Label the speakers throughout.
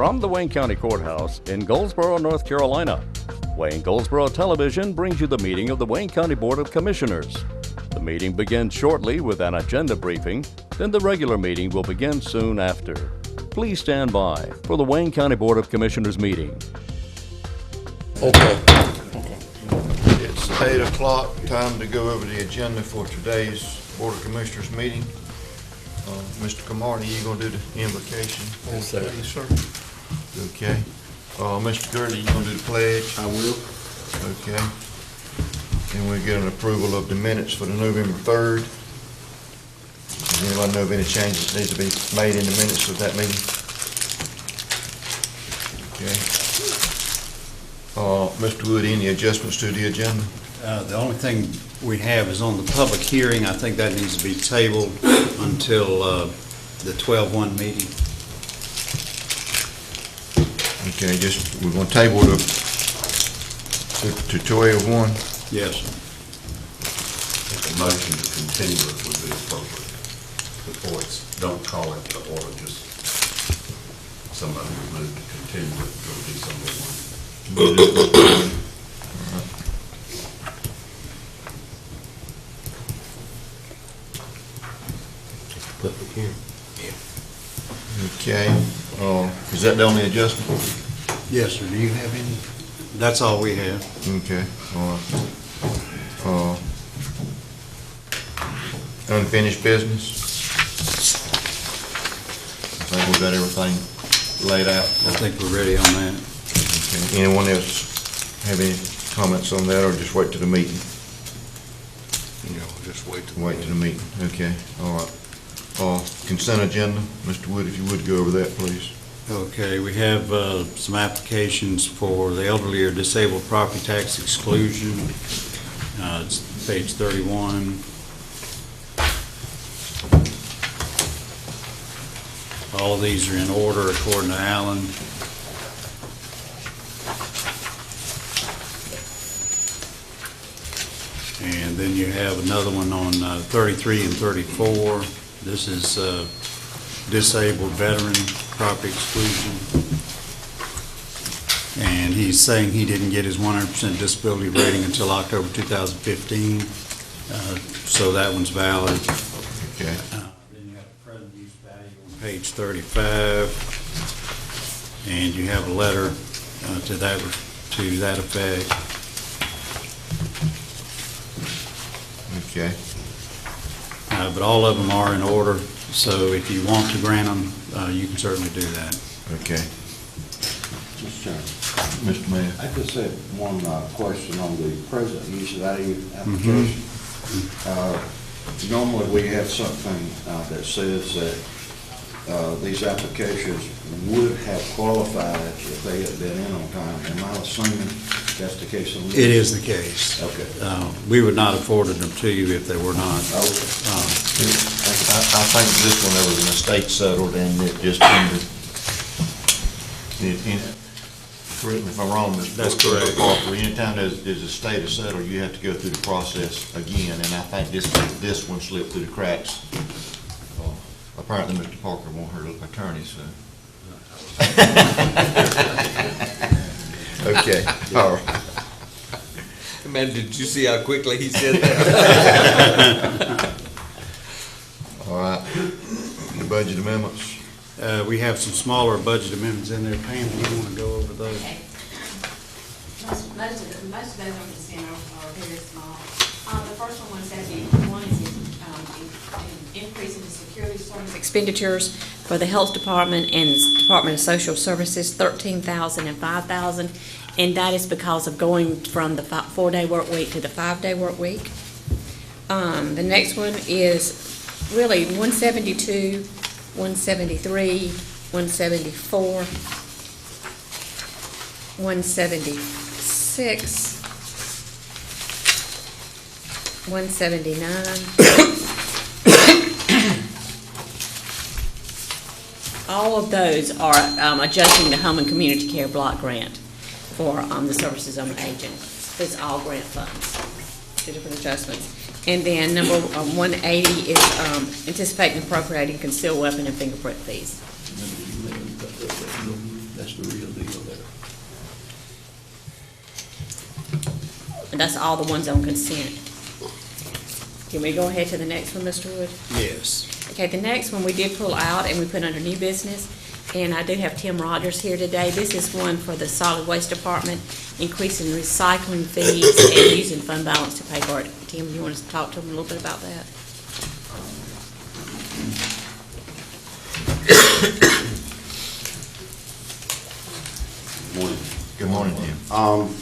Speaker 1: from the Wayne County Courthouse in Goldsboro, North Carolina. Wayne Goldsboro Television brings you the meeting of the Wayne County Board of Commissioners. The meeting begins shortly with an agenda briefing, then the regular meeting will begin soon after. Please stand by for the Wayne County Board of Commissioners meeting.
Speaker 2: Okay. It's 8 o'clock, time to go over the agenda for today's Board of Commissioners meeting. Mr. Camardi, you gonna do the invocation?
Speaker 3: Yes, sir.
Speaker 2: Yes, sir. Okay. Mr. Gurley, you gonna do the pledge?
Speaker 3: I will.
Speaker 2: Okay. And we'll get an approval of the minutes for the November 3rd. Does anybody know of any changes that need to be made in the minutes of that meeting? Okay. Mr. Wood, any adjustments to the agenda?
Speaker 4: The only thing we have is on the public hearing. I think that needs to be tabled until the 12/1 meeting.
Speaker 2: Okay, we're going to table to 12/1.
Speaker 4: Yes, sir.
Speaker 3: A motion to continue it would be appropriate. Before don't call it the order, just somebody would move to continue it to December 1.
Speaker 5: Public hearing.
Speaker 2: Okay, is that the only adjustment?
Speaker 4: Yes, sir. Do you have any? That's all we have.
Speaker 2: Okay, unfinished business? I think we got everything laid out.
Speaker 4: I think we're ready on that.
Speaker 2: Okay. Anyone else have any comments on that, or just wait till the meeting?
Speaker 3: Just wait till
Speaker 2: the meeting. Okay, all right. Consent agenda, Mr. Wood, if you would go over that, please.
Speaker 4: Okay, we have some applications for the elderly or disabled property tax exclusion. It's page 31. All of these are in order according to Alan. And then you have another one on 33 and 34. This is disabled veteran property exclusion. And he's saying he didn't get his 100% disability rating until October 2015. So that one's valid.
Speaker 2: Okay.
Speaker 4: Then you have the present use value on page 35. And you have a letter to that effect.
Speaker 2: Okay.
Speaker 4: But all of them are in order, so if you want to grant them, you can certainly do that.
Speaker 2: Okay.
Speaker 5: Mr. Chairman,
Speaker 2: Mr. Mayor.
Speaker 5: I just had one question on the present use value application. Normally we have something that says that these applications would have qualified if they had been in on time. Am I assuming that's the case on this?
Speaker 4: It is the case.
Speaker 5: Okay.
Speaker 4: We would not have forwarded them to you if they were not.
Speaker 2: I think this one, there was an estate settled and it just ended. Correct me if I'm wrong, Mr.
Speaker 4: That's correct.
Speaker 2: Parker, anytime there's a estate settled, you have to go through the process again, and I think this one slipped through the cracks. Apparently, Mr. Parker won't hurt an attorney, so. Okay, all right.
Speaker 6: Man, did you see how quickly he said that?
Speaker 2: All right. The budget amendments.
Speaker 4: We have some smaller budget amendments in there. Pam, do you want to go over those?
Speaker 7: Okay. Most of those on consent are very small. The first one says one is an increase in the security service expenditures for the health department and the Department of Social Services, $13,000 and $5,000, and that is because of going from the 4-day work week to the 5-day work week. The next one is really 172, 173, 174, 176, 179. All of those are adjusting the Home and Community Care Block Grant for the Services on Aging. It's all grant funds, 2 different adjustments. And then number 180 is anticipating appropriating concealed weapon and fingerprint fees. That's all the ones on consent. Can we go ahead to the next one, Mr. Wood?
Speaker 4: Yes.
Speaker 7: Okay, the next one we did pull out and we put under new business, and I do have Tim Rogers here today. This is one for the solid waste department, increasing recycling fees and using fund balance to pay for it. Tim, you want to talk to him a little bit about that?
Speaker 5: Morning.
Speaker 2: Good morning, Tim.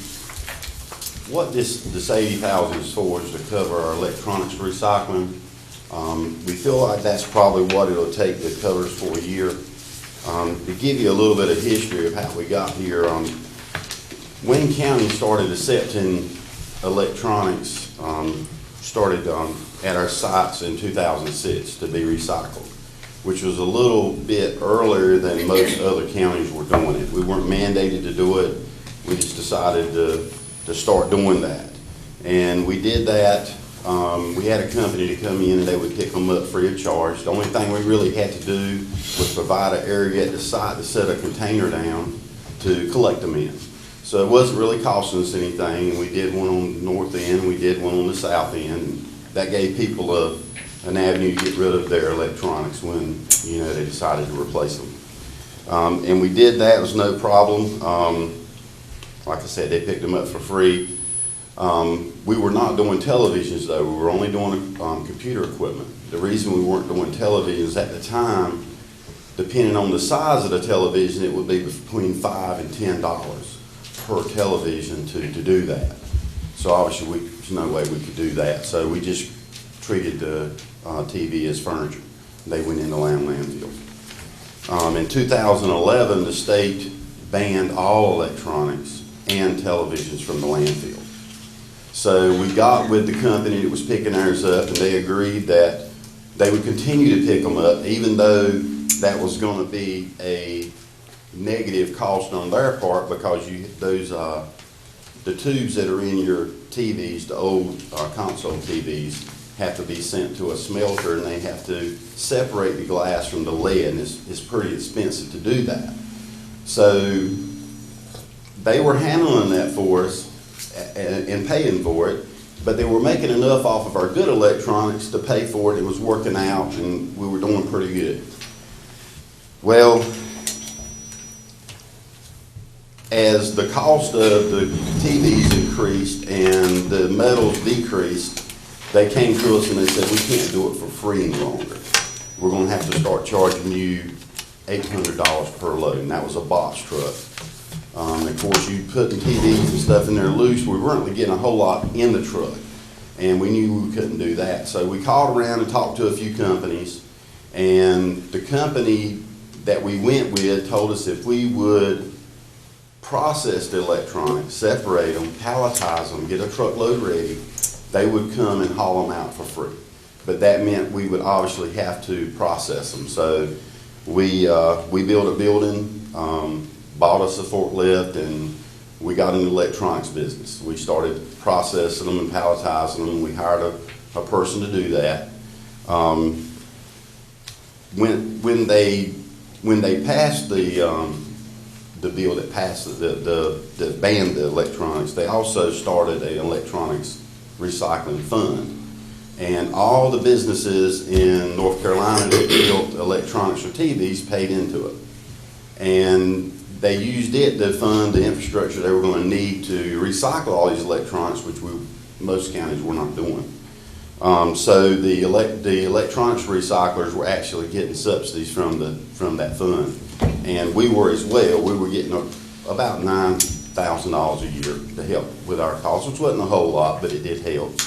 Speaker 5: What this 80,000 is for is to cover our electronics recycling. We feel like that's probably what it'll take to cover us for a year. To give you a little bit of history of how we got here, Wayne County started accepting electronics, started at our sites in 2006 to be recycled, which was a little bit earlier than most other counties were doing it. We weren't mandated to do it. We just decided to start doing that. And we did that. We had a company to come in and they would pick them up free of charge. The only thing we really had to do was provide an area at the site to set a container down to collect them in. So it wasn't really costing us anything. We did one on the north end, we did one on the south end. That gave people an avenue to get rid of their electronics when, they decided to replace them. And we did that, it was no problem. Like I said, they picked them up for free. We were not doing televisions though, we were only doing computer equipment. The reason we weren't doing televisions at the time, depending on the size of the television, it would be between $5 and $10 per television to do that. So obviously there's no way we could do that. So we just treated the TV as furniture. They went in the landfill. In 2011, the state banned all electronics and televisions from the landfill. So we got with the company that was picking ours up, and they agreed that they would continue to pick them up, even though that was going to be a negative cost on their part, because the tubes that are in your TVs, the old console TVs, have to be sent to a smelter, and they have to separate the glass from the lead, and it's pretty expensive to do that. So they were handling that for us and paying for it, but they were making enough off of our good electronics to pay for it. It was working out, and we were doing pretty good. Well, as the cost of the TVs increased and the metals decreased, they came to us and they said, we can't do it for free any longer. We're going to have to start charging you $800 per load, and that was a box truck. Of course, you putting TVs and stuff in there loose, we weren't really getting a whole lot in the truck, and we knew we couldn't do that. So we called around and talked to a few companies, and the company that we went with told us if we would process the electronics, separate them, palletize them, get a truckload ready, they would come and haul them out for free. But that meant we would obviously have to process them. So we built a building, bought us a forklift, and we got in the electronics business. We started processing them and palletizing them. We hired a person to do that. When they passed the bill that passed that banned the electronics, they also started an electronics recycling fund. And all the businesses in North Carolina that built electronics or TVs paid into it. And they used it to fund the infrastructure they were going to need to recycle all these electronics, which most counties were not doing. So the electronics recyclers were actually getting subsidies from that fund. And we were as well. We were getting about $9,000 a year to help with our costs, which wasn't a whole lot, but it did help.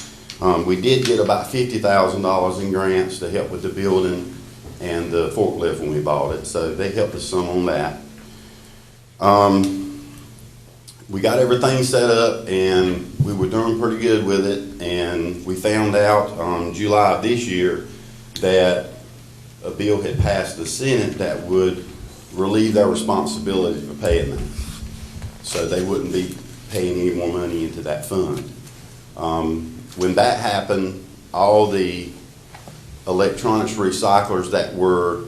Speaker 5: We did get about $50,000 in grants to help with the building and the forklift when we bought it, so they helped us some on that. We got everything set up, and we were doing pretty good with it, and we found out July of this year that a bill had passed the Senate that would relieve their responsibility for paying them. So they wouldn't be paying any more money into that fund. When that happened, all the electronics recyclers that were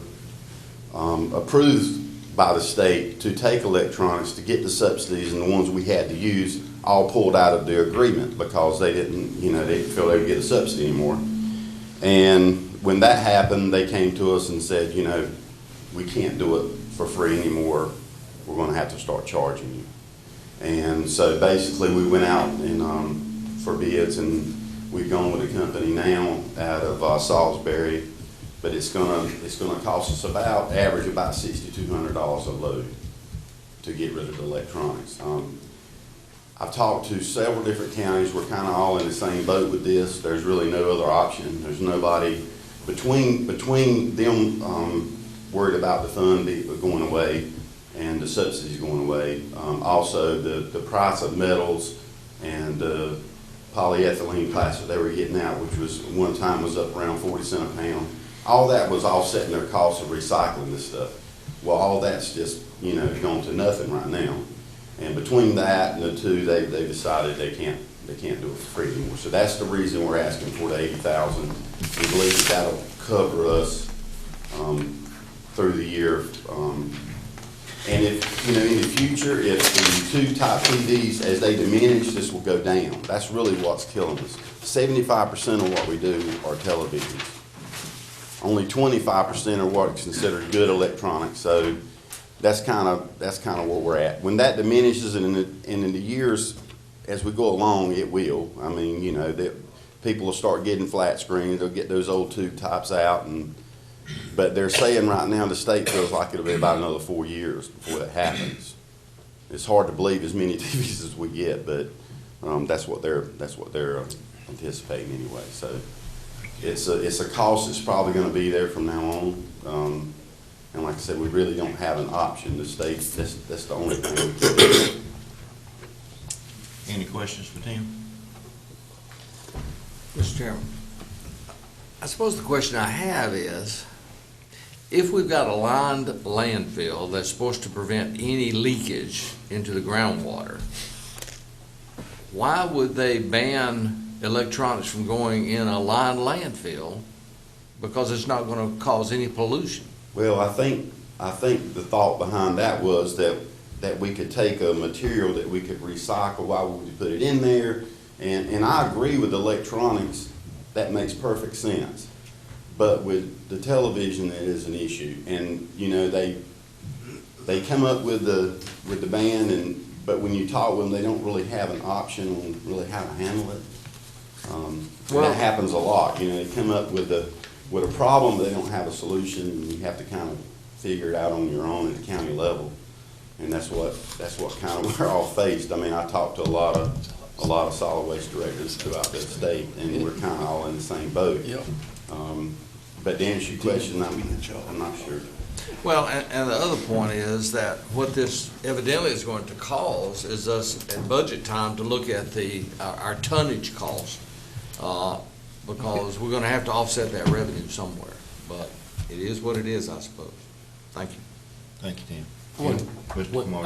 Speaker 5: approved by the state to take electronics to get the subsidies, and the ones we had to use, all pulled out of the agreement because they didn't, they didn't feel they would get a subsidy anymore. And when that happened, they came to us and said, we can't do it for free anymore. We're going to have to start charging you. And so basically we went out and for bids, and we've gone with a company now out of Salisbury, but it's gonna cost us average about $6,200 a load to get rid of the electronics. I've talked to several different counties. We're kind of all in the same boat with this. There's really no other option. There's nobody between them worried about the fund going away and the subsidies going away. Also, the price of metals and polyethylene plastic they were getting out, which was one time was up around 40 cents a pound. All that was offsetting their cost of recycling this stuff. Well, all that's just gone to nothing right now. And between that and the two, they decided they can't do it for free anymore. So that's the reason we're asking for the $80,000. We believe that'll cover us through the year. And if, in the future, if the two type TVs, as they diminish, this will go down. That's really what's killing us. 75% of what we do are televisions. Only 25% are what is considered good electronics. So that's kind of where we're at. When that diminishes, and in the years as we go along, it will. I mean, people will start getting flat screens. They'll get those old tube types out, but they're saying right now the state feels like it'll be about another 4 years before that happens. It's hard to believe as many TVs as we get, but that's what they're anticipating anyway. So it's a cost that's probably going to be there from now on. And like I said, we really don't have an option. The state, that's the only thing we can do.
Speaker 2: Any questions for Tim?
Speaker 6: Mr. Chairman, I suppose the question I have is, if we've got a lined landfill that's supposed to prevent any leakage into the groundwater, why would they ban electronics from going in a lined landfill? Because it's not going to cause any pollution.
Speaker 5: Well, I think the thought behind that was that we could take a material that we could recycle. Why would we put it in there? And I agree with electronics. That makes perfect sense. But with the television, it is an issue. And they come up with the ban, but when you talk with them, they don't really have an option on really how to handle it. That happens a lot. They come up with a problem, but they don't have a solution, and you have to kind of figure it out on your own at the county level. And that's what kind of we're all faced. I mean, I talked to a lot of solid waste directors throughout the state, and we're kind of all in the same boat. Yep. But to answer your question, I'm not sure.
Speaker 6: Well, and the other point is that what this evidently is going to cause is us at budget time to look at our tonnage cost, because we're going to have to offset that revenue somewhere. But it is what it is, I suppose. Thank you.
Speaker 2: Thank you, Tim.
Speaker 8: I'm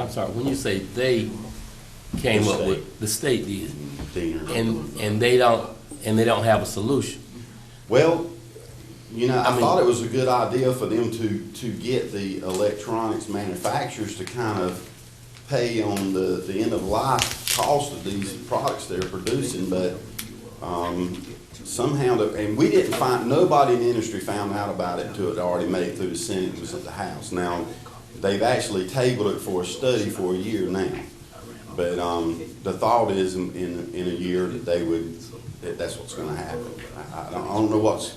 Speaker 8: sorry, when you say they came up with, the state did, and they don't have a solution.
Speaker 5: Well, I thought it was a good idea for them to get the electronics manufacturers to kind of pay on the end of life cost of these products they're producing, but somehow, and we didn't find, nobody in the industry found out about it until it already made it through the Senate and was at the House. Now, they've actually tabled it for a study for a year now. But the thought is in a year that that's what's going to happen. I don't know what's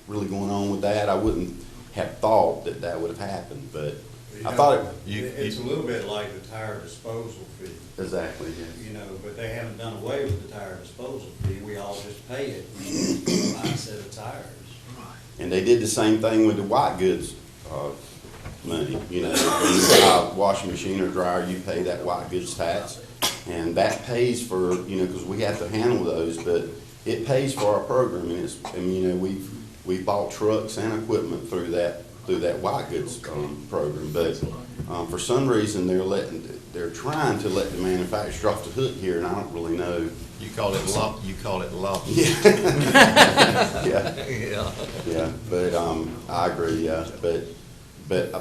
Speaker 5: really going on with that. I wouldn't have thought that would have happened, but I thought
Speaker 4: it's a little bit like the tire disposal fee.
Speaker 5: Exactly, yeah.
Speaker 4: But they haven't done away with the tire disposal fee. We all just pay it when we buy a set of tires.
Speaker 5: And they did the same thing with the white goods money. When you buy a washing machine or dryer, you pay that white goods tax, and that pays for, because we have to handle those, but it pays for our program, and we bought trucks and equipment through that white goods program, but for some reason they're trying to let the manufacturer off the hook here, and I don't really know.
Speaker 2: You call it law.
Speaker 5: Yeah, but I agree. Yeah, but I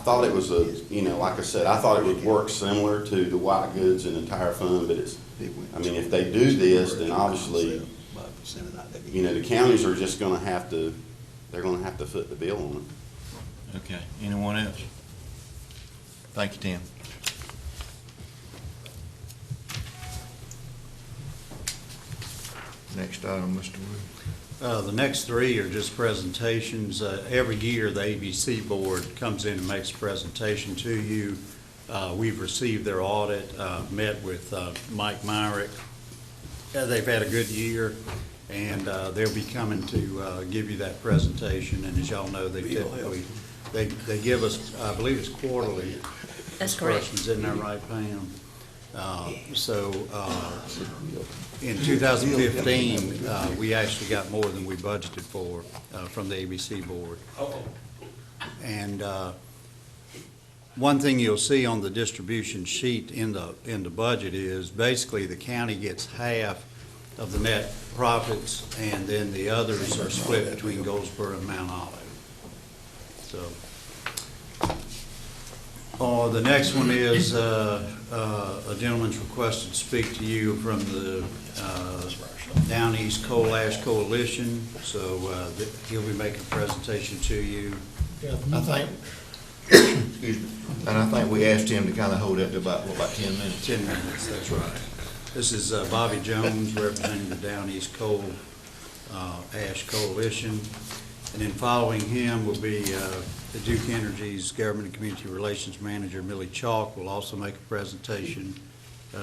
Speaker 5: thought it was like I said, I thought it would work similar to the white goods and the tire fund, but I mean, if they do this, then obviously, you know, the counties are just gonna have to, they're gonna have to foot the bill on it.
Speaker 2: Okay, anyone else? Thank you, Tim. Next item, Mr. Wood.
Speaker 4: The next three are just presentations. Every year, the ABC Board comes in and makes a presentation to you. We've received their audit, met with Mike Myrick. They've had a good year, and they'll be coming to give you that presentation. And as y'all know, they typically, they give us, I believe it's quarterly.
Speaker 7: That's correct.
Speaker 4: Disbursements, isn't that right, Pam? In 2015, we actually got more than we budgeted for from the ABC Board. And one thing you'll see on the distribution sheet in the budget is basically the county gets half of the net profits, and then the others are split between Goldsboro and Mount Olive. So. The next one is a gentleman's requested to speak to you from the Down East Coal Ash Coalition. So he'll be making a presentation to you.
Speaker 2: I think, excuse me, and I think we asked him to kind of hold that to about 10 minutes.
Speaker 4: 10 minutes, that's right. This is Bobby Jones representing the Down East Coal Ash Coalition. And then following him will be the Duke Energy's Government and Community Relations Manager, Millie Chalk, will also make a presentation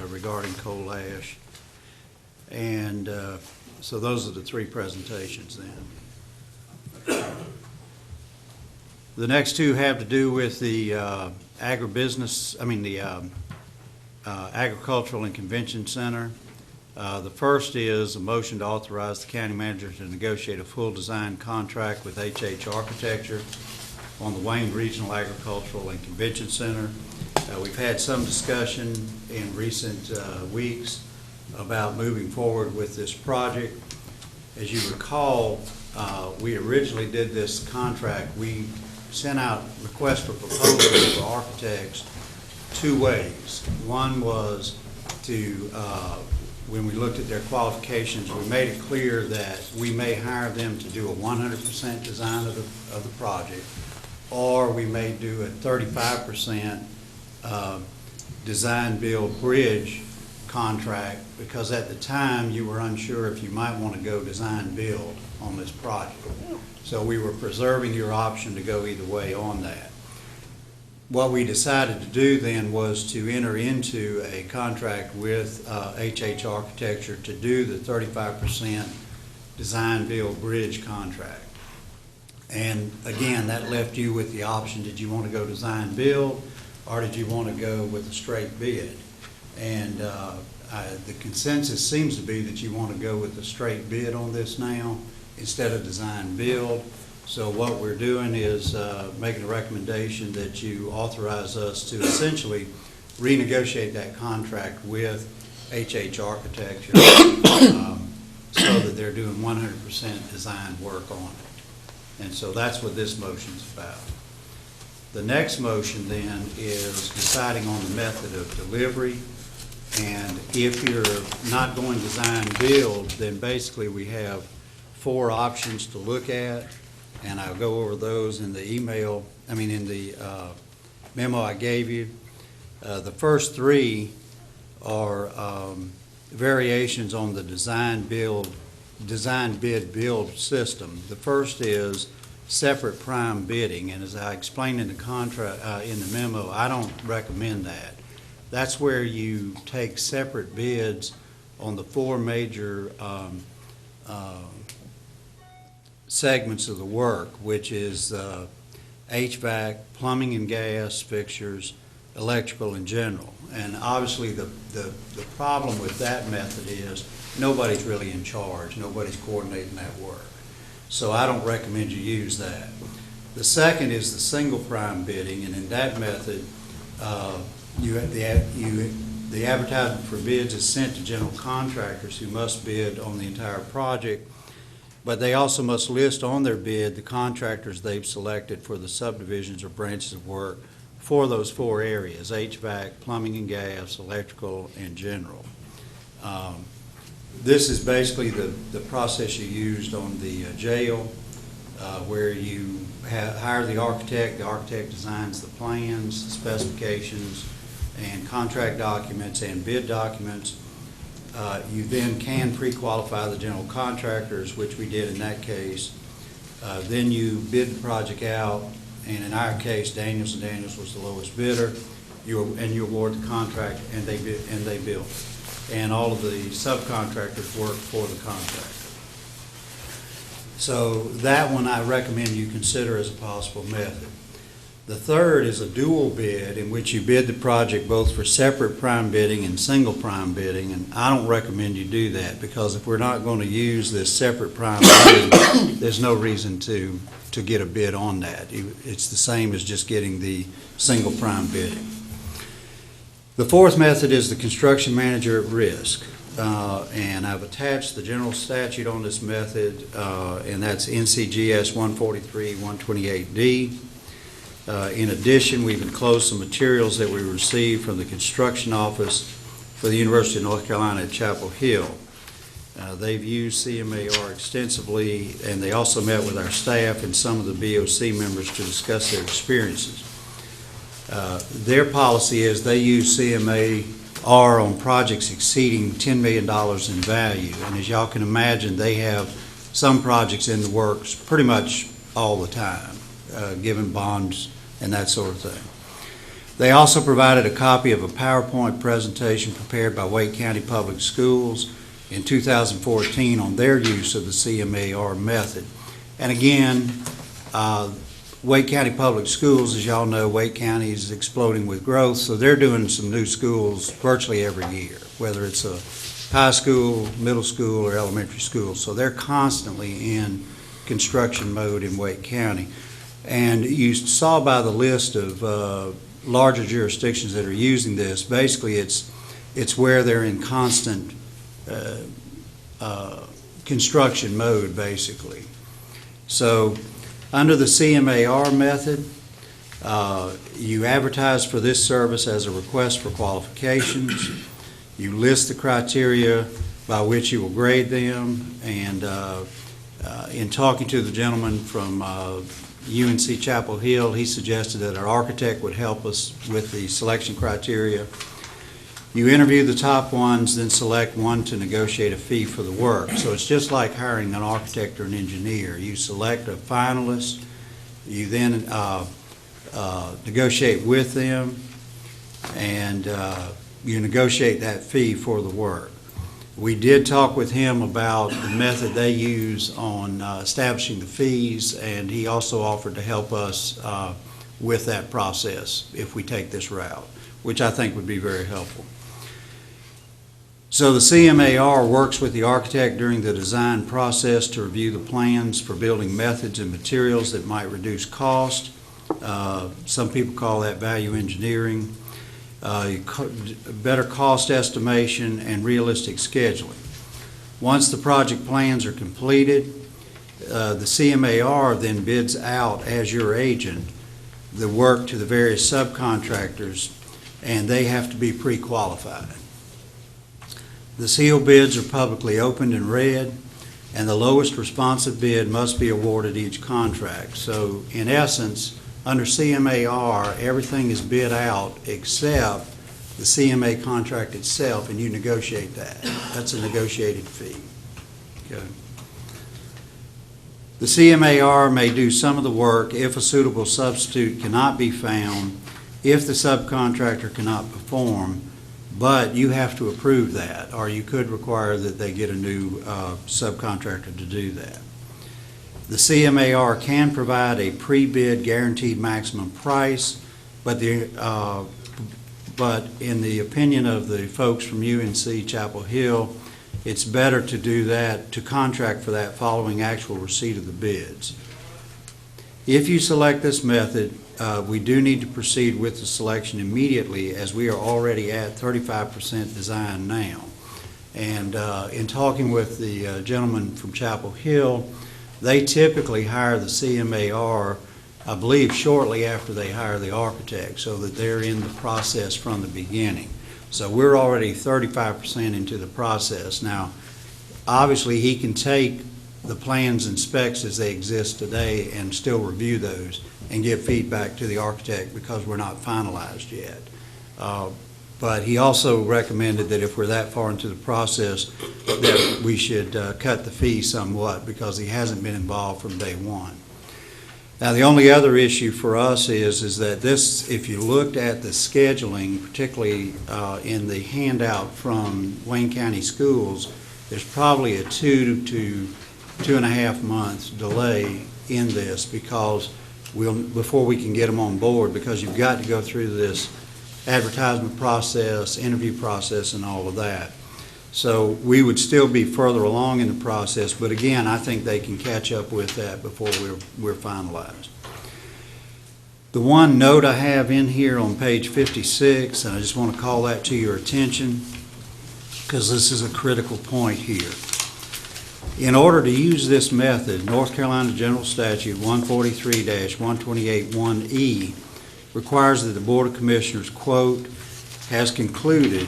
Speaker 4: regarding coal ash. And so those are the three presentations then. The next two have to do with the Agricultural and Convention Center. The first is a motion to authorize the county manager to negotiate a full design contract with HH Architecture on the Wayne Regional Agricultural and Convention Center. We've had some discussion in recent weeks about moving forward with this project. As you recall, we originally did this contract. We sent out requests for proposals for architects two ways. One was to when we looked at their qualifications, we made it clear that we may hire them to do a 100% design of the project, or we may do a 35% design build bridge contract, because at the time you were unsure if you might want to go design build on this project. So we were preserving your option to go either way on that. What we decided to do then was to enter into a contract with HH Architecture to do the 35% design build bridge contract. And again, that left you with the option: did you want to go design build, or did you want to go with a straight bid? And the consensus seems to be that you want to go with a straight bid on this now instead of design build. So what we're doing is making a recommendation that you authorize us to essentially renegotiate that contract with HH Architecture so that they're doing 100% design work on it. And so that's what this motion's about. The next motion then is deciding on the method of delivery. And if you're not going design build, then basically we have 4 options to look at. And I'll go over those in the in the memo I gave you. The first 3 are variations on the design bid build system. The first is separate prime bidding, and as I explained in the contract in the memo, I don't recommend that. That's where you take separate bids on the 4 major segments of the work, which is HVAC, plumbing and gas fixtures, electrical in general. And obviously the problem with that method is nobody's really in charge, nobody's coordinating that work. So I don't recommend you use that. The second is the single prime bidding, and in that method, the advertisement for bids is sent to general contractors who must bid on the entire project, but they also must list on their bid the contractors they've selected for the subdivisions or branches of work for those 4 areas: HVAC, plumbing and gas, electrical, and general. This is basically the process you used on the jail, where you hire the architect designs the plans, the specifications, and contract documents and bid documents. You then can pre-qualify the general contractors, which we did in that case. Then you bid the project out, and in our case, Daniels & Daniels was the lowest bidder. You award the contract, and they build. And all of the subcontractors work for the contractor. So that one I recommend you consider as a possible method. The third is a dual bid, in which you bid the project both for separate prime bidding and single prime bidding, and I don't recommend you do that, because if we're not going to use this separate prime bidding, there's no reason to get a bid on that. It's the same as just getting the single prime bidding. The fourth method is the construction manager at risk, and I've attached the general statute on this method, and that's NCGS 143-128D. In addition, we've enclosed some materials that we received from the construction office for the University of North Carolina at Chapel Hill. They've used CMAR extensively, and they also met with our staff and some of the BOC members to discuss their experiences. Their policy is they use CMAR on projects exceeding $10 million in value, and as y'all can imagine, they have some projects in the works pretty much all the time, given bonds and that sort of thing. They also provided a copy of a PowerPoint presentation prepared by Wake County Public Schools in 2014 on their use of the CMAR method. And again, Wake County Public Schools, as y'all know, Wake County is exploding with growth, so they're doing some new schools virtually every year, whether it's a high school, middle school, or elementary school. So they're constantly in construction mode in Wake County. And you saw by the list of larger jurisdictions that are using this, basically it's where they're in constant construction mode, basically. So under the CMAR method, you advertise for this service as a request for qualifications. You list the criteria by which you will grade them, and in talking to the gentleman from UNC Chapel Hill, he suggested that our architect would help us with the selection criteria. You interview the top ones, then select one to negotiate a fee for the work. So it's just like hiring an architect or an engineer. You select a finalist, you then negotiate with them, and you negotiate that fee for the work. We did talk with him about the method they use on establishing the fees, and he also offered to help us with that process if we take this route, which I think would be very helpful. So the CMAR works with the architect during the design process to review the plans for building methods and materials that might reduce cost. Some people call that value engineering. Better cost estimation and realistic scheduling. Once the project plans are completed, the CMAR then bids out, as your agent, the work to the various subcontractors, and they have to be pre-qualified. The sealed bids are publicly opened and read, and the lowest responsive bid must be awarded each contract. So in essence, under CMAR, everything is bid out except the CMA contract itself, and you negotiate that. That's a negotiated fee. Okay. The CMAR may do some of the work if a suitable substitute cannot be found, if the subcontractor cannot perform, but you have to approve that, or you could require that they get a new subcontractor to do that. The CMAR can provide a pre-bid guaranteed maximum price, but in the opinion of the folks from UNC Chapel Hill, it's better to do that, to contract for that following actual receipt of the bids. If you select this method, we do need to proceed with the selection immediately, as we are already at 35% design now. And in talking with the gentleman from Chapel Hill, they typically hire the CMAR, I believe, shortly after they hire the architect, so that they're in the process from the beginning. So we're already 35% into the process. Now, obviously, he can take the plans and specs as they exist today and still review those and give feedback to the architect because we're not finalized yet. But he also recommended that if we're that far into the process, that we should cut the fee somewhat because he hasn't been involved from day one. Now, the only other issue for us is that this, if you looked at the scheduling, particularly in the handout from Wayne County Schools, there's probably a 2 to 2.5 months delay in this because before we can get them on board, because you've got to go through this advertisement process, interview process, and all of that. So we would still be further along in the process, but again, I think they can catch up with that before we're finalized. The one note I have in here on page 56, and I just want to call that to your attention because this is a critical point here. In order to use this method, North Carolina General Statute 143-128(1)E requires that the Board of Commissioners, quote, has concluded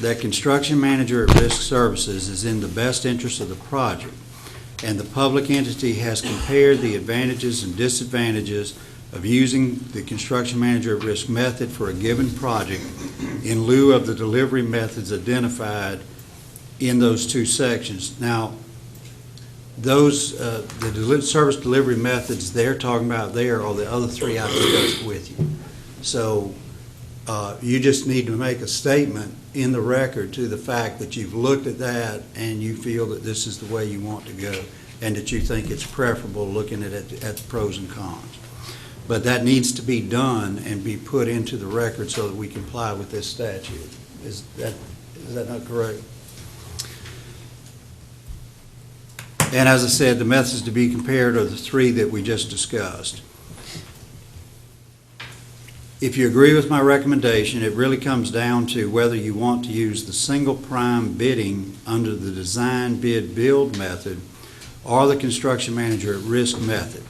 Speaker 4: that construction manager at risk services is in the best interest of the project, and the public entity has compared the advantages and disadvantages of using the construction manager at risk method for a given project in lieu of the delivery methods identified in those two sections. Now, those service delivery methods they're talking about there are the other three I discussed with you. So you just need to make a statement in the record to the fact that you've looked at that and you feel that this is the way you want to go and that you think it's preferable looking at the pros and cons. But that needs to be done and be put into the record so that we comply with this statute. Is that not correct? And as I said, the methods to be compared are the three that we just discussed. If you agree with my recommendation, it really comes down to whether you want to use the single prime bidding under the design bid build method or the construction manager at risk method.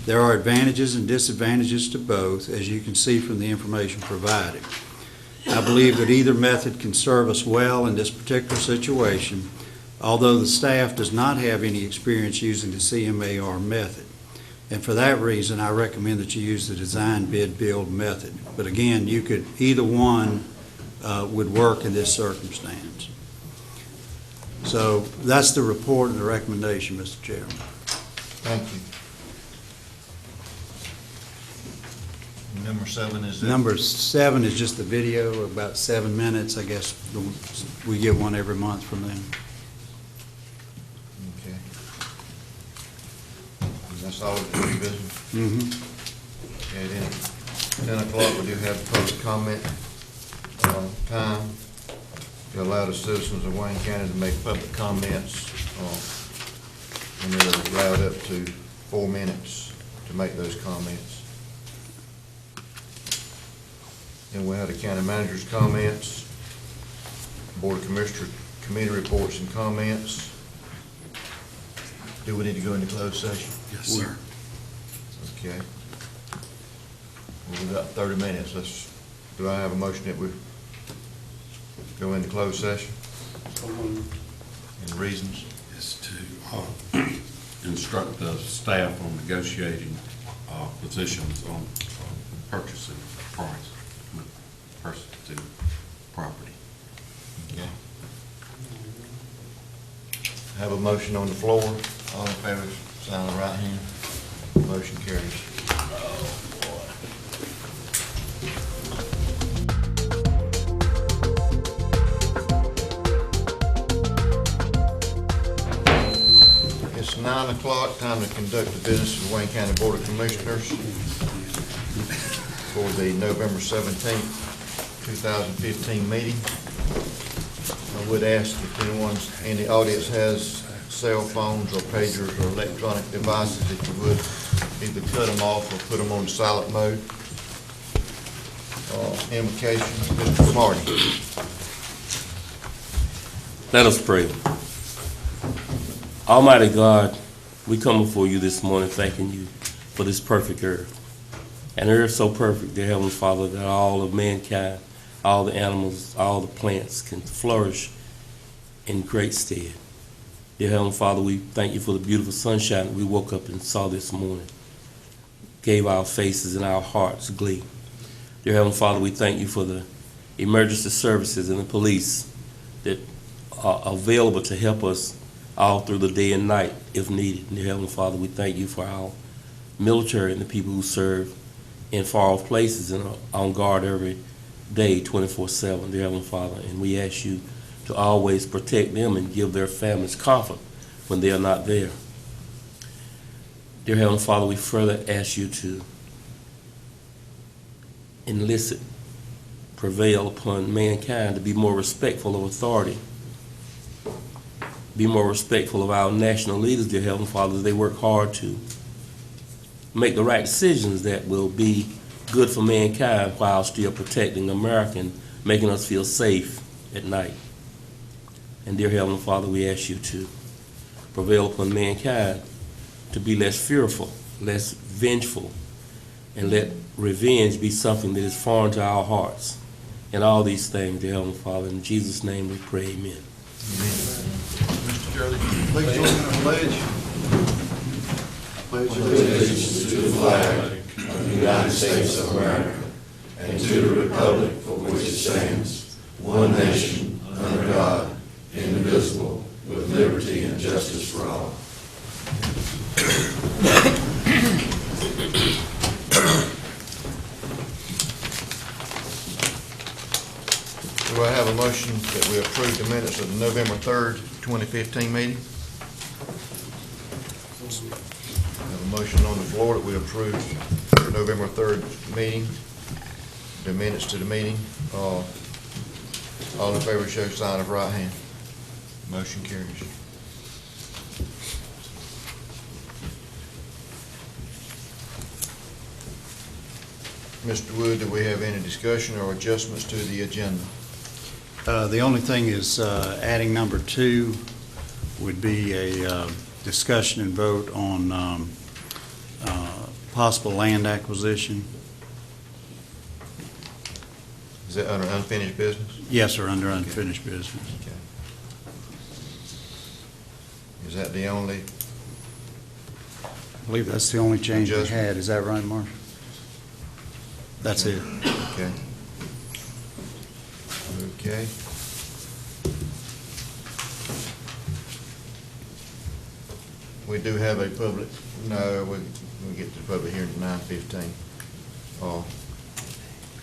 Speaker 4: There are advantages and disadvantages to both, as you can see from the information provided. I believe that either method can serve us well in this particular situation, although the staff does not have any experience using the CMAR method. And for that reason, I recommend that you use the design bid build method. But again, either one would work in this circumstance. So that's the report and the recommendation, Mr. Chairman.
Speaker 2: Thank you. Number 7 is that?
Speaker 4: Number 7 is just the video, about 7 minutes. I guess we get one every month from them.
Speaker 2: Okay. And that's all the new business?
Speaker 4: Mm-hmm.
Speaker 2: Okay, then, 10 o'clock, we do have public comment time. You allow the citizens of Wayne County to make public comments, and they're allowed up to 4 minutes to make those comments. Then we have the county manager's comments, Board of Commissioners committee reports and comments. Do we need to go into closed session?
Speaker 3: Yes, sir.
Speaker 2: Okay. Well, we've got 30 minutes. Do I have a motion that we go into closed session? And reasons?
Speaker 3: Is to instruct the staff on negotiating positions on purchasing price with person to property.
Speaker 2: Okay. Have a motion on the floor. All in favor, sign the right hand. Motion carries. It's 9 o'clock, time to conduct the business of the Wayne County Board of Commissioners for the November 17th, 2015 meeting. I would ask if anyone in the audience has cell phones or pagers or electronic devices, if you would either cut them off or put them on silent mode. Invocation, Mr. Marty.
Speaker 8: Let us pray. Almighty God, we come before you this morning thanking you for this perfect earth. An earth so perfect, dear Heavenly Father, that all of mankind all the animals, all the plants can flourish in great stead. Dear Heavenly Father, we thank you for the beautiful sunshine that we woke up and saw this morning. Gave our faces and our hearts glee. Dear Heavenly Father, we thank you for the emergency services and the police that are available to help us all through the day and night if needed. Dear Heavenly Father, we thank you for our military and the people who serve in far off places and are on guard every day 24/7, dear Heavenly Father. And we ask you to always protect them and give their families comfort when they are not there. Dear Heavenly Father, we further ask you to elicit, prevail upon mankind to be more respectful of authority, be more respectful of our national leaders, dear Heavenly Father, as they work hard to make the right decisions that will be good for mankind while still protecting America and making us feel safe at night. And dear Heavenly Father, we ask you to prevail upon mankind to be less fearful, less vengeful, and let revenge be something that is foreign to our hearts. And all these things, dear Heavenly Father, in Jesus' name we pray, amen.
Speaker 2: Mr. Shirley, please join me in the pledge.
Speaker 5: Pledge allegiance to the flag of the United States of America and to the republic for which it stands, one nation, under God, indivisible, with liberty and justice for all.
Speaker 2: Do I have a motion that we approve the minutes of the November 3rd, 2015 meeting? I have a motion on the floor that we approve the November 3rd meeting, the minutes to the meeting. All in favor show sign of right hand. Motion carries. Mr. Wood, do we have any discussion or adjustments to the agenda?
Speaker 4: The only thing is adding number 2 would be a discussion and vote on possible land acquisition.
Speaker 2: Is that under unfinished business?
Speaker 4: Yes, sir, under unfinished business.
Speaker 2: Okay. Is that the only?
Speaker 4: I believe that's the only change we
Speaker 2: Adjustment.
Speaker 4: had. Is that right, Marshall? That's it.
Speaker 2: Okay. Okay. We do have a public, no, we'll get to the public hearing at 9:15.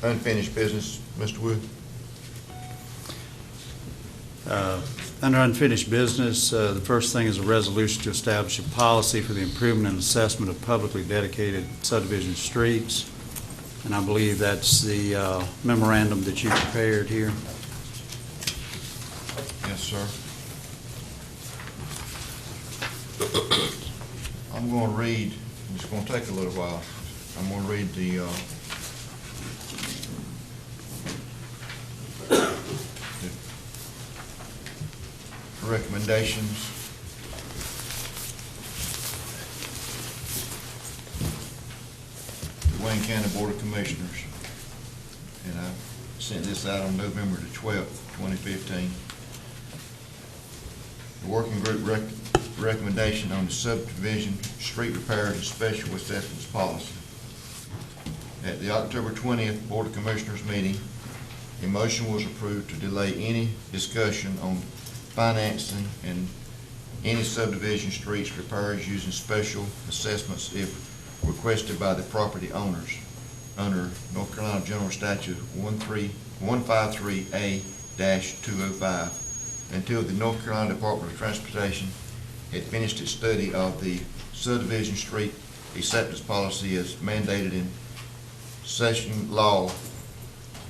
Speaker 2: Unfinished business, Mr. Wood?
Speaker 4: Under unfinished business, the first thing is a resolution to establish a policy for the improvement and assessment of publicly dedicated subdivision streets. And I believe that's the memorandum that you prepared here.
Speaker 2: Yes, sir. I'm going to read, it's going to take a little while. I'm going to read the recommendations. The Wayne County Board of Commissioners. And I sent this out on November the 12th, 2015. The working group recommendation on the subdivision street repairs and special assessments policy. At the October 20th Board of Commissioners meeting, a motion was approved to delay any discussion on financing and any subdivision streets repairs using special assessments if requested by the property owners under North Carolina General Statute 153A-205 until the North Carolina Department of Transportation had finished its study of the subdivision street acceptance policy as mandated in Session Law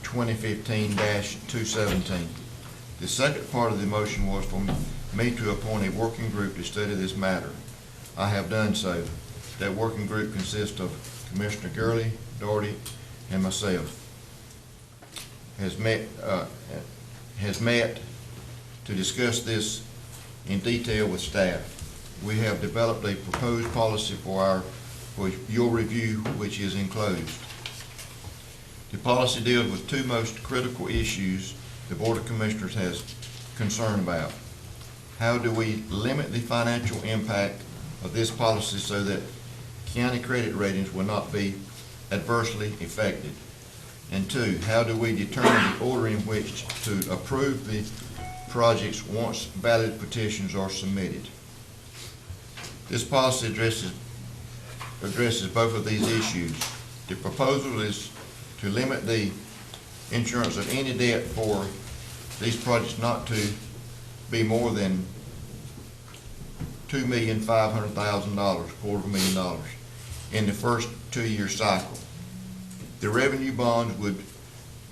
Speaker 2: 2015-217. The second part of the motion was for me to appoint a working group to study this matter. I have done so. That working group consists of Commissioner Gurley, Doherty, and myself. Has met to discuss this in detail with staff. We have developed a proposed policy for your review, which is enclosed. The policy deals with two most critical issues the Board of Commissioners has concern about. How do we limit the financial impact of this policy so that county credit ratings will not be adversely affected? And two, how do we determine the order in which to approve the projects once valid petitions are submitted? This policy addresses both of these issues. The proposal is to limit the insurance of any debt for these projects not to be more than $2,500,000, $250,000 in the first 2-year cycle. The revenue bonds would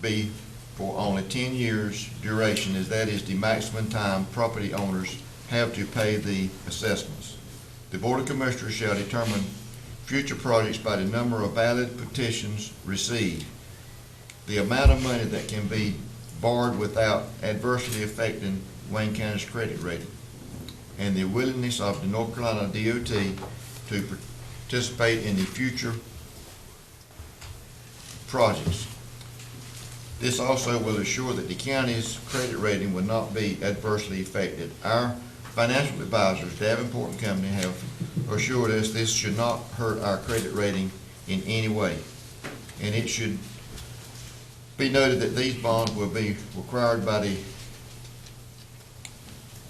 Speaker 2: be for only 10 years duration, as that is the maximum time property owners have to pay the assessments. The Board of Commissioners shall determine future projects by the number of valid petitions received, the amount of money that can be borrowed without adversely affecting Wayne County's credit rating, and the willingness of the North Carolina DOT to participate in the future projects. This also will assure that the county's credit rating will not be adversely affected. Our financial advisors, Davenport and Company, have assured us this should not hurt our credit rating in any way. And it should be noted that these bonds will be required by the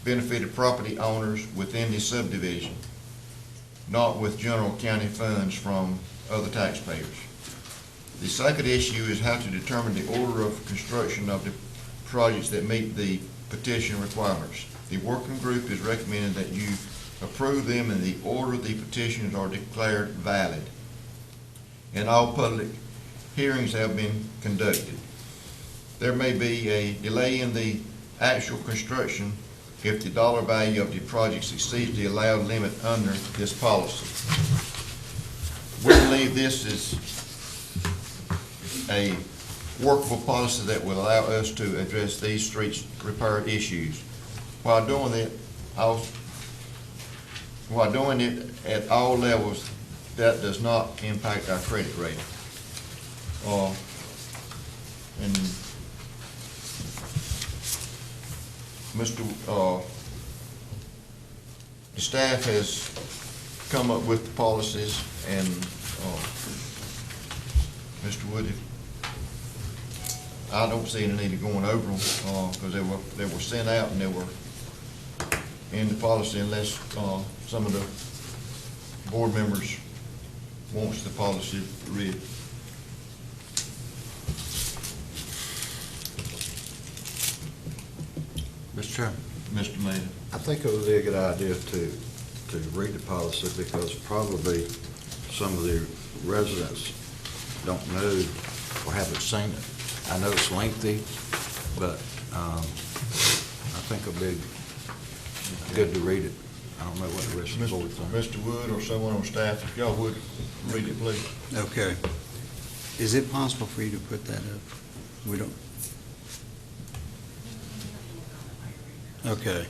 Speaker 2: benefited property owners within the subdivision, not with general county funds from other taxpayers. The second issue is how to determine the order of construction of the projects that meet the petition requirements. The working group is recommending that you approve them in the order the petitions are declared valid, and all public hearings have been conducted. There may be a delay in the actual construction if the dollar value of the project exceeds the allowed limit under this policy. We believe this is a workable policy that will allow us to address these street repair issues. While doing it at all levels, that does not impact our credit rating. And the staff has come up with the policies, and Mr. Wood, I don't see any need of going over them because they were sent out and they were in the policy, unless some of the board members wants the policy read.
Speaker 9: Mr. Chairman,
Speaker 2: Mr. Mayor.
Speaker 9: I think it would be a good idea to read the policy, because probably some of the residents don't know or haven't seen it. I know it's lengthy, but I think it'll be good to read it. I don't know what the rest of the board thinks.
Speaker 2: Mr. Wood or someone on staff, if y'all would read it, please.
Speaker 4: Okay. Is it possible for you to put that up? We don't. Okay.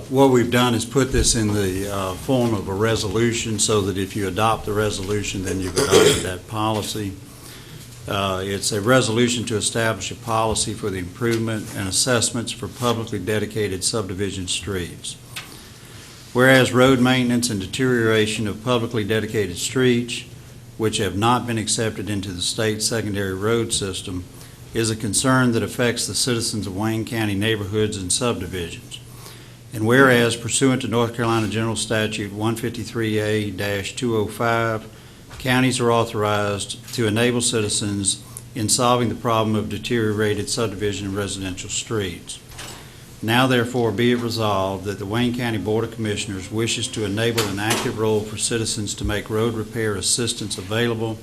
Speaker 4: What we've done is put this in the form of a resolution, so that if you adopt the resolution, then you've adopted that policy. It's a resolution to establish a policy for the improvement and assessments for publicly dedicated subdivision streets. Whereas road maintenance and deterioration of publicly dedicated streets, which have not been accepted into the state secondary road system, is a concern that affects the citizens of Wayne County neighborhoods and subdivisions. And whereas pursuant to North Carolina General Statute 153A-205, counties are authorized to enable citizens in solving the problem of deteriorated subdivision and residential streets. Now therefore be it resolved that the Wayne County Board of Commissioners wishes to enable an active role for citizens to make road repair assistance available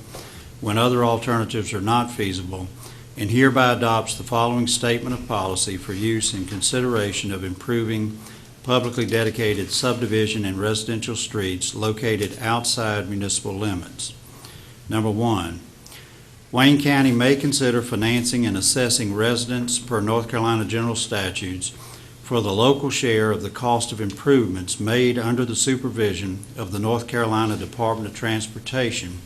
Speaker 4: when other alternatives are not feasible, and hereby adopts the following statement of policy for use in consideration of improving publicly dedicated subdivision and residential streets located outside municipal limits. Number one, Wayne County may consider financing and assessing residents per North Carolina general statutes for the local share of the cost of improvements made under the supervision of the North Carolina Department of Transportation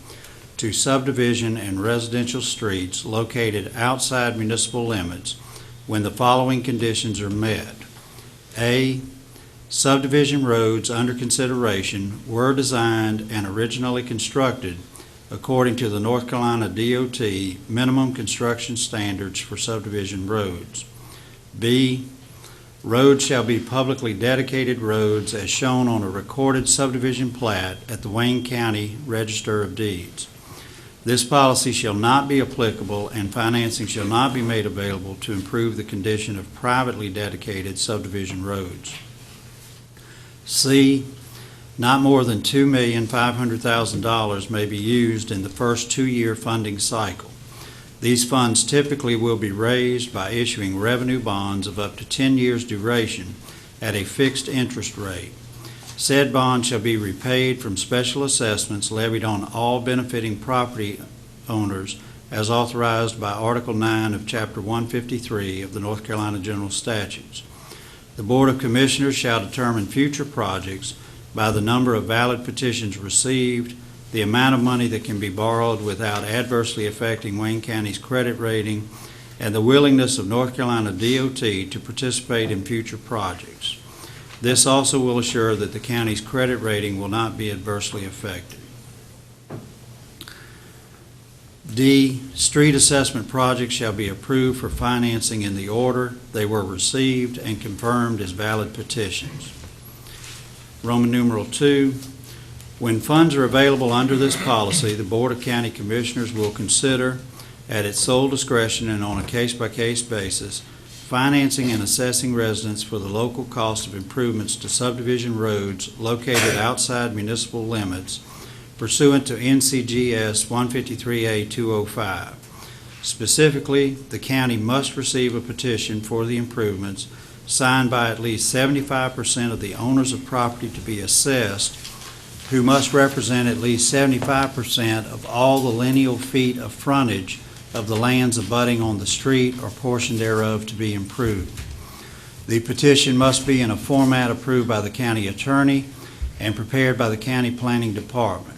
Speaker 4: to subdivision and residential streets located outside municipal limits when the following conditions are met. A, subdivision roads under consideration were designed and originally constructed according to the North Carolina DOT minimum construction standards for subdivision roads. B, roads shall be publicly dedicated roads as shown on a recorded subdivision plat at the Wayne County Register of Deeds. This policy shall not be applicable and financing shall not be made available to improve the condition of privately dedicated subdivision roads. C, not more than $2,500,000 may be used in the first 2-year funding cycle. These funds typically will be raised by issuing revenue bonds of up to 10 years duration at a fixed interest rate. Said bond shall be repaid from special assessments levied on all benefiting property owners as authorized by Article 9 of Chapter 153 of the North Carolina General Statutes. The Board of Commissioners shall determine future projects by the number of valid petitions received, the amount of money that can be borrowed without adversely affecting Wayne County's credit rating, and the willingness of North Carolina DOT to participate in future projects. This also will assure that the county's credit rating will not be adversely affected. D, street assessment projects shall be approved for financing in the order they were received and confirmed as valid petitions. Roman numeral 2, when funds are available under this policy, the Board of County Commissioners will consider, at its sole discretion and on a case-by-case basis, financing and assessing residents for the local cost of improvements to subdivision roads located outside municipal limits pursuant to NCGS 153A-205. Specifically, the county must receive a petition for the improvements signed by at least 75% of the owners of property to be assessed, who must represent at least 75% of all the lineal feet of frontage of the lands abutting on the street or portion thereof to be improved. The petition must be in a format approved by the county attorney and prepared by the county planning department.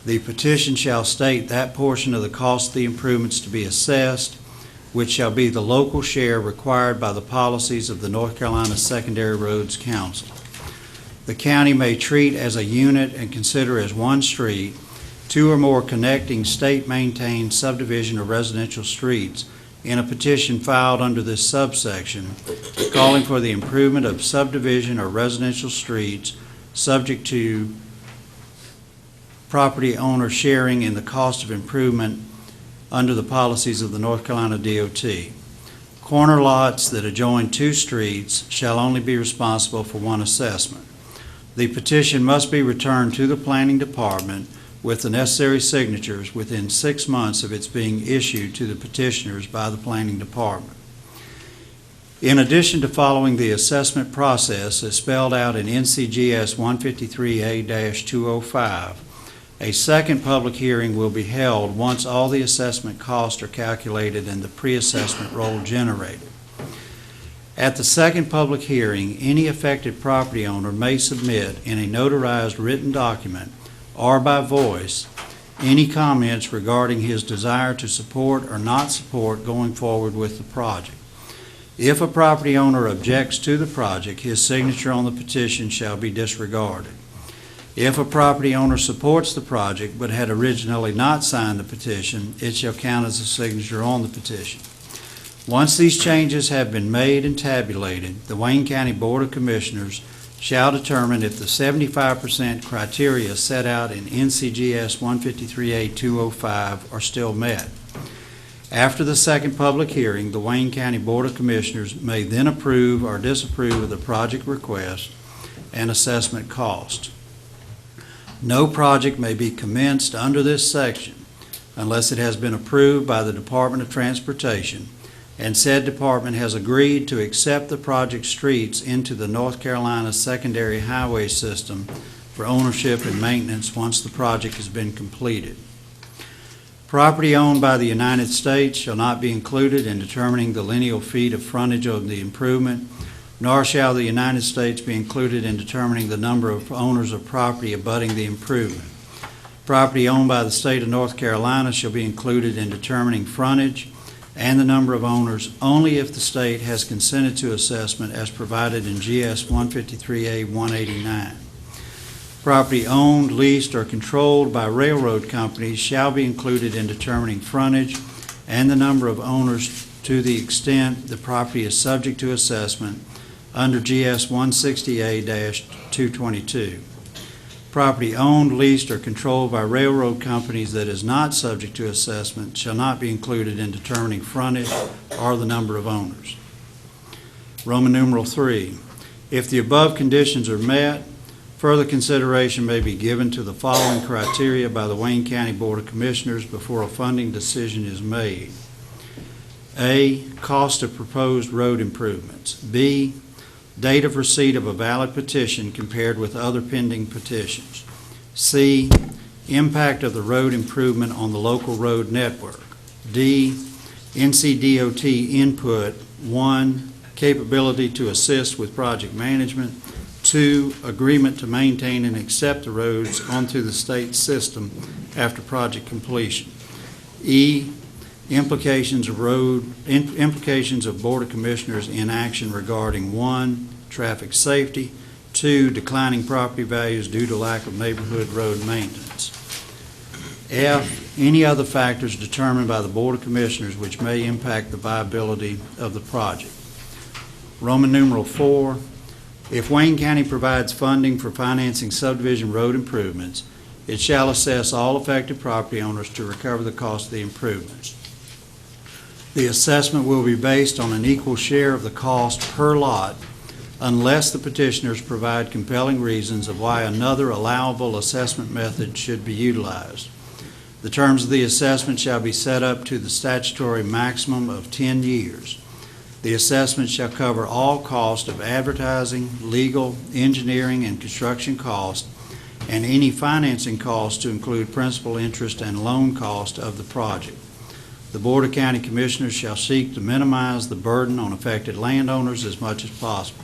Speaker 4: The petition shall state that portion of the cost of the improvements to be assessed, which shall be the local share required by the policies of the North Carolina Secondary Roads Council. The county may treat as a unit and consider as one street 2 or more connecting state-maintained subdivision or residential streets in a petition filed under this subsection, calling for the improvement of subdivision or residential streets subject to property owner sharing in the cost of improvement under the policies of the North Carolina DOT. Corner lots that adjoin 2 streets shall only be responsible for 1 assessment. The petition must be returned to the planning department with the necessary signatures within 6 months of its being issued to the petitioners by the planning department. In addition to following the assessment process as spelled out in NCGS 153A-205, a second public hearing will be held once all the assessment costs are calculated and the pre-assessment roll generated. At the second public hearing, any affected property owner may submit in a notarized written document or by voice any comments regarding his desire to support or not support going forward with the project. If a property owner objects to the project, his signature on the petition shall be disregarded. If a property owner supports the project but had originally not signed the petition, it shall count as a signature on the petition. Once these changes have been made and tabulated, the Wayne County Board of Commissioners shall determine if the 75% criteria set out in NCGS 153A-205 are still met. After the second public hearing, the Wayne County Board of Commissioners may then approve or disapprove of the project request and assessment cost. No project may be commenced under this section unless it has been approved by the Department of Transportation and said department has agreed to accept the project streets into the North Carolina Secondary Highway System for ownership and maintenance once the project has been completed. Property owned by the United States shall not be included in determining the lineal feet of frontage of the improvement, nor shall the United States be included in determining the number of owners of property abutting the improvement. Property owned by the state of North Carolina shall be included in determining frontage and the number of owners only if the state has consented to assessment as provided in GS 153A 189. Property owned, leased, or controlled by railroad companies shall be included in determining frontage and the number of owners to the extent the property is subject to assessment under GS 160A-222. Property owned, leased, or controlled by railroad companies that is not subject to assessment shall not be included in determining frontage or the number of owners. Roman numeral 3, if the above conditions are met, further consideration may be given to the following criteria by the Wayne County Board of Commissioners before a funding decision is made. A, cost of proposed road improvements. B, date of receipt of a valid petition compared with other pending petitions. C, impact of the road improvement on the local road network. D, NCDOT input. 1, capability to assist with project management. 2, agreement to maintain and accept the roads onto the state system after project completion. E, implications of Board of Commissioners inaction regarding 1, traffic safety, 2, declining property values due to lack of neighborhood road maintenance. F, any other factors determined by the Board of Commissioners which may impact the viability of the project. Roman numeral 4, if Wayne County provides funding for financing subdivision road improvements, it shall assess all affected property owners to recover the cost of the improvements. The assessment will be based on an equal share of the cost per lot unless the petitioners provide compelling reasons of why another allowable assessment method should be utilized. The terms of the assessment shall be set up to the statutory maximum of 10 years. The assessment shall cover all cost of advertising, legal, engineering, and construction costs, and any financing costs to include principal, interest, and loan cost of the project. The Board of County Commissioners shall seek to minimize the burden on affected landowners as much as possible.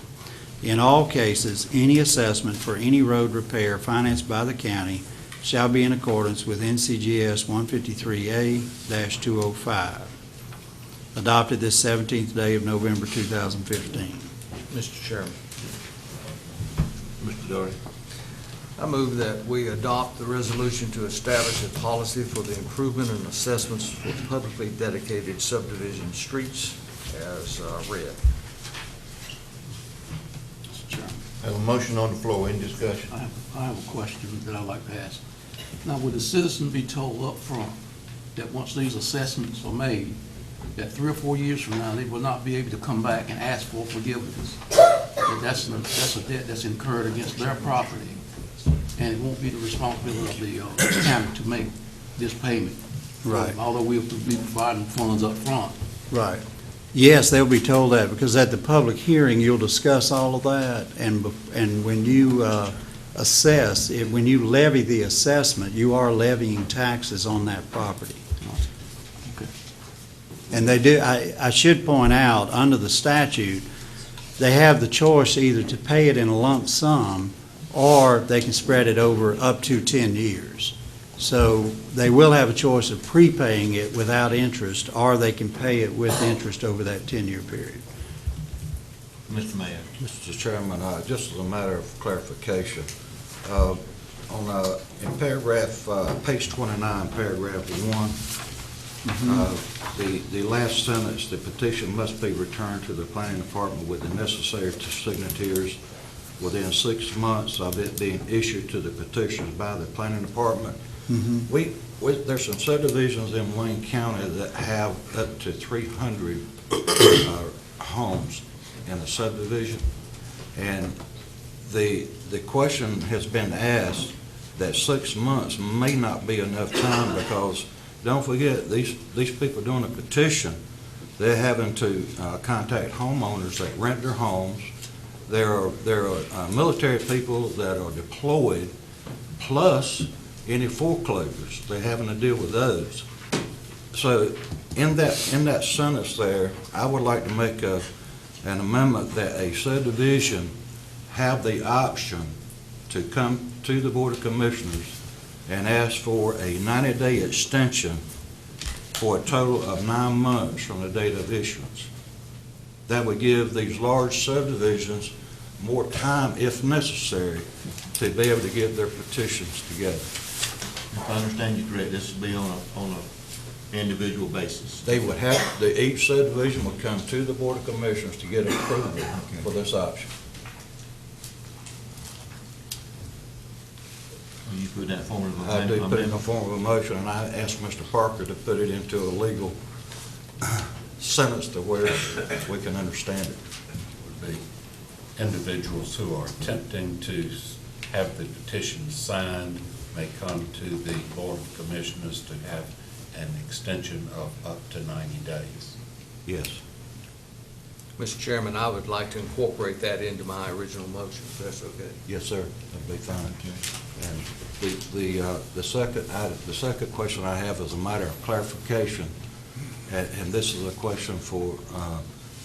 Speaker 4: In all cases, any assessment for any road repair financed by the county shall be in accordance with NCGS 153A-205. Adopted this 17th day of November 2015.
Speaker 6: Mr. Chairman,
Speaker 9: Mr. Doherty.
Speaker 6: I move that we adopt the resolution to establish a policy for the improvement and assessments for publicly dedicated subdivision streets as read.
Speaker 10: Mr. Chairman,
Speaker 2: Have a motion on the floor, any discussion?
Speaker 10: I have a question that I'd like to ask. Now, would the citizen be told up front that once these assessments are made, that 3 or 4 years from now, they will not be able to come back and ask for forgiveness? That that's a debt that's incurred against their property, and it won't be the responsibility of the county to make this payment.
Speaker 4: Right.
Speaker 10: Although we'll be providing funds up front.
Speaker 4: Right. Yes, they'll be told that, because at the public hearing, you'll discuss all of that, and when you assess, when you levy the assessment, you are levying taxes on that property.
Speaker 10: Okay.
Speaker 4: And they do, I should point out, under the statute, they have the choice either to pay it in a lump sum, or they can spread it over up to 10 years. So they will have a choice of prepaying it without interest, or they can pay it with interest over that 10-year period.
Speaker 2: Mr. Mayor.
Speaker 9: Mr. Chairman, just as a matter of clarification, in paragraph, page 29, paragraph 1, the last sentence, the petition must be returned to the planning department with the necessary signatures within 6 months of it being issued to the petitioners by the planning department. There's some subdivisions in Wayne County that have up to 300 homes in a subdivision, and the question has been asked that 6 months may not be enough time, because don't forget, these people doing a petition, they're having to contact homeowners that rent their homes. There are military people that are deployed, plus any foreclosures. They're having to deal with those. So in that sentence there, I would like to make an amendment that a subdivision have the option to come to the Board of Commissioners and ask for a 90-day extension for a total of 9 months from the date of issuance. That would give these large subdivisions more time, if necessary, to be able to get their petitions together.
Speaker 2: If I understand you correct, this would be on a individual basis.
Speaker 9: They would have, each subdivision would come to the Board of Commissioners to get approval for this option.
Speaker 2: You put that form of
Speaker 9: I do put it in the
Speaker 2: amendment?
Speaker 9: form of a motion, and I asked Mr. Parker to put it into a legal sentence to where we can understand it.
Speaker 3: Would be individuals who are attempting to have the petition signed may come to the Board of Commissioners to have an extension of up to 90 days.
Speaker 9: Yes.
Speaker 6: Mr. Chairman, I would like to incorporate that into my original motion, if that's okay.
Speaker 9: Yes, sir. That'd be fine. And the second question I have is a matter of clarification, and this is a question for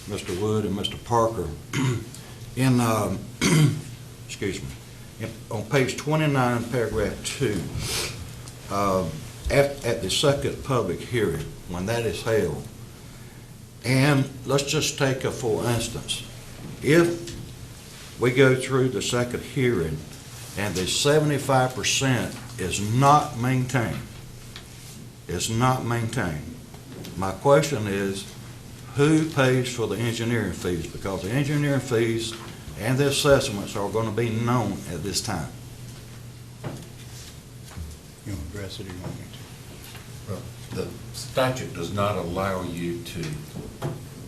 Speaker 9: Mr. Wood and Mr. Parker. In excuse me, on page 29, paragraph 2, at the second public hearing, when that is held, and let's just take a for instance, if we go through the second hearing and the 75% is not maintained, my question is, who pays for the engineering fees? Because the engineering fees and the assessments are going to be known at this time.
Speaker 4: You want to address it or you want me to?
Speaker 3: The statute does not allow you to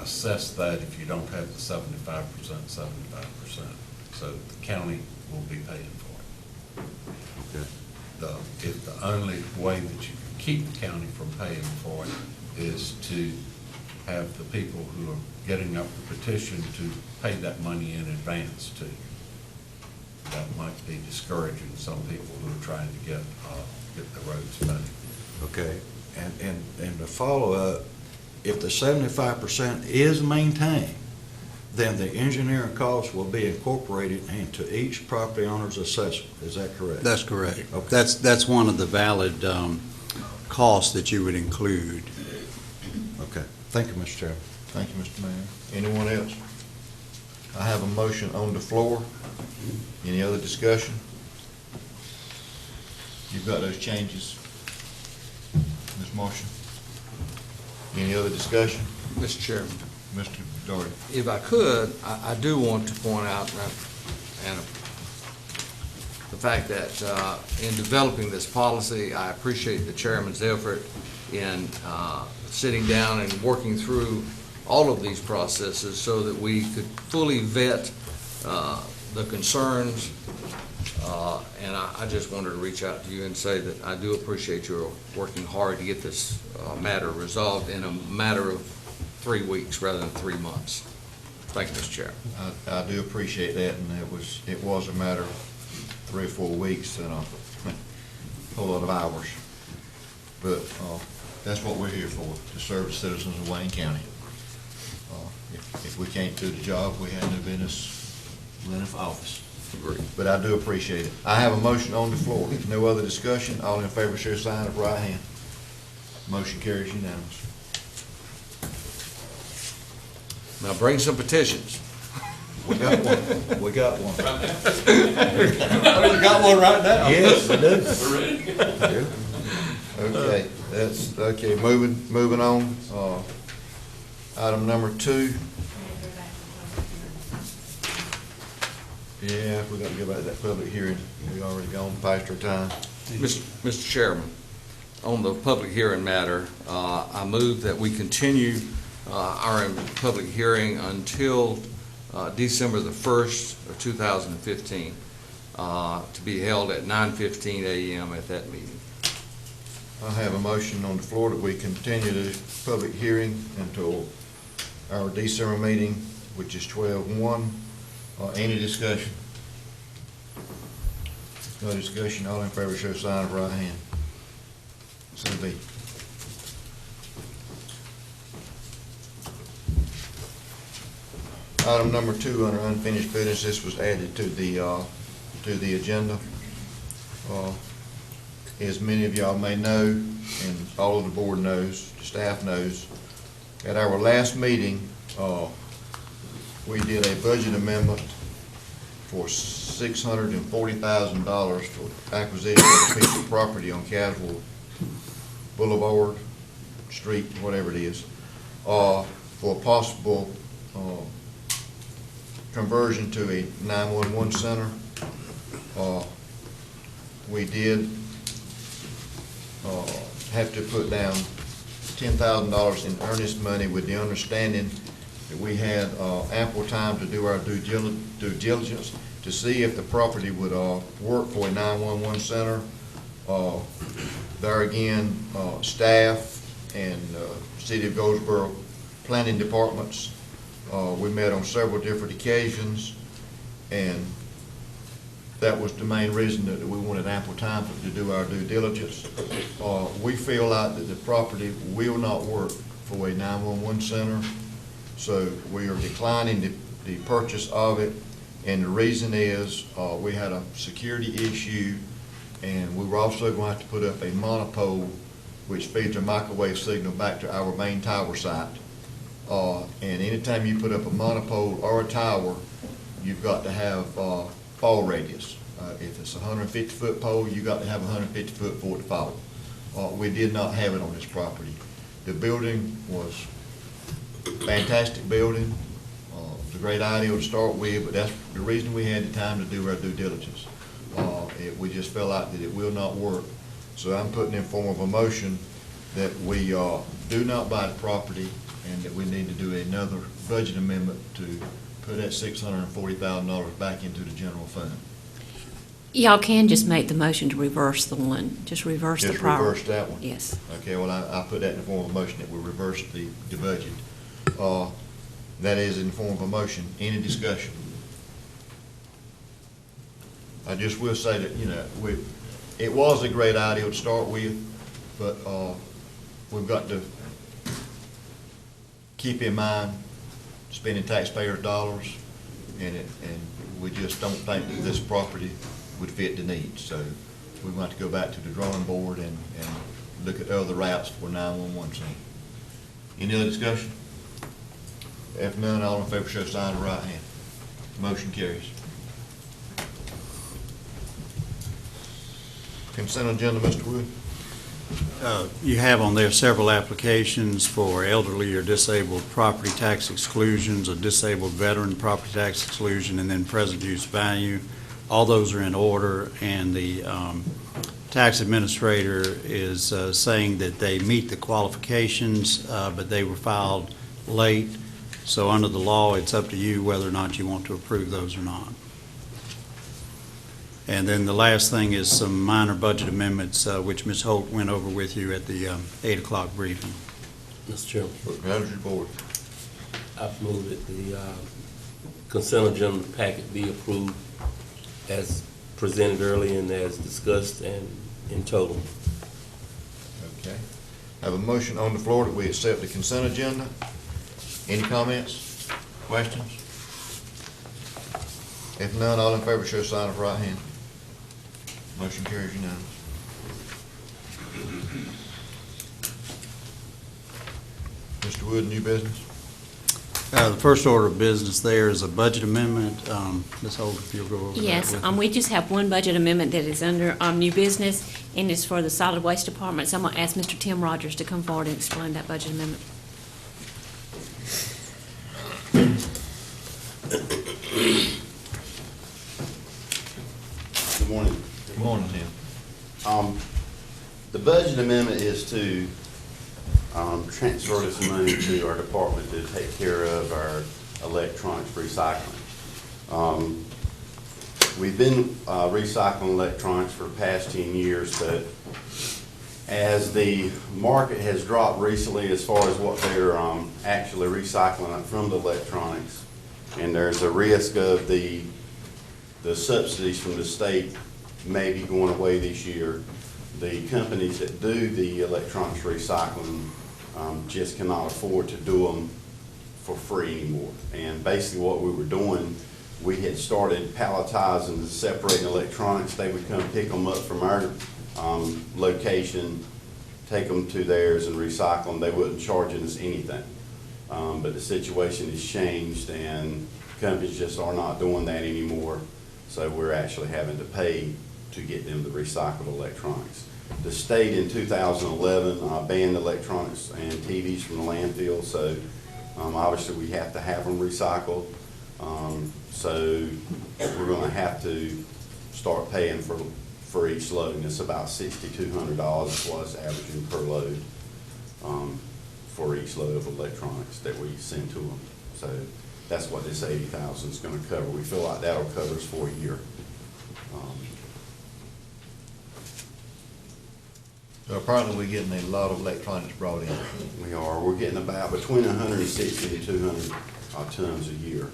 Speaker 3: assess that if you don't have the 75%. So the county will be paying for it.
Speaker 9: Okay.
Speaker 3: If the only way that you can keep the county from paying for it is to have the people who are getting up the petition to pay that money in advance too. That might be discouraging some people who are trying to get the roads funded.
Speaker 9: Okay, and to follow up, if the 75% is maintained, then the engineering costs will be incorporated into each property owner's assessment. Is that correct?
Speaker 4: That's correct.
Speaker 9: Okay.
Speaker 4: That's one of the valid costs that you would include.
Speaker 9: Okay. Thank you, Mr. Chairman.
Speaker 2: Thank you, Mr. Mayor. Anyone else? I have a motion on the floor. Any other discussion? You've got those changes, Ms. Marshall? Any other discussion?
Speaker 6: Mr. Chairman,
Speaker 2: Mr. Doherty?
Speaker 6: if I could, I do want to point out, and the fact that in developing this policy, I appreciate the chairman's effort in sitting down and working through all of these processes so that we could fully vet the concerns. And I just wanted to reach out to you and say that I do appreciate your working hard to get this matter resolved in a matter of 3 weeks rather than 3 months. Thank you, Mr. Chair.
Speaker 2: I do appreciate that, and it was a matter of 3 or 4 weeks and a whole lot of hours. But that's what we're here for, to serve the citizens of Wayne County. If we can't do the job, we have no business running for office.
Speaker 6: Agreed.
Speaker 2: But I do appreciate it. I have a motion on the floor. No other discussion. All in favor, share sign of right hand. Motion carries unanimous.
Speaker 6: Now bring some petitions.
Speaker 9: We got one. We got one.
Speaker 6: You got one right now.
Speaker 9: Yes, we do.
Speaker 2: Okay, that's, okay, moving on. Item number 2. Yeah, we got to go back to that public hearing. We already gone past our time.
Speaker 6: Mr. Chairman, on the public hearing matter, I move that we continue our public hearing until December the 1st of 2015, to be held at 9:15 a.m. at that meeting.
Speaker 2: I have a motion on the floor that we continue the public hearing until our December meeting, which is 12/1. Any discussion? No discussion. All in favor, show sign of right hand. So be. Item number 2 under unfinished business. This was added to the agenda. as many of y'all may know, and all of the board knows, the staff knows, at our last meeting, we did a budget amendment for $640,000 for acquisition of a piece of property on Caswell Boulevard, Street, whatever it is, for a possible conversion to a 911 center. We did have to put down $10,000 in earnest money with the understanding that we had ample time to do our due diligence to see if the property would work for a 911 center. There again, staff and City of Goldsboro planning departments, we met on several different occasions, and that was the main reason that we wanted ample time to do our due diligence. We feel like that the property will not work for a 911 center, so we are declining the purchase of it. And the reason is we had a security issue, and we were also going to have to put up a monopole which feeds a microwave signal back to our main tower site. And anytime you put up a monopole or a tower, you've got to have fall radius. If it's a 150-foot pole, you got to have 150 foot for it to fall. We did not have it on this property. The building was a fantastic building. It was a great idea to start with, but that's the reason we had the time to do our due diligence. We just felt like that it will not work. So I'm putting in form of a motion that we do not buy the property, and that we need to do another budget amendment to put that $640,000 back into the general fund.
Speaker 7: Y'all can just make the motion to reverse the one, just reverse the
Speaker 2: Just
Speaker 7: prior.
Speaker 2: reverse that one?
Speaker 7: Yes.
Speaker 2: Okay, well, I put that in the form of a motion that we reverse the budget. That is in the form of a motion. Any discussion? I just will say that, it was a great idea to start with, but we've got to keep in mind spending taxpayers' dollars, and we just don't think that this property would fit the needs. So we're going to have to go back to the drawing board and look at other routes for 911 center. Any other discussion? If none, all in favor show sign of the right hand. Motion carries. Consent agenda, Mr. Wood.
Speaker 4: You have on there several applications for elderly or disabled property tax exclusions, a disabled veteran property tax exclusion, and then present use value. All those are in order, and the tax administrator is saying that they meet the qualifications, but they were filed late. So under the law, it's up to you whether or not you want to approve those or not. And then the last thing is some minor budget amendments, which Ms. Holt went over with you at the 8 o'clock briefing.
Speaker 8: Mr. Chairman,
Speaker 2: Manager's report.
Speaker 8: I move that the consent agenda packet be approved as presented earlier and as discussed and in total.
Speaker 2: Okay. I have a motion on the floor that we accept the consent agenda. Any comments, questions? If none, all in favor show sign of right hand. Motion carries unanimous. Mr. Wood, new business?
Speaker 4: The first order of business there is a budget amendment. Ms. Holt, if you'll go over that
Speaker 7: Yes,
Speaker 4: with me.
Speaker 7: we just have one budget amendment that is under new business, and it's for the solid waste department. So I'm going to ask Mr. Tim Rogers to come forward and explain that budget amendment.
Speaker 5: Good morning.
Speaker 2: Good morning, Tim.
Speaker 5: The budget amendment is to transfer this money to our department to take care of our electronics recycling. We've been recycling electronics for the past 10 years, but as the market has dropped recently as far as what they're actually recycling from the electronics, and there's a risk of the subsidies from the state may be going away this year, the companies that do the electronics recycling just cannot afford to do them for free anymore. And basically what we were doing, we had started palletizing and separating electronics. They would come pick them up from our location, take them to theirs and recycle them. They wouldn't charge us anything. But the situation has changed and companies just are not doing that anymore. So we're actually having to pay to get them the recycled electronics. The state in 2011 banned electronics and TVs from the landfill, so obviously we have to have them recycled. So we're going to have to start paying for each load, and it's about $6,200 is what it's averaging per load for each load of electronics that we send to them. So that's what this $80,000 is going to cover. We feel like that'll cover us for a year.
Speaker 2: So apparently we're getting a lot of electronics brought in.
Speaker 5: We are. We're getting about between 160 and 200 tons a year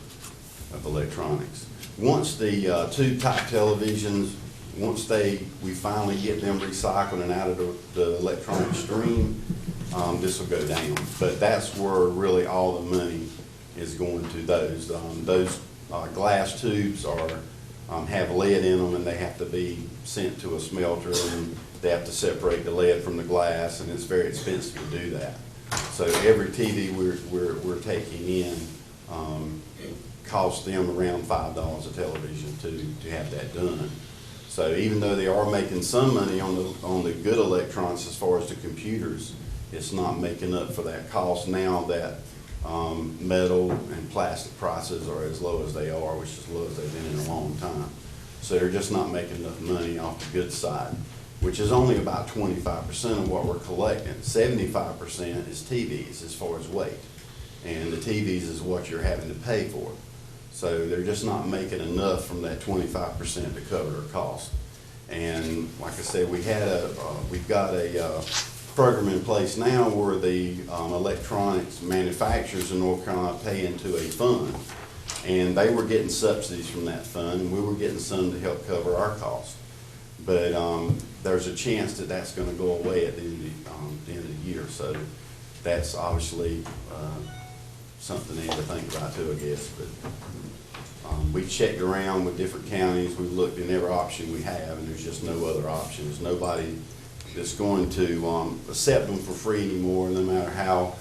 Speaker 5: of electronics. Once the tube-type televisions, we finally get them recycled and out of the electronic stream, this will go down. But that's where really all the money is going to those. Those glass tubes have lead in them, and they have to be sent to a smelter, and they have to separate the lead from the glass, and it's very expensive to do that. So every TV we're taking in costs them around $5 a television to have that done. So even though they are making some money on the good electronics as far as the computers, it's not making up for that cost now that metal and plastic prices are as low as they are, which is as low as they've been in a long time. So they're just not making enough money off the good side, which is only about 25% of what we're collecting. 75% is TVs as far as weight, and the TVs is what you're having to pay for. So they're just not making enough from that 25% to cover their cost. And like I said, we've got a program in place now where the electronics manufacturers in North Carolina pay into a fund, and they were getting subsidies from that fund, and we were getting some to help cover our costs. But there's a chance that that's going to go away at the end of the year. So that's obviously something they need to think about too, I guess. But we checked around with different counties. We've looked in every option we have, and there's just no other options. Nobody that's going to accept them for free anymore, no matter how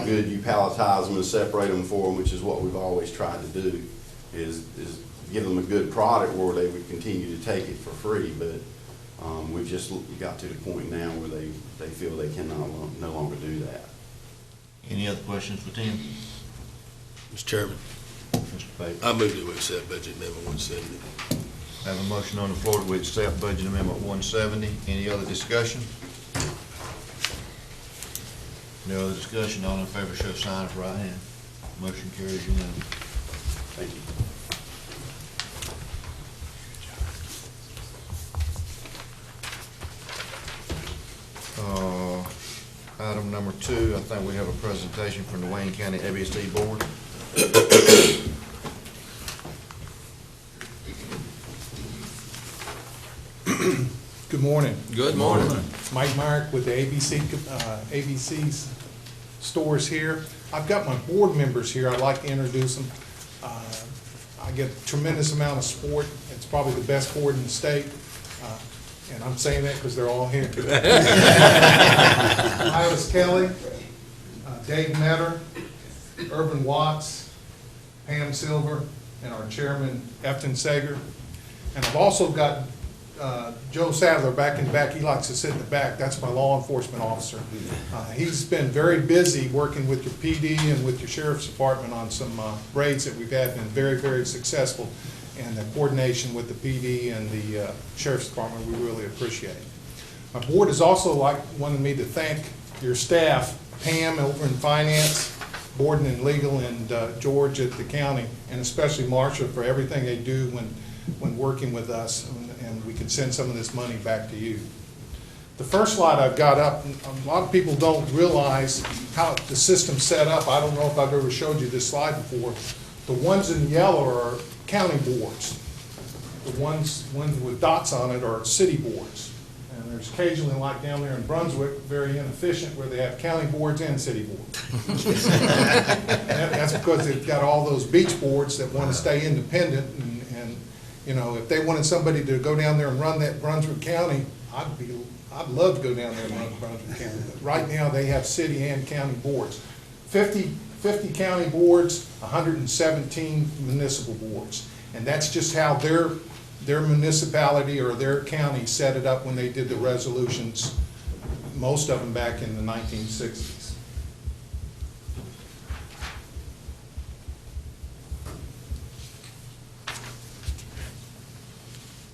Speaker 5: good you palletize them and separate them for them, which is what we've always tried to do, is give them a good product where they would continue to take it for free. But we've just got to the point now where they feel they cannot no longer do that.
Speaker 2: Any other questions for Tim?
Speaker 11: Mr. Chairman,
Speaker 2: Mr. Baker?
Speaker 11: I move that we accept budget amendment 170.
Speaker 2: I have a motion on the floor that we accept budget amendment 170. Any other discussion? No other discussion. All in favor show sign of right hand. Motion carries unanimously.
Speaker 5: Thank you.
Speaker 2: Item number 2, I think we have a presentation from the Wayne County ABSD Board.
Speaker 12: Good morning.
Speaker 6: Good morning.
Speaker 12: Mike Myrick with the ABC's stores here. I've got my board members here. I'd like to introduce them. I get a tremendous amount of support. It's probably the best board in the state. And I'm saying that because they're all here. Iris Kelly, Dave Metter, Irvin Watts, Pam Silver, and our chairman, Efton Sager. And I've also got Joe Sadler back in the back. He likes to sit in the back. That's my law enforcement officer. He's been very busy working with your PD and with your sheriff's department on some raids that we've had, been very, very successful. And the coordination with the PD and the sheriff's department, we really appreciate. My board has also wanted me to thank your staff, Pam over in finance, Borden in legal, and George at the county, and especially Marcia for everything they do when working with us, and we can send some of this money back to you. The first slide I've got up, a lot of people don't realize how the system's set up. I don't know if I've ever showed you this slide before. The ones in yellow are county boards. The ones with dots on it are city boards. And there's occasionally, like down there in Brunswick, very inefficient, where they have county boards and city boards. And that's because they've got all those beach boards that want to stay independent. And you know, if they wanted somebody to go down there and run that Brunswick County I'd love to go down there and run Brunswick County. But right now, they have city and county boards. 50 county boards, 117 municipal boards. And that's just how their municipality or their county set it up when they did the resolutions, most of them back in the 1960s.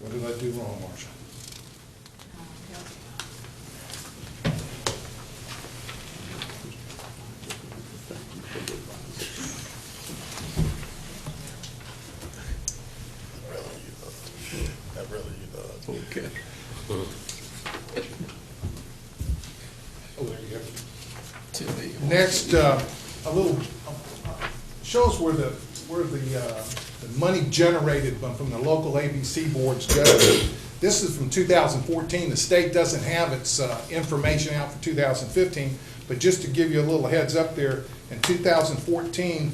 Speaker 12: What did I do wrong, Marcia?
Speaker 11: Okay.
Speaker 12: Oh, there you go. Next, a little, shows where the money generated from the local ABC boards go. This is from 2014. The state doesn't have its information out for 2015, but just to give you a little heads up there, in 2014,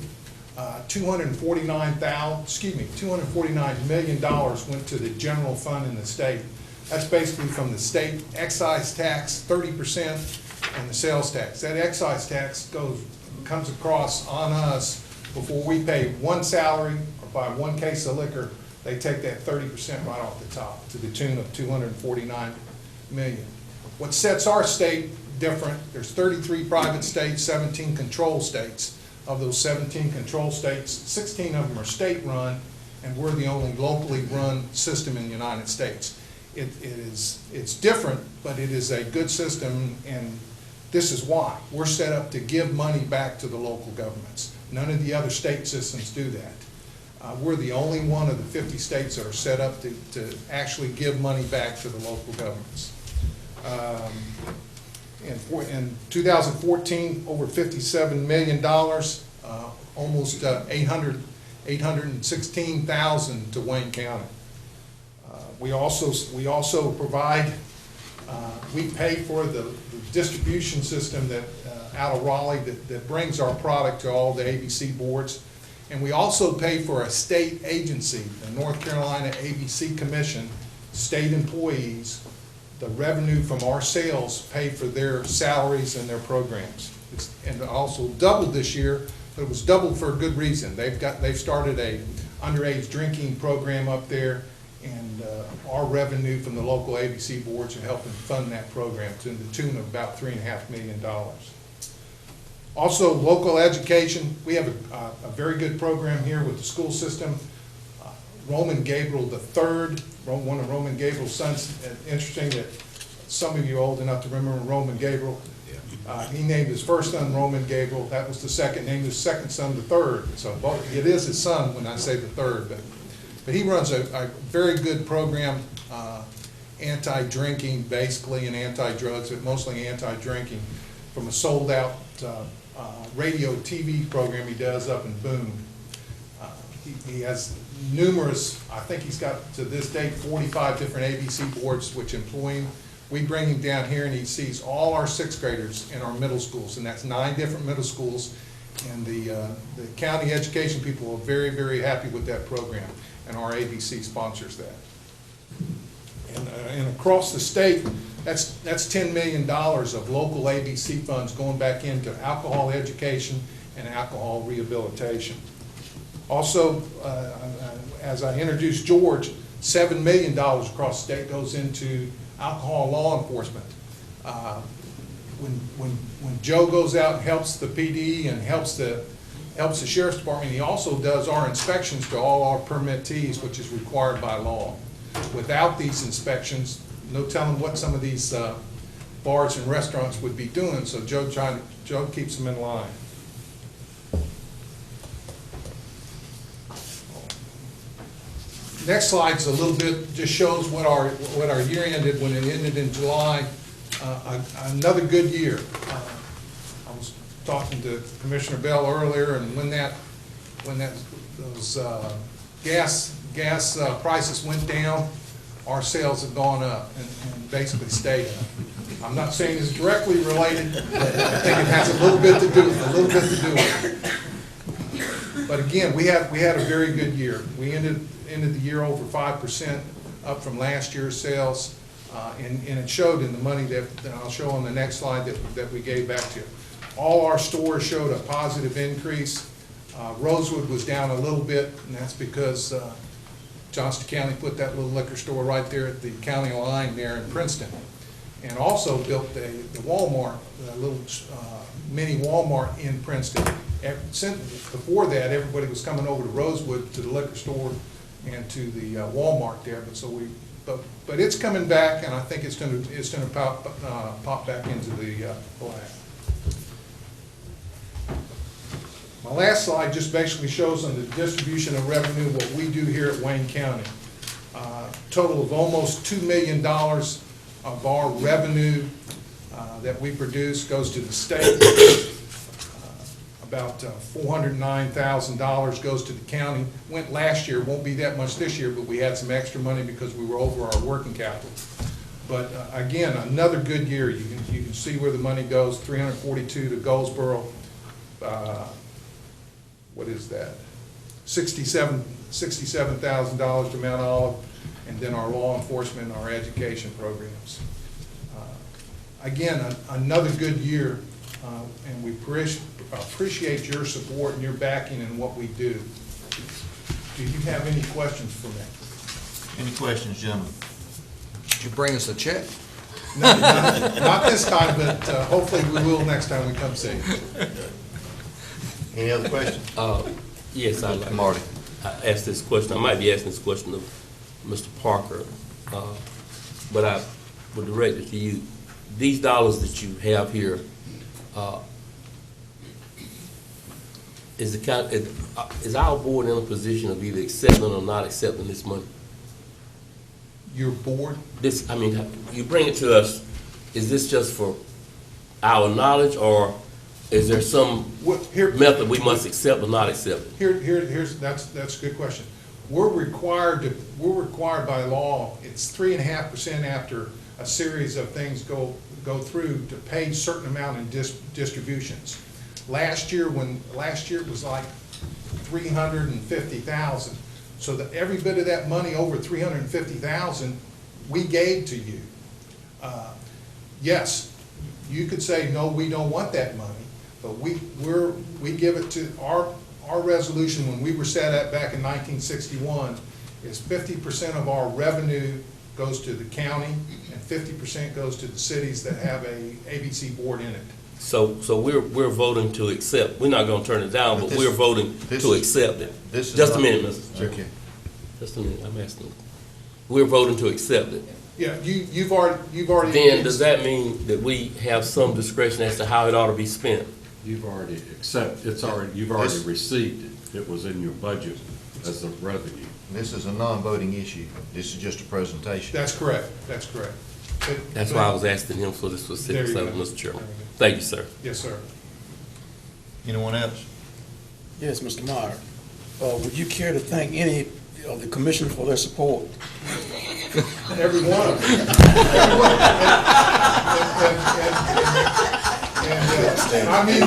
Speaker 12: $249 million went to the general fund in the state. That's basically from the state excise tax, 30%, and the sales tax. That excise tax comes across on us before we pay one salary or buy one case of liquor. They take that 30% right off the top to the tune of $249 million. What sets our state different, there's 33 private states, 17 control states. Of those 17 control states, 16 of them are state-run, and we're the only locally run system in the United States. It's different, but it is a good system, and this is why. We're set up to give money back to the local governments. None of the other state systems do that. We're the only one of the 50 states that are set up to actually give money back to the local governments. In 2014, over $57 million, almost 816,000 to Wayne County. We also provide, we pay for the distribution system that out of Raleigh that brings our product to all the ABC boards. And we also pay for a state agency, the North Carolina ABC Commission, state employees. The revenue from our sales pay for their salaries and their programs. And also doubled this year, but it was doubled for a good reason. They've started a underage drinking program up there, and our revenue from the local ABC boards are helping fund that program to the tune of about $3.5 million. Also, local education. We have a very good program here with the school system. Roman Gabriel III, one of Roman Gabriel's sons. Interesting that some of you are old enough to remember Roman Gabriel. He named his first son Roman Gabriel. That was the second, named his second son the third. So it is his son when I say the third. But he runs a very good program, anti-drinking basically, and anti-drugs, but mostly anti-drinking, from a sold-out radio TV program he does up in Boone. He has numerous, I think he's got to this date 45 different ABC boards which employ him. We bring him down here and he sees all our sixth graders in our middle schools, and that's 9 different middle schools. And the county education people are very, very happy with that program, and our ABC sponsors that. And across the state, that's $10 million of local ABC funds going back into alcohol education and alcohol rehabilitation. Also, as I introduced George, $7 million across the state goes into alcohol law enforcement. When Joe goes out and helps the PD and helps the sheriff's department, he also does our inspections to all our permittees, which is required by law. Without these inspections, no telling what some of these bars and restaurants would be doing, so Joe keeps them in line. Next slide's a little bit, just shows what our year ended when it ended in July. Another good year. I was talking to Commissioner Bell earlier, and when those gas prices went down, our sales have gone up and basically stayed up. I'm not saying it's directly related, but I think it has a little bit to do with it. But again, we had a very good year. We ended the year over 5% up from last year's sales. And it showed in the money that I'll show on the next slide that we gave back to you. All our stores showed a positive increase. Rosewood was down a little bit, and that's because Johnston County put that little liquor store right there at the county line there in Princeton. And also built the Walmart, a little mini Walmart in Princeton. Before that, everybody was coming over to Rosewood to the liquor store and to the Walmart there. But it's coming back, and I think it's going to pop back into the black. My last slide just basically shows on the distribution of revenue what we do here at Wayne County. Total of almost $2 million of our revenue that we produce goes to the state. About $409,000 goes to the county. Went last year, won't be that much this year, but we had some extra money because we were over our working capital. But again, another good year. You can see where the money goes. $342 to Goldsboro. What is that? $67,000 to Mount Olive, and then our law enforcement and our education programs. Again, another good year, and we appreciate your support and your backing in what we do. Do you have any questions for me?
Speaker 2: Any questions, gentlemen?
Speaker 6: Did you bring us a check?
Speaker 12: No, not this time, but hopefully we will next time we come see you.
Speaker 2: Any other questions?
Speaker 8: Yes, I'd like.
Speaker 2: Marty.
Speaker 8: I asked this question, I might be asking this question of Mr. Parker, but I would direct it to you. These dollars that you have here, is our board in a position of either accepting or not accepting this money?
Speaker 12: Your board?
Speaker 8: This, I mean, you bring it to us, is this just for our knowledge, or is there some method we must accept or not accept?
Speaker 12: That's a good question. We're required by law, it's 3.5% after a series of things go through to pay a certain amount in distributions. Last year it was like $350,000. So that every bit of that money over $350,000 we gave to you. Yes, you could say no, we don't want that money, but we give it to our resolution when we were set up back in 1961 is 50% of our revenue goes to the county and 50% goes to the cities that have a ABC board in it.
Speaker 8: So we're voting to accept. We're not going to turn it down, but we're voting to accept it. Just a minute, Mr. Chairman.
Speaker 2: Okay.
Speaker 8: Just a minute. I'm asking. We're voting to accept it.
Speaker 12: Yeah, you've already.
Speaker 8: Then does that mean that we have some discretion as to how it ought to be spent?
Speaker 13: You've already you've already received it. It was in your budget as a revenue.
Speaker 2: This is a non-voting issue. This is just a presentation.
Speaker 12: That's correct. That's correct.
Speaker 8: That's why I was asking him for the specifics of it, Mr. Chairman. Thank you, sir.
Speaker 12: Yes, sir.
Speaker 2: Anyone else?
Speaker 14: Yes, Mr. Meyer. Would you care to thank any of the commissioners for their support?
Speaker 12: Every one of them. And I mean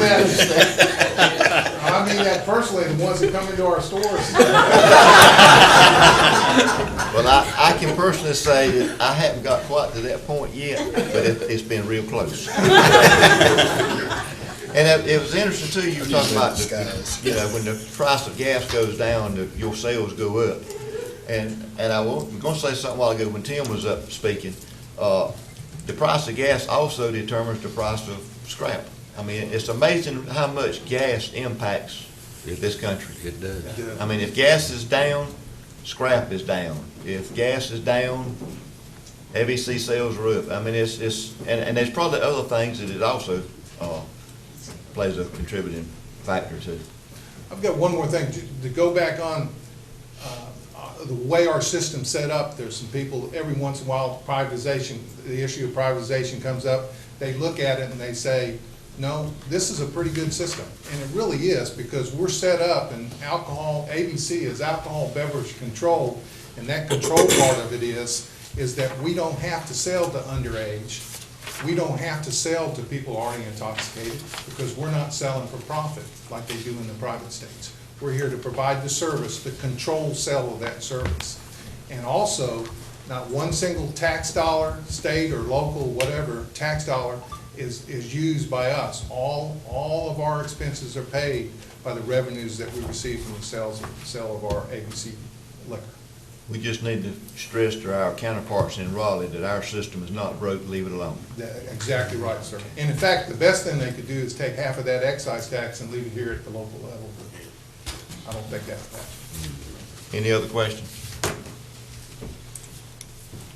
Speaker 12: that personally, the ones that come into our stores.
Speaker 2: Well, I can personally say that I haven't got quite to that point yet, but it's been real close. And it was interesting too, you were talking about, when the price of gas goes down, your sales go up. And I was going to say something a while ago when Tim was up speaking. The price of gas also determines the price of scrap. I mean, it's amazing how much gas impacts this country.
Speaker 6: It does.
Speaker 2: I mean, if gas is down, scrap is down. If gas is down, ABC sales are up. I mean, and there's probably other things that it also plays a contributing factor to.
Speaker 12: I've got one more thing to go back on the way our system's set up. There's some people, every once in a while, the issue of privatization comes up. They look at it and they say, no, this is a pretty good system. And it really is, because we're set up, and ABC is alcohol beverage control, and that control part of it is that we don't have to sell to underage. We don't have to sell to people already intoxicated, because we're not selling for profit like they do in the private states. We're here to provide the service, the controlled sale of that service. And also, Not one single tax dollar, state or local, whatever, tax dollar is used by us. All of our expenses are paid by the revenues that we receive from the sale of our ABC liquor.
Speaker 2: We just need to stress to our counterparts in Raleigh that our system is not broke, leave it alone.
Speaker 12: Exactly right, sir. And in fact, the best thing they could do is take half of that excise tax and leave it here at the local level. I don't think that's bad.
Speaker 2: Any other questions?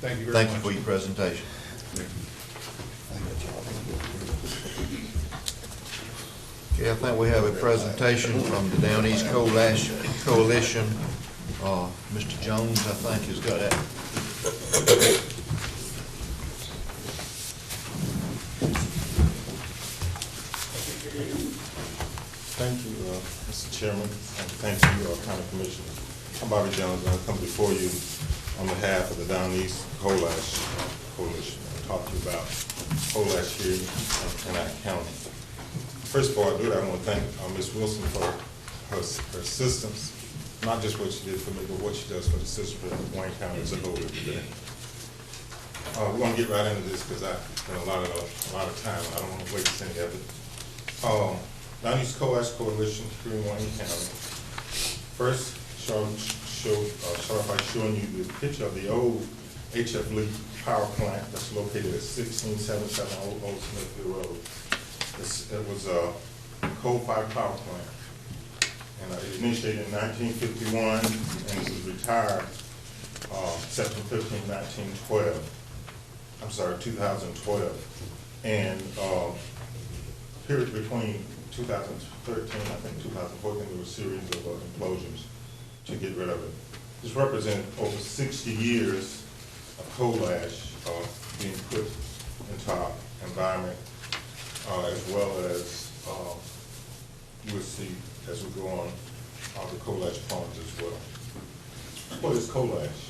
Speaker 12: Thank you very much.
Speaker 2: Thank you for your presentation. Okay, I think we have a presentation from the Down East Coalition. Mr. Jones, I think, has got that.
Speaker 15: Thank you, Mr. Chairman, and thank you, County Commissioners. I'm Bobby Jones, and I come before you on behalf of the Down East Coalition to talk to you about Coalish here in our county. First of all, I want to thank Ms. Wilson for her assistance, not just what she did for me, but what she does for the system of Wayne County as a whole today. We want to get right into this because I've spent a lot of time. I don't want to waste any of it. Down East Coalition here in Wayne County. First, start by showing you the picture of the old HF Lee power plant that's located at 16770 Old Smithfield Road. It was a coal-fired power plant, and it initiated in 1951, and it was retired September 15, 2012. And period between 2013, I think 2014, there were a series of implosions to get rid of it. This represented over 60 years of coal ash being put into our environment, as well as you will see as we go on the coal ash ponds as well. What is coal ash?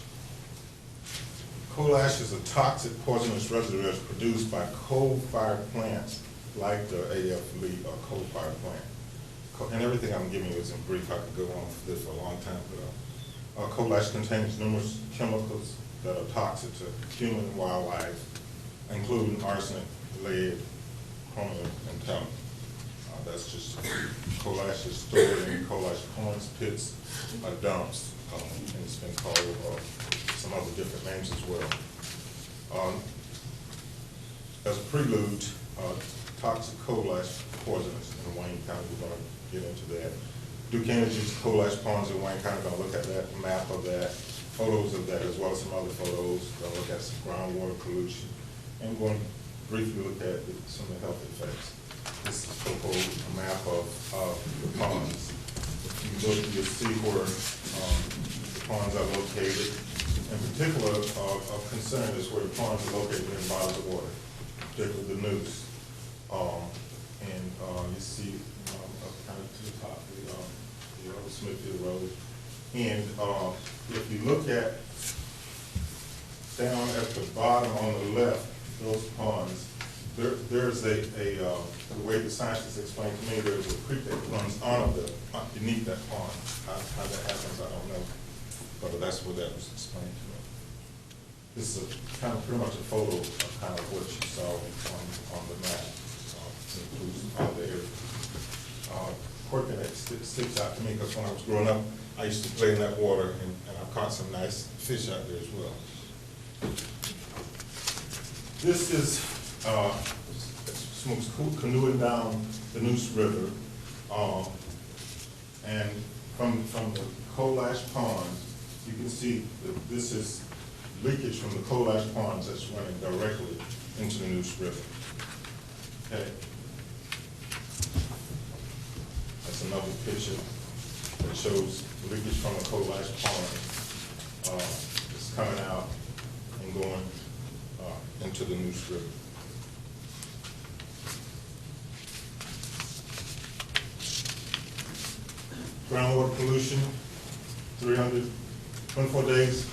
Speaker 15: Coal ash is a toxic, poisonous residue produced by coal-fired plants like the AF Lee coal-fired plant. And everything I'm giving you is in brief. I could go on for this for a long time, but coal ash contains numerous chemicals that are toxic to human and wildlife, including arsenic, lead, chromium, and talc. That's just coal ash is stored in coal ash ponds, pits, dumps, and it's been called some other different names as well. As a prelude, toxic coal ash poisonous in Wayne County. We're going to get into that. Duke Energy's coal ash ponds in Wayne County. Going to look at that map of that, photos of that, as well as some other photos. Going to look at some groundwater pollution, and going to briefly look at some of the health effects. This is a map of the ponds. If you look, you'll see where the ponds are located. In particular, of concern is where the ponds are located in bodies of water, particularly the Noose. And you see up kind of to the top, the old Smithfield Road. And if you look at down at the bottom on the left, those ponds, there's the way the scientists explained to me, there's a creek that runs beneath that pond. How that happens, I don't know, but that's what that was explained to me. This is kind of pretty much a photo of kind of what you saw on the map. It includes all the areas. Quirk that sticks out to me, because when I was growing up, I used to play in that water, and I caught some nice fish out there as well. This is canoeing down the Noose River, and from the coal ash ponds, you can see that this is leakage from the coal ash ponds that's running directly into the Noose River. Okay. That's another picture that shows leakage from the coal ash pond. It's coming out and going into the Noose River. Groundwater pollution, 24 days,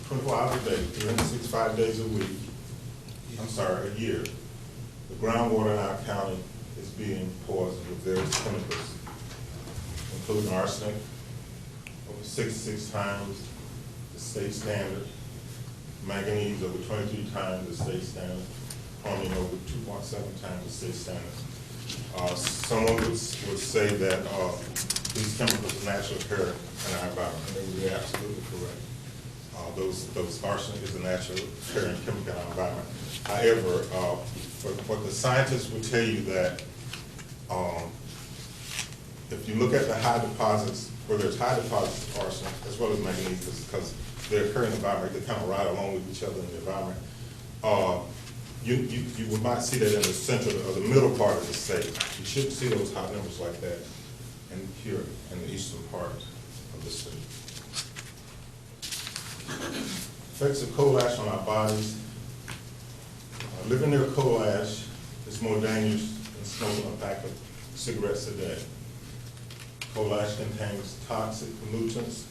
Speaker 15: 24 hours a day, 365 days a week, a year. The groundwater in our county is being poisoned with various chemicals, including arsenic, over 66 times the state standard, manganese over 23 times the state standard, chromium over 2.7 times the state standard. Someone would say that these chemicals naturally occur in our environment, and they would be absolutely correct. Those arsenic is a natural occurring chemical in our environment. However, what the scientists will tell you that if you look at the high deposits, where there's high deposits of arsenic as well as manganese, because they occur in the environment, they kind of ride along with each other in the environment. You would not see that in the central or the middle part of the state. You shouldn't see those high numbers like that here in the eastern part of the state. Effects of coal ash on our bodies. Living near coal ash is more dangerous than smoking a pack of cigarettes a day. Coal ash contains toxic pollutants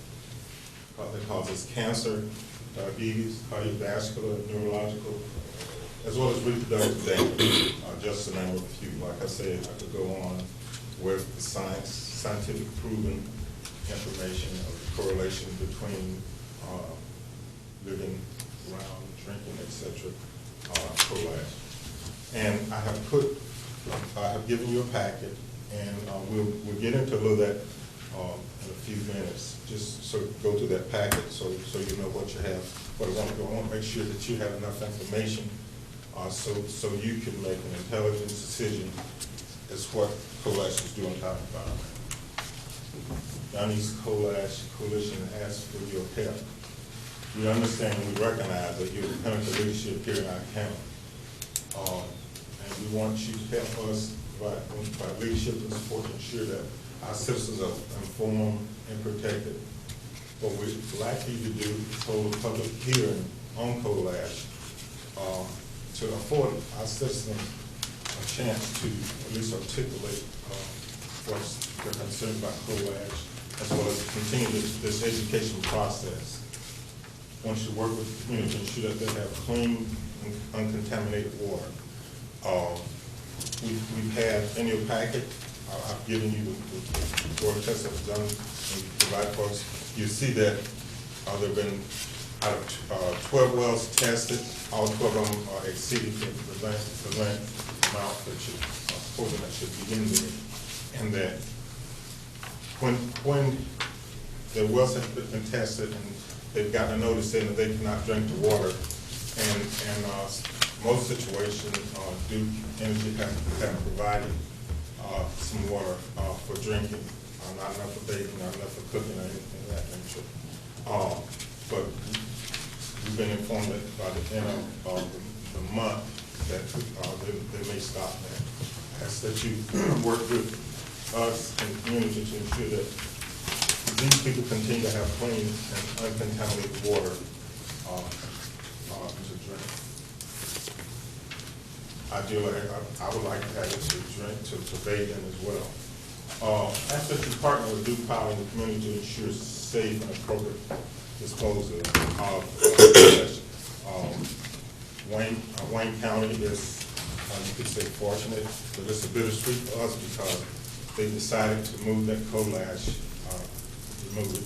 Speaker 15: that causes cancer, diabetes, cardiovascular, neurological, as well as reproductive damage, just to name a few. Like I said, I could go on with the scientific proven information of the correlation between living around, drinking, etc., coal ash. And I have given you a packet, and we'll get into a little of that in a few minutes. Just so go through that packet so you know what you have. But I want to make sure that you have enough information so you can make an intelligent decision as what coal ash is doing to our environment. Down-East Coal Ash Coalition asks for your help. We understand and we recognize that you're the pinnacle leadership here in our county. And we want you to help us provide leadership and support to ensure that our citizens are informed and protected. What we'd like you to do is hold a public hearing on coal ash to afford our citizens a chance to at least articulate what's their concern about coal ash, as well as continue this education process. I want you to work with the community to ensure that they have clean and uncontaminated water. We've had in your packet, I've given you the water tests that were done and provided for us. You see that there have been out of 12 wells tested, all 12 of them are exceeding the length amount that should, portion that should be in there. And that when the wells have been tested and they've gotten a notice in that they cannot drink the water, and most situations, Duke Energy have provided some water for drinking, not enough for bathing, not enough for cooking or anything of that nature. But we've been informed that by the end of the month that they may stop that. I ask that you work with us and the community to ensure that these people continue to have clean and uncontaminated water to drink. Ideally, I would like to have it to drink, to bathe in as well. Ask that you partner with Duke Power and the community to ensure safe and appropriate disposal of Wayne County is, you could say, fortunate, but it's a bittersweet for us because they decided to move that coal ash, move it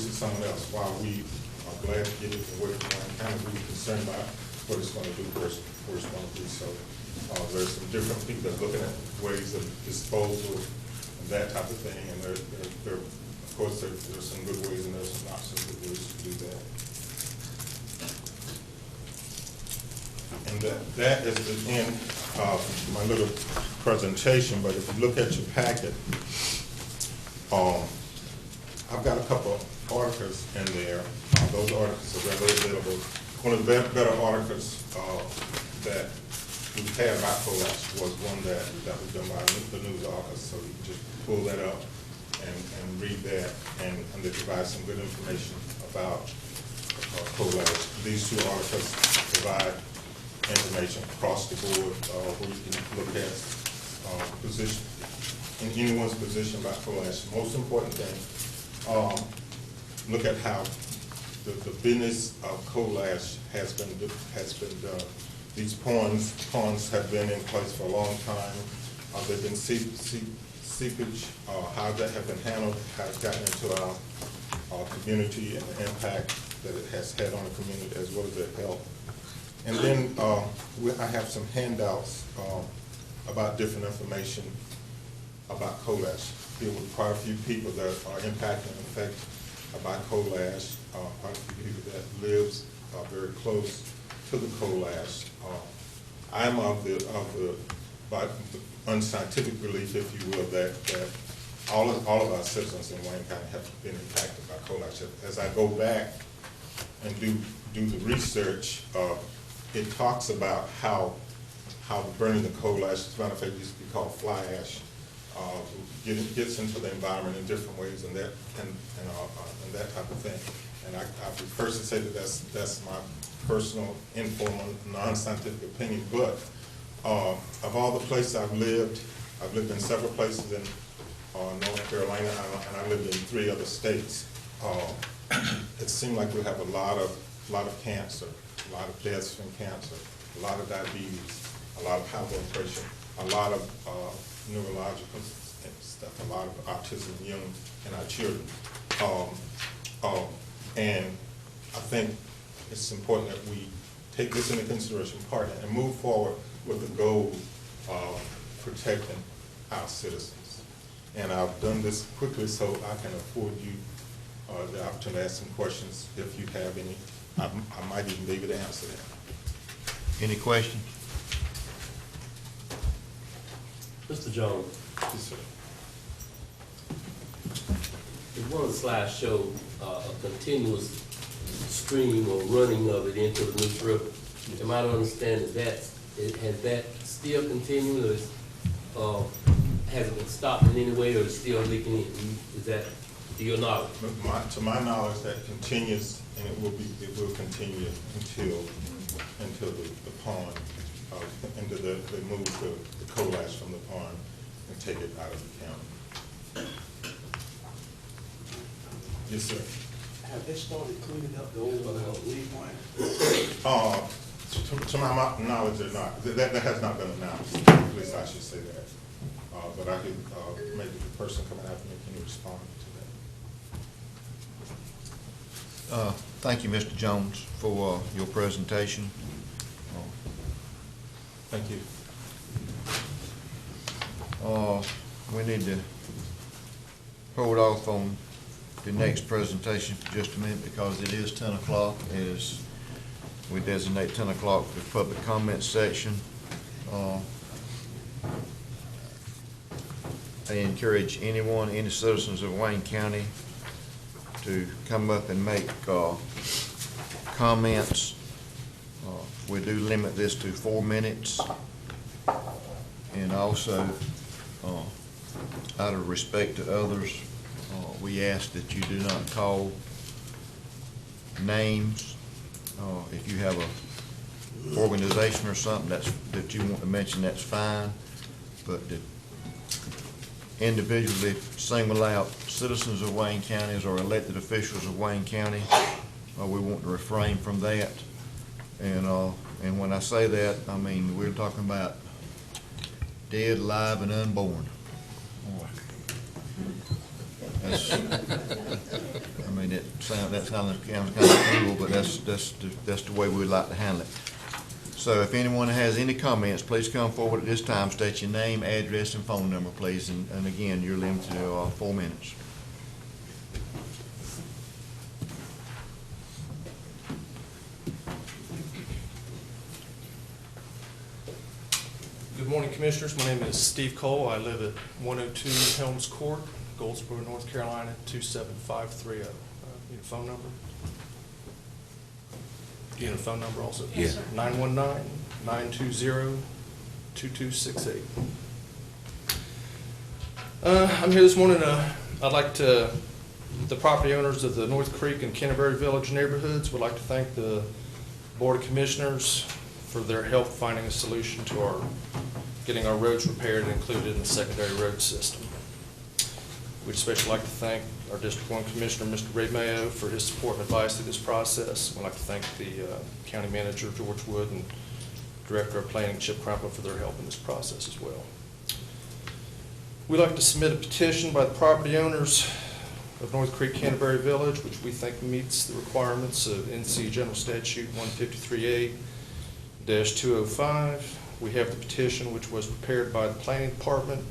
Speaker 15: to someone else. While we are glad to get it away from Wayne County, we were concerned about what it's going to do, where it's going to be. So there's some different people that are looking at ways of disposal and that type of thing, and there of course, there's some good ways and there's some not so good ways to do that. And that is the end of my little presentation, but if you look at your packet, I've got a couple of articles in there. Those articles are readily available. One of the better articles that we've had about coal ash was one that was done by the news office, so you can just pull that up and read that, and they provide some good information about coal ash. These two articles provide information across the board where you can look at position, in anyone's position about coal ash. The most important thing, look at how the business of coal ash has been done. These ponds have been in place for a long time. They've been seepage, how that have been handled has gotten into our community and the impact that it has had on the community as well as their health. And then I have some handouts about different information about coal ash. There were quite a few people that are impacted and affected by coal ash, quite a few people that lives very close to the coal ash. I'm of the unscientific belief, if you will, that all of our citizens in Wayne County have been impacted by coal ash. As I go back and do the research, it talks about how burning the coal ash, as a matter of fact, it used to be called fly ash, gets into the environment in different ways and that type of thing. And I would personally say that that's my personal, informal, non-scientific opinion. But of all the places I've lived in several places in North Carolina, and I lived in 3 other states. It seemed like we have a lot of cancer, a lot of deaths from cancer, a lot of diabetes, a lot of high blood pressure, a lot of neurological stuff, a lot of autism young in our children. And I think it's important that we take this into consideration, partner, and move forward with the goal of protecting our citizens. And I've done this quickly so I can afford you the opportunity to ask some questions if you have any. I might even be able to answer them.
Speaker 2: Any questions?
Speaker 8: Mr. Jones,
Speaker 15: Yes, sir.
Speaker 8: if one of the slides showed a continuous stream or running of it into the Neuse River, am I to understand that has that still continued, or has it been stopped in any way, or is it still leaking in? Is that to your knowledge?
Speaker 15: To my knowledge, that continues, and it will continue until the pond, they move the coal ash from the pond and take it out of the county. Yes, sir.
Speaker 14: Have they started cleaning up the old leaf line?
Speaker 15: To my knowledge, they're not. That has not been announced. At least I should say that. But I could, maybe the person coming after me can respond to that.
Speaker 2: Thank you, Mr. Jones, for your presentation.
Speaker 15: Thank you.
Speaker 2: We need to hold off on the next presentation for just a minute because it is 10 o'clock as we designate 10 o'clock for the public comment section. I encourage anyone, any citizens of Wayne County to come up and make comments. We do limit this to 4 minutes. And also, out of respect to others, we ask that you do not call names. If you have a organization or something that you want to mention, that's fine. But to individually single out citizens of Wayne County or elected officials of Wayne County, we want to refrain from that. And when I say that, I mean we're talking about dead, alive, and unborn. That's, I mean, that sounds kind of cruel, but that's the way we'd like to handle it. So if anyone has any comments, please come forward at this time. State your name, address, and phone number, please. And again, you're limited to 4 minutes.
Speaker 16: Good morning, Commissioners. My name is Steve Cole. I live at 102 Helms Court, Goldsboro, North Carolina, 27530. Need a phone number? Do you need a phone number also?
Speaker 8: Yes.
Speaker 16: 919-920-2268. I'm here this morning. I'd like to, the property owners of the North Creek and Canterbury Village neighborhoods would like to thank the Board of Commissioners for their help finding a solution to getting our roads repaired and included in the secondary road system. We'd especially like to thank our District 1 Commissioner, Mr. Ray Mayo, for his support and advice through this process. We'd like to thank the County Manager, George Wood, and Director of Planning, Chip Crumpler, for their help in this process as well. We'd like to submit a petition by the property owners of North Creek Canterbury Village, which we think meets the requirements of NC General Statute 153A-205. We have the petition, which was prepared by the Planning Department,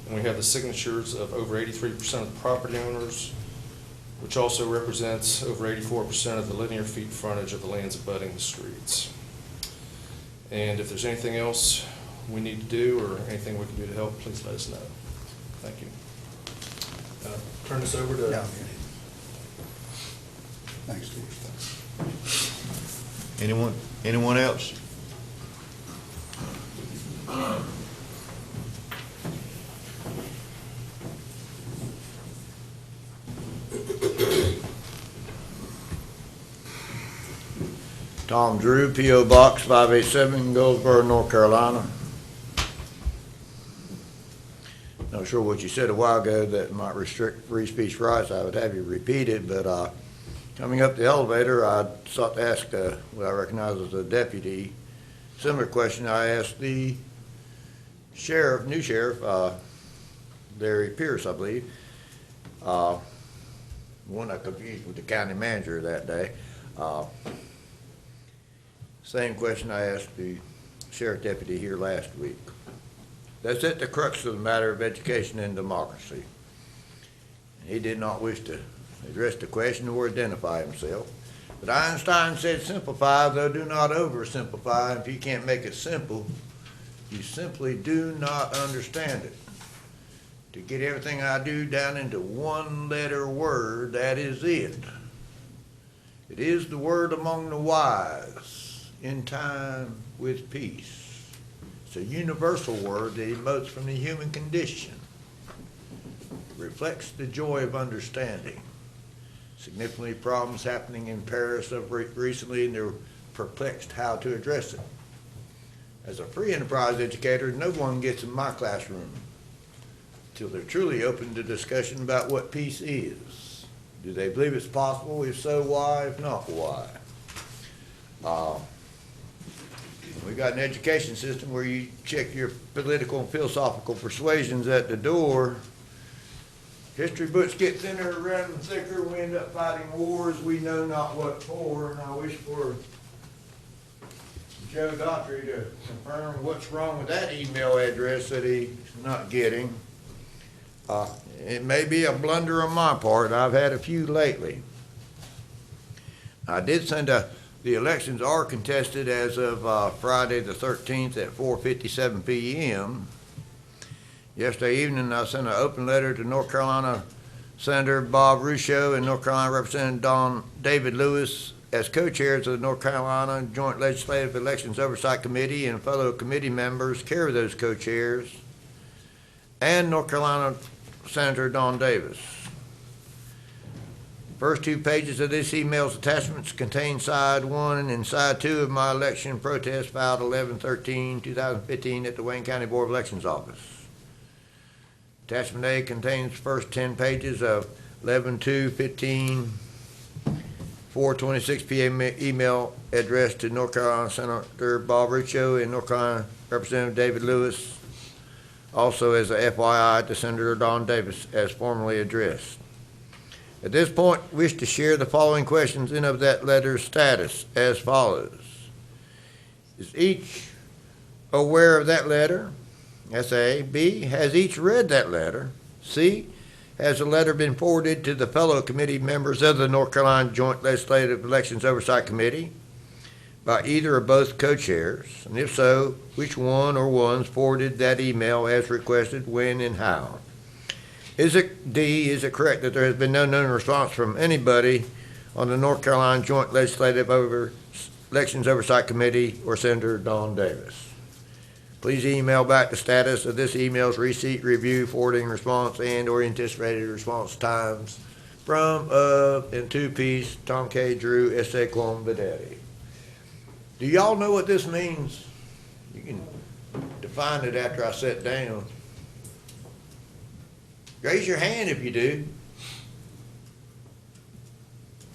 Speaker 16: and we have the signatures of over 83% of the property owners, which also represents over 84% of the linear feet frontage of the lands abutting the streets. And if there's anything else we need to do or anything we can do to help, please let us know. Thank you. Turn this over to...
Speaker 4: Yeah. Thanks, Steve.
Speaker 2: Anyone else?
Speaker 9: Tom Drew, P.O. Box 587, Goldsboro, North Carolina. Not sure what you said a while ago that might restrict free speech rights. I would have you repeat it, but coming up the elevator, I sought to ask what I recognize as a deputy. Similar question I asked the sheriff, new sheriff, Larry Pierce, I believe. One I confused with the county manager that day. Same question I asked the sheriff deputy here last week. That's at the crux of the matter of education and democracy. He did not wish to address the question or identify himself. But Einstein said, simplify, though do not oversimplify. If you can't make it simple, you simply do not understand it. To get everything I do down into one letter word, that is it. It is the word among the wise, in time with peace. It's a universal word that emotes from the human condition. It reflects the joy of understanding. Significantly problems happening in Paris recently, and they're perplexed how to address it. As a free enterprise educator, no one gets in my classroom until they're truly open to discussion about what peace is. Do they believe it's possible? If so, why? If not, why? We've got an education system where you check your political and philosophical persuasions at the door. History books get thinner, around and thicker. We end up fighting wars we know not what for. And I wish for Joe Daughtry to confirm what's wrong with that email address that he's not getting. It may be a blunder on my part. I've had a few lately. I did send the elections are contested as of Friday the 13th at 4:57 p.m. Yesterday evening, I sent an open letter to North Carolina Senator Bob Rucho and North Carolina Representative David Lewis as co-chairs of the North Carolina Joint Legislative Elections Oversight Committee, and fellow committee members carry those co-chairs, and North Carolina Senator Don Davis. First two pages of this email's attachments contain side 1 and side 2 of my election protest filed 11/13/2015 at the Wayne County Board of Elections office. Attachment A contains the first 10 pages of 11/2/15 4:26 p.m. email addressed to North Carolina Senator Bob Rucho and North Carolina Representative David Lewis, also as a FYI to Senator Don Davis as formally addressed. At this point, I wish to share the following questions in of that letter's status as follows. Is each aware of that letter? That's A. B. Has each read that letter? C. Has the letter been forwarded to the fellow committee members of the North Carolina Joint Legislative Elections Oversight Committee by either or both co-chairs? And if so, which one or ones forwarded that email as requested, when, and how? Is it correct that there has been no known response from anybody on the North Carolina Joint Legislative Elections Oversight Committee or Senator Don Davis? Please email back the status of this email's receipt, review, forwarding response, and or anticipated response times from, and to peace, Tom K. Drew, S.A. Clone, Videtti. Do y'all know what this means? You can define it after I sit down. Raise your hand if you do.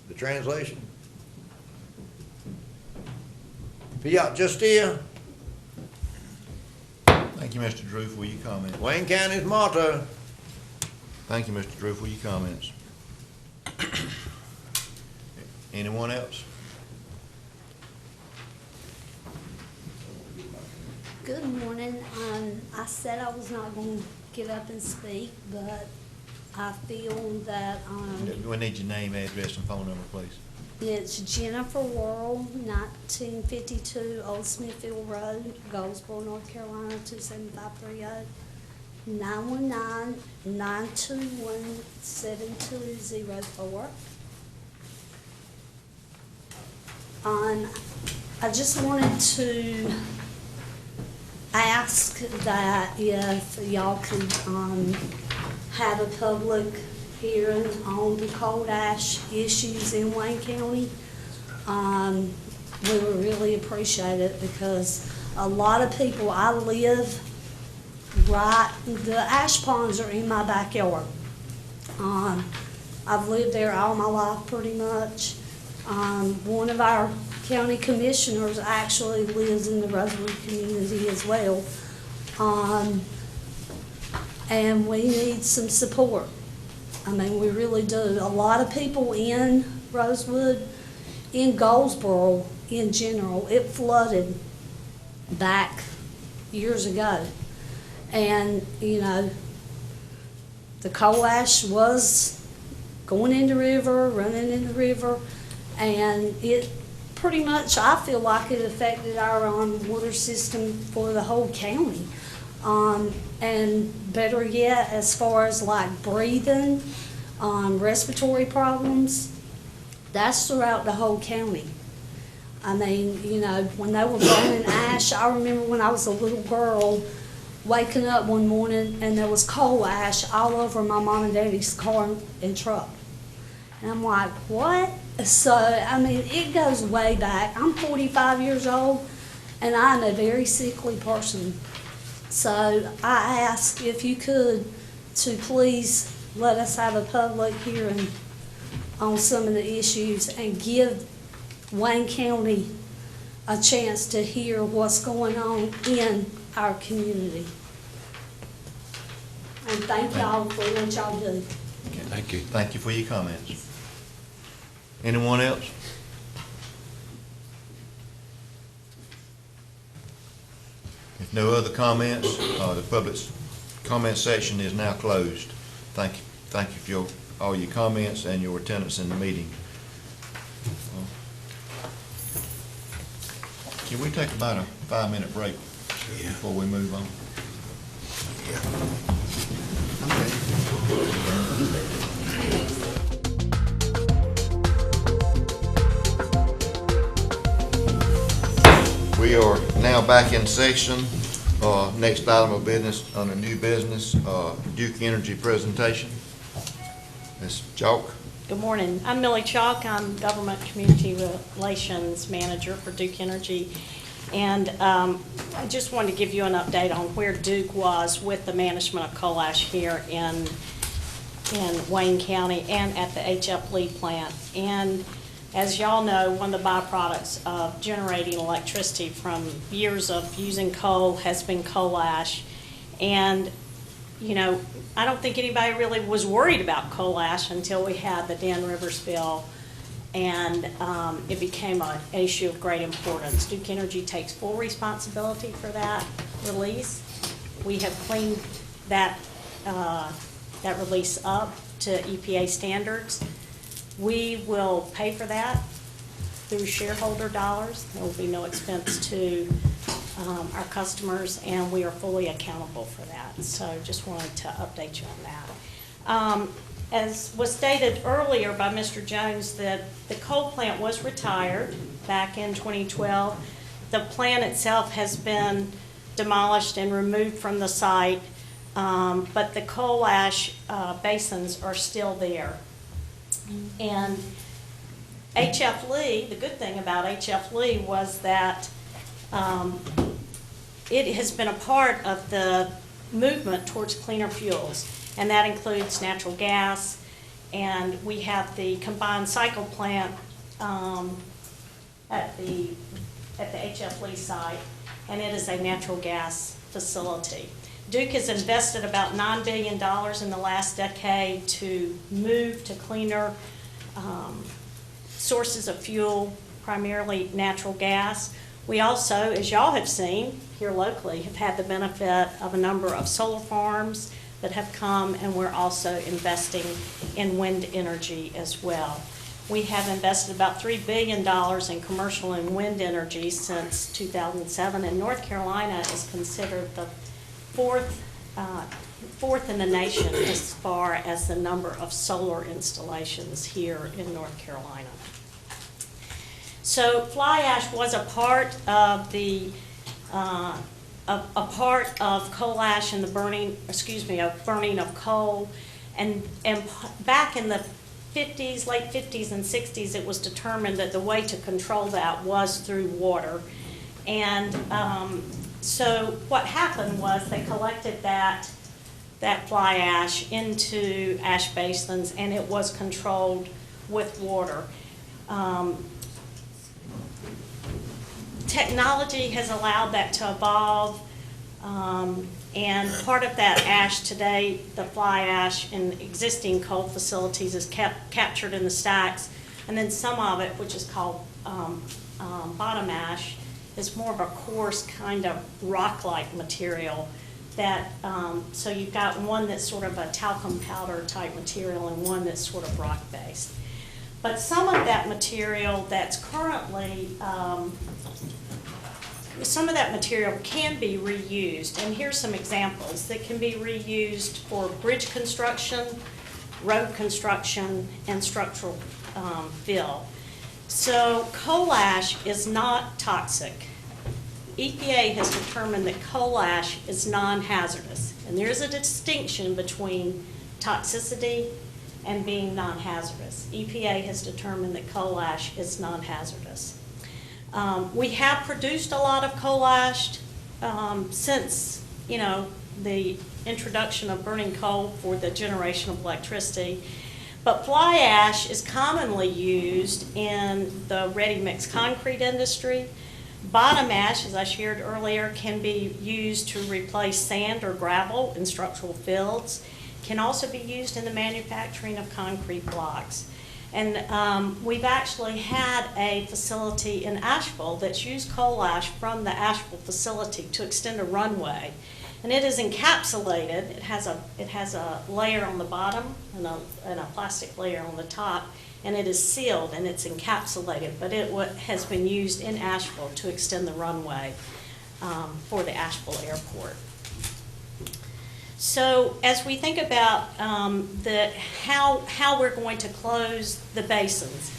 Speaker 9: The translation. Fiat Justia.
Speaker 2: Thank you, Mr. Drew, for your comments.
Speaker 9: Wayne County's motto.
Speaker 2: Thank you, Mr. Drew, for your comments. Anyone else?
Speaker 17: Good morning. I said I was not going to get up and speak, but I feel that
Speaker 2: We need your name, address, and phone number, please.
Speaker 17: it's Jennifer Worrell, 1952 Old Smithfield Road, Goldsboro, North Carolina, 27530, 919-921-7204. I just wanted to ask that if y'all could have a public hearing on the coal ash issues in Wayne County. We would really appreciate it because a lot of people, I live the ash ponds are in my backyard. I've lived there all my life pretty much. One of our county commissioners actually lives in the Rosewood community as well. And we need some support. I mean, we really do. A lot of people in Rosewood, in Goldsboro in general, it flooded back years ago. And, you know, the coal ash was going in the river, running in the river, and it pretty much, I feel like it affected our water system for the whole county. And better yet, as far as like breathing, respiratory problems, that's throughout the whole county. I mean, you know, when they were burning ash, I remember when I was a little girl waking up one morning and there was coal ash all over my mom and daddy's car and truck. And I'm like, what? So, I mean, it goes way back. I'm 45 years old and I'm a very sickly person. So I ask if you could to please let us have a public hearing on some of the issues and give Wayne County a chance to hear what's going on in our community. And thank y'all for what y'all do.
Speaker 2: Thank you. Thank you for your comments. Anyone else? If no other comments, the public comment section is now closed. Thank you. Thank you for all your comments and your attendance in the meeting. Can we take about a 5-minute break before we move on? We are now back in session. Next item of business under new business, Duke Energy presentation. Ms. Chalk.
Speaker 18: Good morning. I'm Millie Chalk. I'm Government Community Relations Manager for Duke Energy. And I just wanted to give you an update on where Duke was with the management of coal ash here in Wayne County and at the H.F. Lee plant. And as y'all know, one of the byproducts of generating electricity from years of using coal has been coal ash. And, you know, I don't think anybody really was worried about coal ash until we had the Dan River spill, and it became an issue of great importance. Duke Energy takes full responsibility for that release. We have cleaned that release up to EPA standards. We will pay for that through shareholder dollars. There will be no expense to our customers, and we are fully accountable for that. So just wanted to update you on that. As was stated earlier by Mr. Jones, that the coal plant was retired back in 2012. The plant itself has been demolished and removed from the site, but the coal ash basins are still there. And H.F. Lee, the good thing about H.F. Lee was that it has been a part of the movement towards cleaner fuels, and that includes natural gas, and we have the combined cycle plant at the H.F. Lee site, and it is a natural gas facility. Duke has invested about $9 billion in the last decade to move to cleaner sources of fuel, primarily natural gas. We also, as y'all have seen here locally, have had the benefit of a number of solar farms that have come, and we're also investing in wind energy as well. We have invested about $3 billion in commercial and wind energy since 2007, and North Carolina is considered the fourth in the nation as far as the number of solar installations here in North Carolina. So fly ash was a part of the a part of coal ash and the burning of coal, and back in the late 50s and 60s, it was determined that the way to control that was through water. And so what happened was they collected that fly ash into ash basins, and it was controlled with water. Technology has allowed that to evolve, and part of that ash today, the fly ash in existing coal facilities, is captured in the stacks, and then some of it, which is called bottom ash, is more of a coarse kind of rock-like material that, so you've got one that's sort of a talcum powder type material and one that's sort of rock-based. But some of that material that's currently, some of that material can be reused, and here's some examples that can be reused for bridge construction, road construction, and structural fill. So coal ash is not toxic. EPA has determined that coal ash is non-hazardous, and there's a distinction between toxicity and being non-hazardous. EPA has determined that coal ash is non-hazardous. We have produced a lot of coal ash since, the introduction of burning coal for the generation of electricity. But fly ash is commonly used in the ready-mix concrete industry. Bottom ash, as I shared earlier, can be used to replace sand or gravel in structural fields. Can also be used in the manufacturing of concrete blocks. And we've actually had a facility in Asheville that's used coal ash from the Asheville facility to extend a runway. And it is encapsulated. It has a layer on the bottom and a plastic layer on the top, and it is sealed and it's encapsulated. But it has been used in Asheville to extend the runway for the Asheville airport. So as we think about how we're going to close the basins,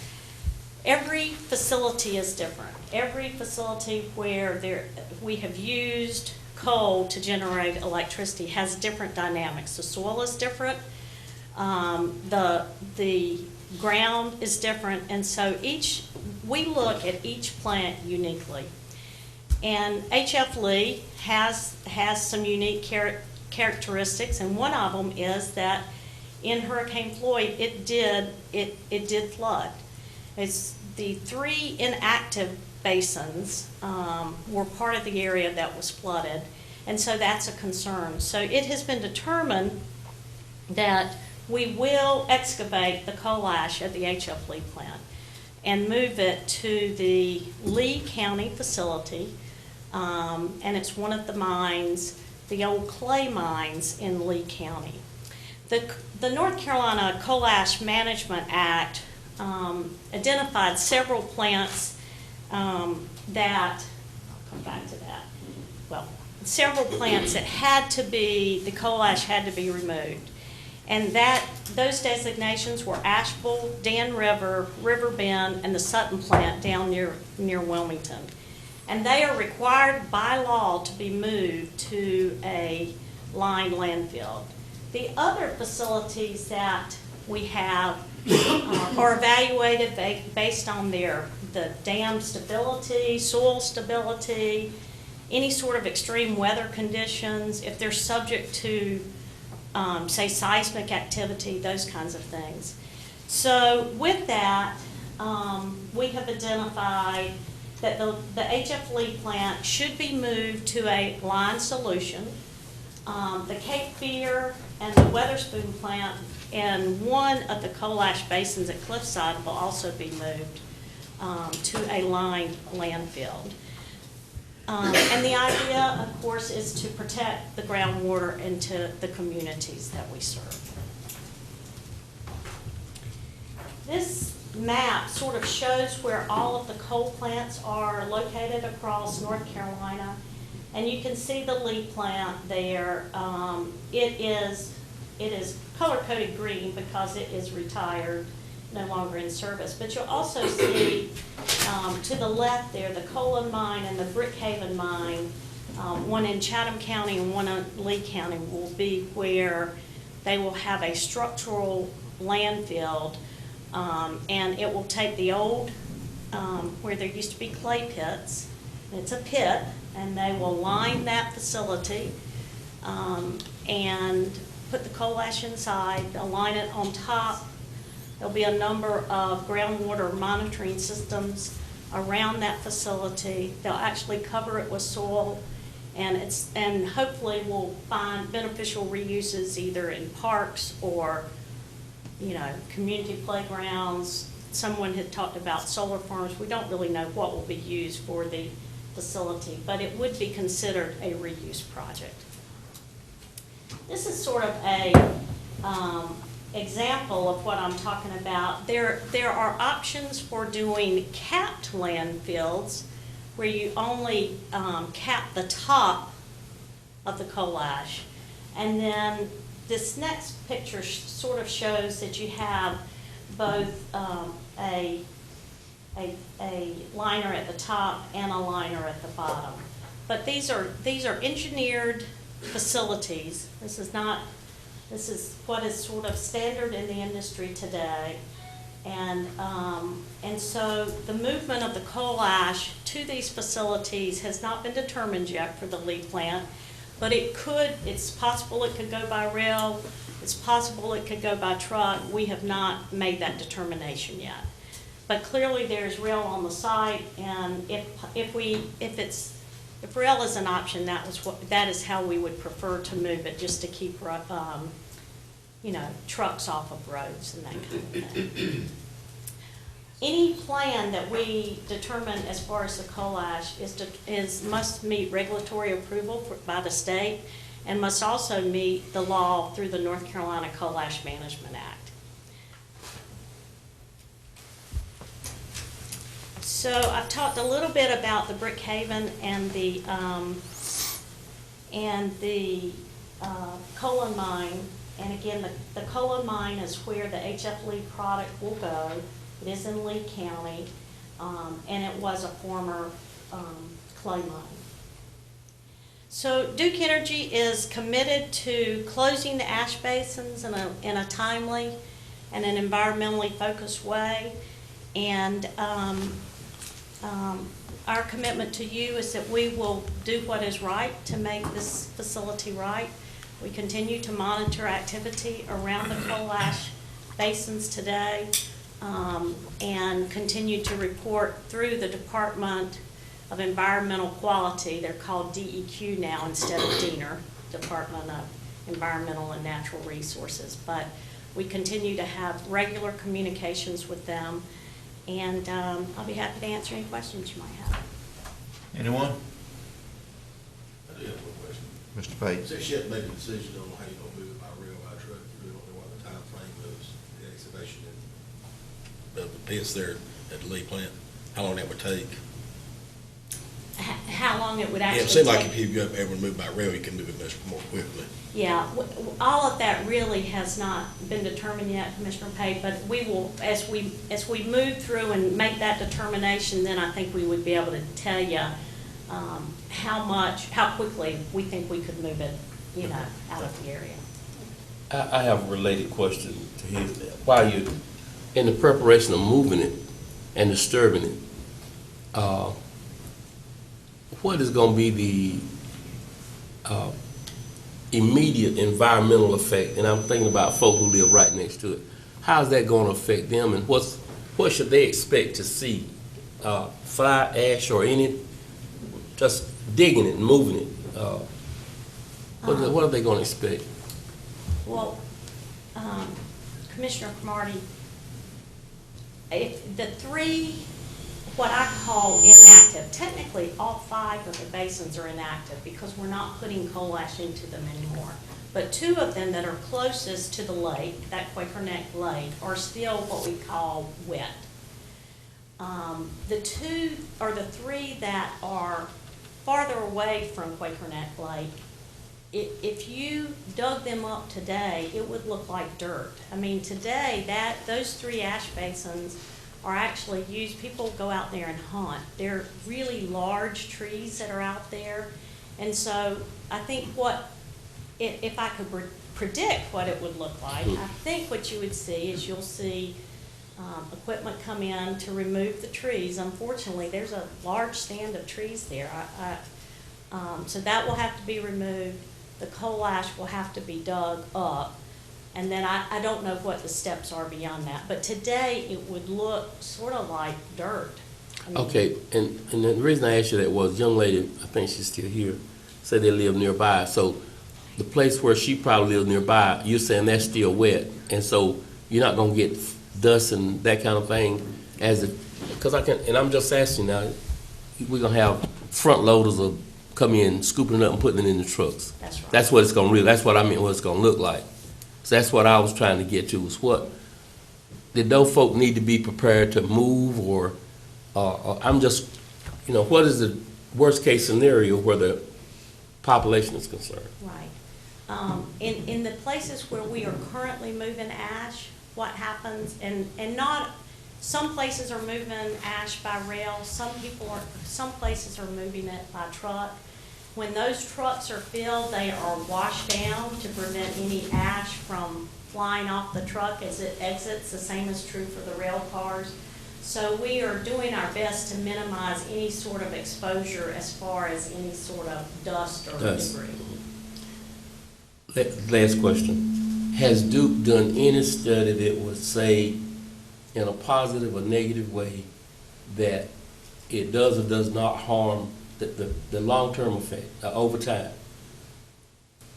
Speaker 18: every facility is different. Every facility where we have used coal to generate electricity has different dynamics. The soil is different, the ground is different, and so we look at each plant uniquely. And H.F. Lee has some unique characteristics, and one of them is that in Hurricane Floyd, it did flood. It's the 3 inactive basins were part of the area that was flooded, and so that's a concern. So it has been determined that we will excavate the coal ash at the H.F. Lee plant and move it to the Lee County facility, and it's one of the mines, the old clay mines in Lee County. The North Carolina Coal Ash Management Act identified several plants that, I'll come back to that, well, several plants that the coal ash had to be removed. And those designations were Asheville, Dan River, River Bend, and the Sutton plant down near Wilmington. And they are required by law to be moved to a lined landfill. The other facilities that we have are evaluated based on the dam stability, soil stability, any sort of extreme weather conditions, if they're subject to, say, seismic activity, those kinds of things. So with that, we have identified that the H.F. Lee plant should be moved to a line solution. The Cape Fear and the Weatherspoon plant and one of the coal ash basins at Cliffside will also be moved to a lined landfill. And the idea, of course, is to protect the groundwater and to the communities that we serve. This map sort of shows where all of the coal plants are located across North Carolina. And you can see the Lee plant there. It is color-coded green because it is retired, no longer in service. But you'll also see to the left there, the Colon mine and the Brookhaven mine, one in Chatham County and one in Lee County, will be where they will have a structural landfill, and it will take the old, where there used to be clay pits, it's a pit, and they will line that facility and put the coal ash inside, they'll line it on top. There'll be a number of groundwater monitoring systems around that facility. They'll actually cover it with soil, and hopefully we'll find beneficial reuses either in parks or, you know, community playgrounds. Someone had talked about solar farms. We don't really know what will be used for the facility, but it would be considered a reuse project. This is sort of a example of what I'm talking about. There are options for doing capped landfills where you only cap the top of the coal ash. And then this next picture sort of shows that you have both a liner at the top and a liner at the bottom. But these are engineered facilities. This is what is sort of standard in the industry today. And so the movement of the coal ash to these facilities has not been determined yet for the Lee plant, but it's possible it could go by rail, it's possible it could go by truck. We have not made that determination yet. But clearly there's rail on the site, and if rail is an option, that is how we would prefer to move it, just to keep you know, trucks off of roads and that kind of thing. Any plan that we determine as far as the coal ash must meet regulatory approval by the state, and must also meet the law through the North Carolina Coal Ash Management Act. So I've talked a little bit about the Brookhaven and the Colon mine. And again, the Colon mine is where the HF Lee product will go. It is in Lee County, and it was a former clay mine. So Duke Energy is committed to closing the ash basins in a timely and an environmentally focused way. And our commitment to you is that we will do what is right to make this facility right. We continue to monitor activity around the coal ash basins today, and continue to report through the Department of Environmental Quality. They're called DEQ now instead of DENR, Department of Environmental and Natural Resources. But we continue to have regular communications with them, and I'll be happy to answer any questions you might have.
Speaker 2: Anyone?
Speaker 11: I do have one question.
Speaker 2: Mr. Pate?
Speaker 11: Since you haven't made a decision on how you're gonna move it by rail, by truck, you really don't know what the time frame is, the excavation of the pits there at the Lee plant, how long that would take?
Speaker 18: How long it would
Speaker 11: Yeah,
Speaker 18: actually
Speaker 11: it seemed like
Speaker 18: take.
Speaker 11: if you ever move by rail, you can move it much more quickly.
Speaker 18: Yeah, all of that really has not been determined yet, Commissioner Pate, but we will, as we move through and make that determination, then I think we would be able to tell you how quickly we think we could move it, you know, out of the area.
Speaker 8: I have a related question to his. While you're in the preparation of moving it and disturbing it, what is going to be the immediate environmental effect? And I'm thinking about folk who live right next to it. How is that going to affect them, and what should they expect to see? Fly ash or any, just digging it and moving it? What are they going to expect?
Speaker 18: Well, Commissioner Cromartie, if the three, what I call inactive, technically all 5 of the basins are inactive because we're not putting coal ash into them anymore. But 2 of them that are closest to the lake, that Quaker Neck Lake, are still what we call wet. The 2 or the 3 that are farther away from Quaker Neck Lake, if you dug them up today, it would look like dirt. I mean, today, those 3 ash basins are actually used, people go out there and hunt. They're really large trees that are out there. And so I think if I could predict what it would look like, I think what you would see is you'll see equipment come in to remove the trees. Unfortunately, there's a large stand of trees there. So that will have to be removed. The coal ash will have to be dug up. And then I don't know what the steps are beyond that. But today, it would look sort of like dirt. I mean,
Speaker 8: Okay, and the reason I asked you that was, young lady, I think she's still here, said they live nearby. So the place where she probably lives nearby, you're saying that's still wet. And so you're not gonna get dust and that kind of thing because and I'm just asking now, we're gonna have front loaders of come in, scooping it up and putting it in the trucks.
Speaker 18: That's right.
Speaker 8: That's what it's gonna that's what I mean, what it's gonna look like. So that's what I was trying to get to, was what, did those folk need to be prepared to move or I'm just, what is the worst case scenario where the population is concerned?
Speaker 18: Right. In the places where we are currently moving ash, what happens, and not, some places are moving ash by rail, some places are moving it by truck. When those trucks are filled, they are washed down to prevent any ash from flying off the truck as it exits. The same is true for the rail cars. So we are doing our best to minimize any sort of exposure as far as any sort of dust or debris.
Speaker 8: Last question. Has Duke done any study that would say in a positive or negative way that it does or does not harm the long-term effect over time?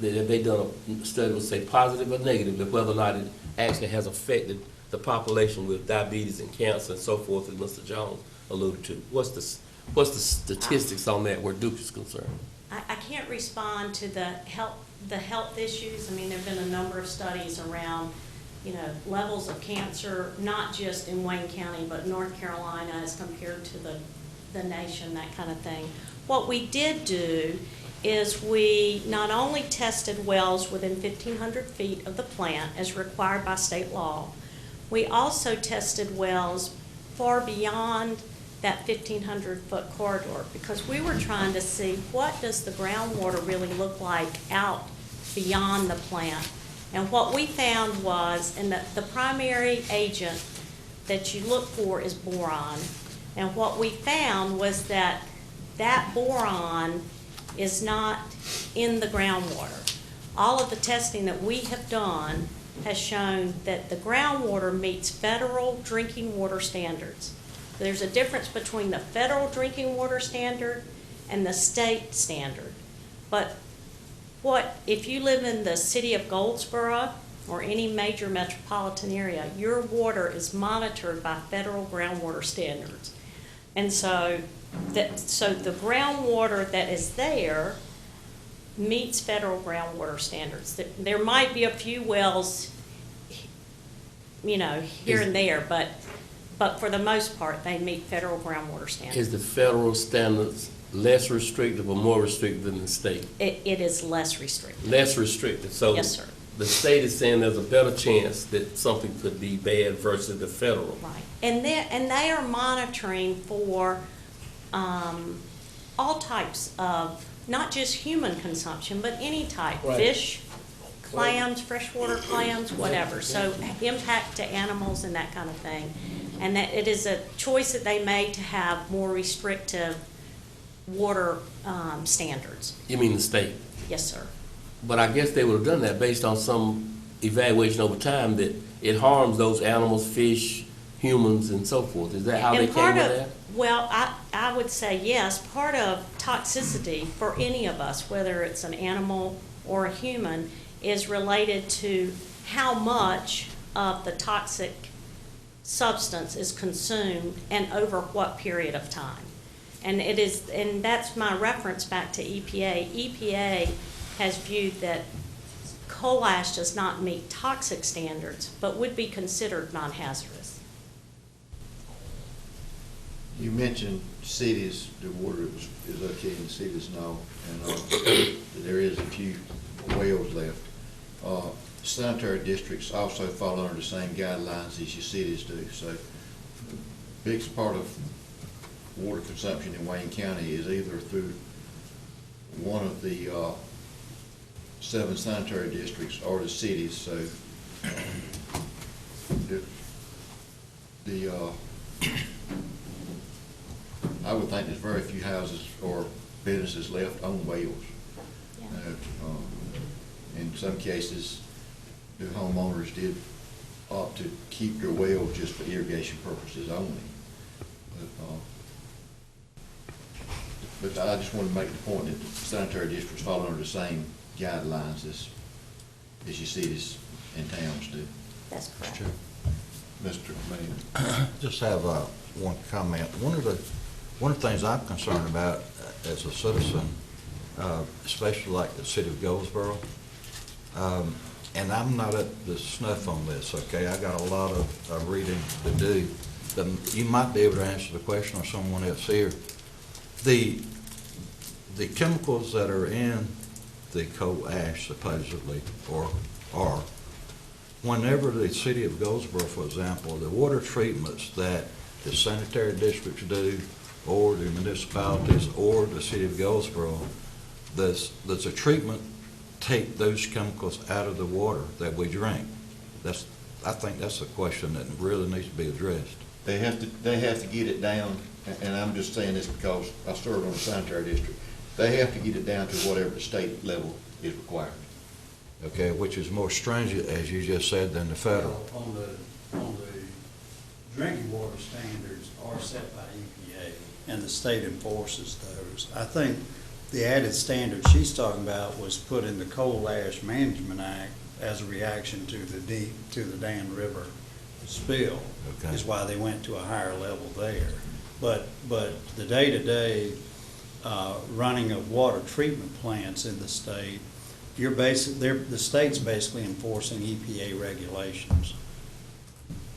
Speaker 8: Have they done a study that would say positive or negative, that whether or not it actually has affected the population with diabetes and cancer and so forth, as Mr. Jones alluded to? What's the statistics on that where Duke is concerned?
Speaker 18: I can't respond to the health issues. I mean, there have been a number of studies around, levels of cancer, not just in Wayne County, but North Carolina as compared to the nation, that kind of thing. What we did do is we not only tested wells within 1,500 feet of the plant as required by state law, we also tested wells far beyond that 1,500-foot corridor because we were trying to see what does the groundwater really look like out beyond the plant. And what we found was, and the primary agent that you look for is boron. And what we found was that boron is not in the groundwater. All of the testing that we have done has shown that the groundwater meets federal drinking water standards. There's a difference between the federal drinking water standard and the state standard. But if you live in the city of Goldsboro or any major metropolitan area, your water is monitored by federal groundwater standards. And so the groundwater that is there meets federal groundwater standards. There might be a few wells, here and there, but for the most part, they meet federal groundwater standards.
Speaker 8: Is the federal standards less restrictive or more restrictive than the state?
Speaker 18: It is less restrictive.
Speaker 8: Less restrictive. So
Speaker 18: yes, sir.
Speaker 8: The state is saying there's a better chance that something could be bad versus the federal.
Speaker 18: Right. And they are monitoring for all types of, not just human consumption, but any type. Right. Fish, clams, freshwater clams, whatever. So impact to animals and that kind of thing. And that it is a choice that they made to have more restrictive water standards.
Speaker 8: You mean the state?
Speaker 18: Yes, sir.
Speaker 8: But I guess they would have done that based on some evaluation over time that it harms those animals, fish, humans, and so forth. Is that how they came with that?
Speaker 18: Well, I would say yes. Part of toxicity for any of us, whether it's an animal or a human, is related to how much of the toxic substance is consumed and over what period of time. And it is, and that's my reference back to EPA. EPA has viewed that coal ash does not meet toxic standards, but would be considered non-hazardous.
Speaker 2: You mentioned cities, the water is okay in cities now, and there is a few wells left. Sanitary districts also fall under the same guidelines as your cities do. So the biggest part of water consumption in Wayne County is either through one of the 7 sanitary districts or the cities. So I would think there's very few houses or businesses left on wells. In some cases, the homeowners did opt to keep their wells just for irrigation purposes only. But I just want to make the point that the sanitary districts fall under the same guidelines as your cities and towns do.
Speaker 18: That's correct.
Speaker 2: Mr. Mayor.
Speaker 9: Just have one comment. One of the things I'm concerned about as a citizen, especially like the city of Goldsboro, and I'm not at the snuff on this, okay? I got a lot of reading to do. But you might be able to answer the question, or someone else here. The chemicals that are in the coal ash supposedly, or are, whenever the city of Goldsboro, for example, the water treatments that the sanitary districts do, or the municipalities, or the city of Goldsboro, does a treatment take those chemicals out of the water that we drink? I think that's a question that really needs to be addressed.
Speaker 2: They have to get it down, and I'm just saying this because I served on the sanitary district. They have to get it down to whatever the state level is required.
Speaker 9: Okay, which is more stringent, as you just said, than the federal.
Speaker 4: On the drinking water standards are set by EPA, and the state enforces those. I think the added standard she's talking about was put in the Coal Ash Management Act as a reaction to the Dan River spill. Okay. Is why they went to a higher level there. But the day-to-day running of water treatment plants in the state, the state's basically enforcing EPA regulations.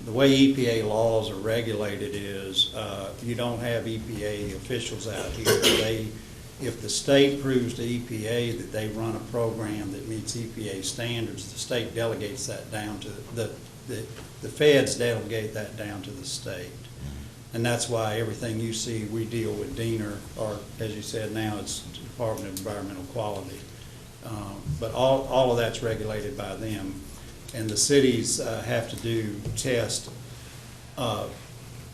Speaker 4: The way EPA laws are regulated is you don't have EPA officials out here. If the state proves to EPA that they run a program that meets EPA standards, the state delegates that down to the feds delegate that down to the state. And that's why everything you see, we deal with DENR, or as you said now, it's Department of Environmental Quality. But all of that's regulated by them. And the cities have to do tests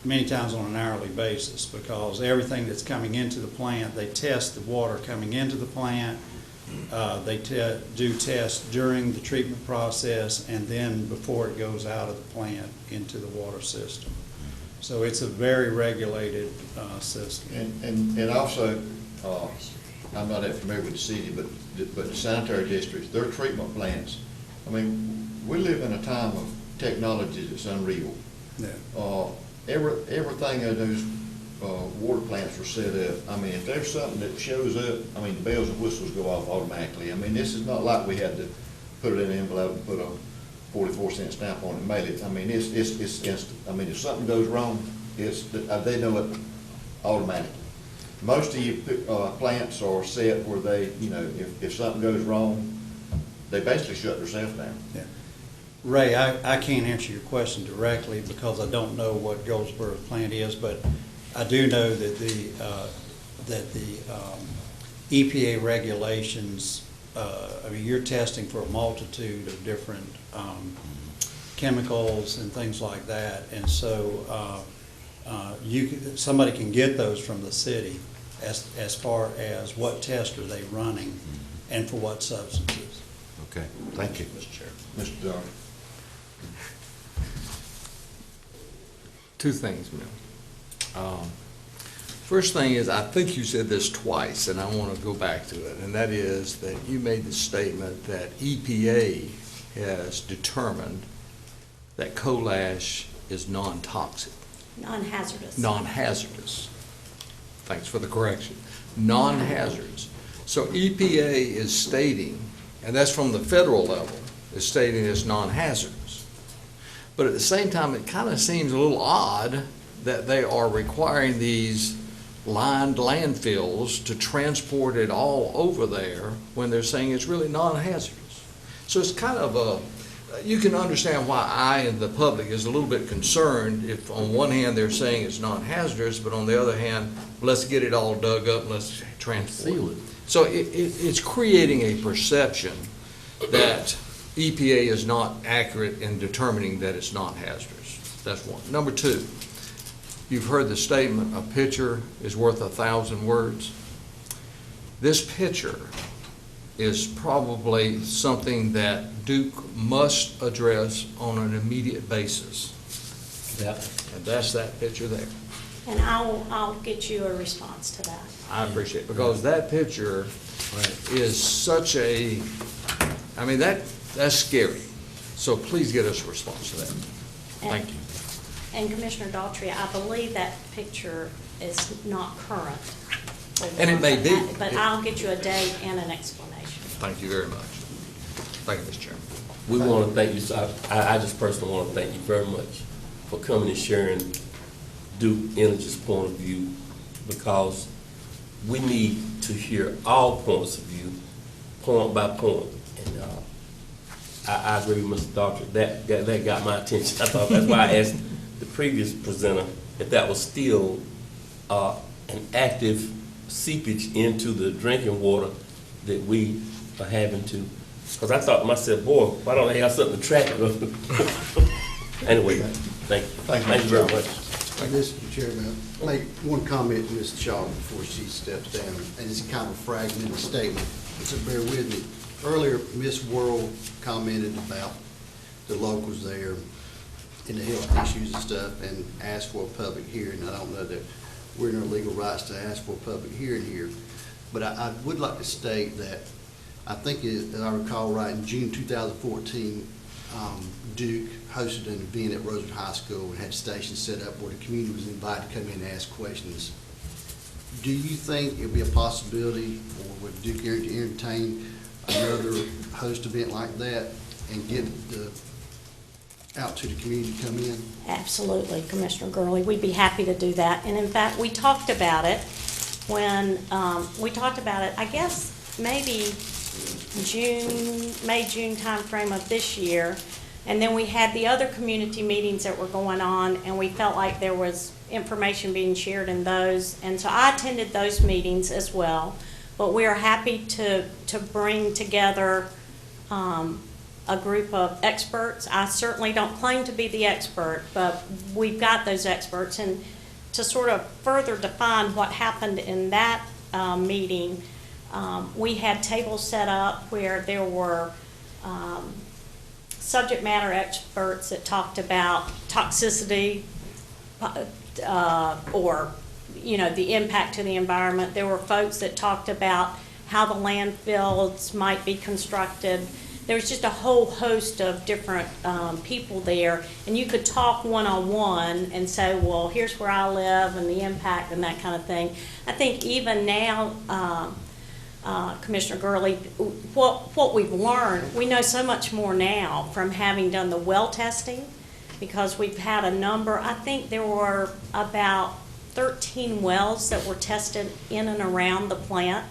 Speaker 4: many times on an hourly basis, because everything that's coming into the plant, they test the water coming into the plant. They do tests during the treatment process, and then before it goes out of the plant into the water system. So it's a very regulated system.
Speaker 2: And also, I'm not that familiar with the city, but the sanitary districts, their treatment plants, I mean, we live in a time of technology that's unreal. Yeah. Everything in those water plants are set up. I mean, if there's something that shows up, I mean, the bells and whistles go off automatically. I mean, this is not like we had to put it in an envelope and put a 44-cent stamp on it and mail it. I mean, it's instant. I mean, if something goes wrong, they know it automatically. Most of your plants are set where they, if something goes wrong, they basically shut themselves down.
Speaker 4: Yeah. Ray, I can't answer your question directly because I don't know what Goldsboro's plant is, but I do know that the EPA regulations, I mean, you're testing for a multitude of different chemicals and things like that, and so somebody can get those from the city as far as what test are they running and for what substances.
Speaker 9: Okay, thank you,
Speaker 2: Mr. Chair. Mr. Darby.
Speaker 6: Two things, Bill. First thing is, I think you said this twice, and I want to go back to it, and that is that you made the statement that EPA has determined that coal ash is non-toxic,
Speaker 18: Non-hazardous.
Speaker 6: non-hazardous. Thanks for the correction. Non-hazardous. So EPA is stating, and that's from the federal level, is stating it's non-hazardous. But at the same time, it kind of seems a little odd that they are requiring these lined landfills to transport it all over there when they're saying it's really non-hazardous. So it's kind of you can understand why I and the public is a little bit concerned if on one hand they're saying it's non-hazardous, but on the other hand, let's get it all dug up and let's transport it. So it's creating a perception that EPA is not accurate in determining that it's not hazardous. That's one. Number two, you've heard the statement, a picture is worth 1,000 words. This picture is probably something that Duke must address on an immediate basis. And that's that picture there.
Speaker 18: And I'll get you a response to that.
Speaker 6: I appreciate it, because that picture is such a, I mean, that's scary. So please get us a response to that. Thank you.
Speaker 18: And Commissioner Daughtry, I believe that picture is not current.
Speaker 6: And it may be.
Speaker 18: But I'll get you a date and an explanation.
Speaker 6: Thank you very much. Thank you, Mr. Chairman.
Speaker 8: We want to thank you, so I just personally want to thank you very much for coming and sharing Duke Energy's point of view, because we need to hear all points of view, point by point. And I agree with Mr. Daughtry. That got my attention. I thought that's why I asked the previous presenter if that was still an active seepage into the drinking water that we are having to. Because I thought to myself, boy, why don't they have something to track it? Anyway, thank you. Thank you very much.
Speaker 19: Mr. Chairman, I'll make one comment to Ms. Shaw before she steps down, and it's kind of a fragmented statement, so bear with me. Earlier, Ms. Worrell commented about the locals there and the health issues and stuff, and asked for a public hearing. I don't know that we're in our legal rights to ask for a public hearing here, but I would like to state that I think, as I recall right, in June 2014, Duke hosted an event at Rosewood High School and had stations set up where the community was invited to come in and ask questions. Do you think it would be a possibility, or would Duke entertain another host event like that and get out to the community to come in?
Speaker 18: Absolutely, Commissioner Gurley. We'd be happy to do that. And in fact, we talked about it when, I guess, maybe May, June timeframe of this year. And then we had the other community meetings that were going on, and we felt like there was information being shared in those. And so I attended those meetings as well. But we are happy to bring together a group of experts. I certainly don't claim to be the expert, but we've got those experts. And to sort of further define what happened in that meeting, we had tables set up where there were subject matter experts that talked about toxicity or, the impact to the environment. There were folks that talked about how the landfills might be constructed. There was just a whole host of different people there, and you could talk one-on-one and say, well, here's where I live and the impact and that kind of thing. I think even now, Commissioner Gurley, what we've learned, we know so much more now from having done the well testing, because we've had a number, I think there were about 13 wells that were tested in and around the plant.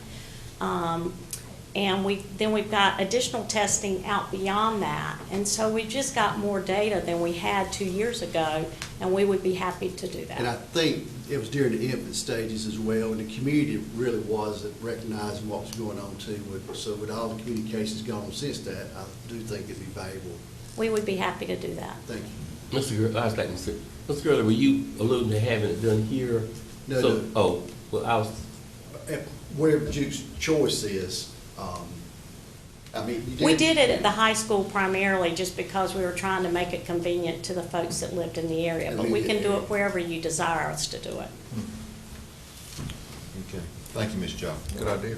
Speaker 18: And we've got additional testing out beyond that. And so we've just got more data than we had 2 years ago, and we would be happy to do that.
Speaker 19: And I think it was during the infant stages as well, and the community really wasn't recognizing what was going on too. So with all the communications going on since that, I do think it'd be valuable.
Speaker 18: We would be happy to do that.
Speaker 19: Thank you.
Speaker 8: Mr. Gurley, were you alluding to having it done here?
Speaker 19: No.
Speaker 8: Oh, well, I was.
Speaker 19: Whatever Duke's choice is,
Speaker 18: We did it at the high school primarily just because we were trying to make it convenient to the folks that lived in the area, but we can do it wherever you desire us to do it.
Speaker 2: Okay, thank you, Ms. Job.
Speaker 6: Good idea.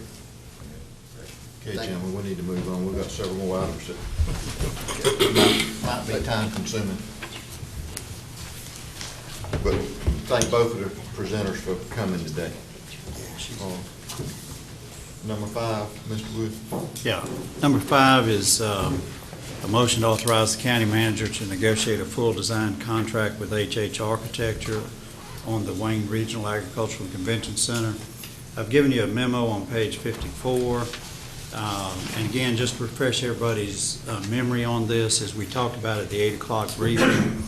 Speaker 2: Okay, gentlemen, we need to move on. We've got several more items that might be time consuming. But thank both of the presenters for coming today. Number 5, Mr. Wood.
Speaker 4: Yeah. Number 5 is a motion to authorize the county manager to negotiate a full design contract with HH Architecture on the Wayne Regional Agricultural Convention Center. I've given you a memo on page 54. And again, just to refresh everybody's memory on this, as we talked about at the 8 o'clock briefing,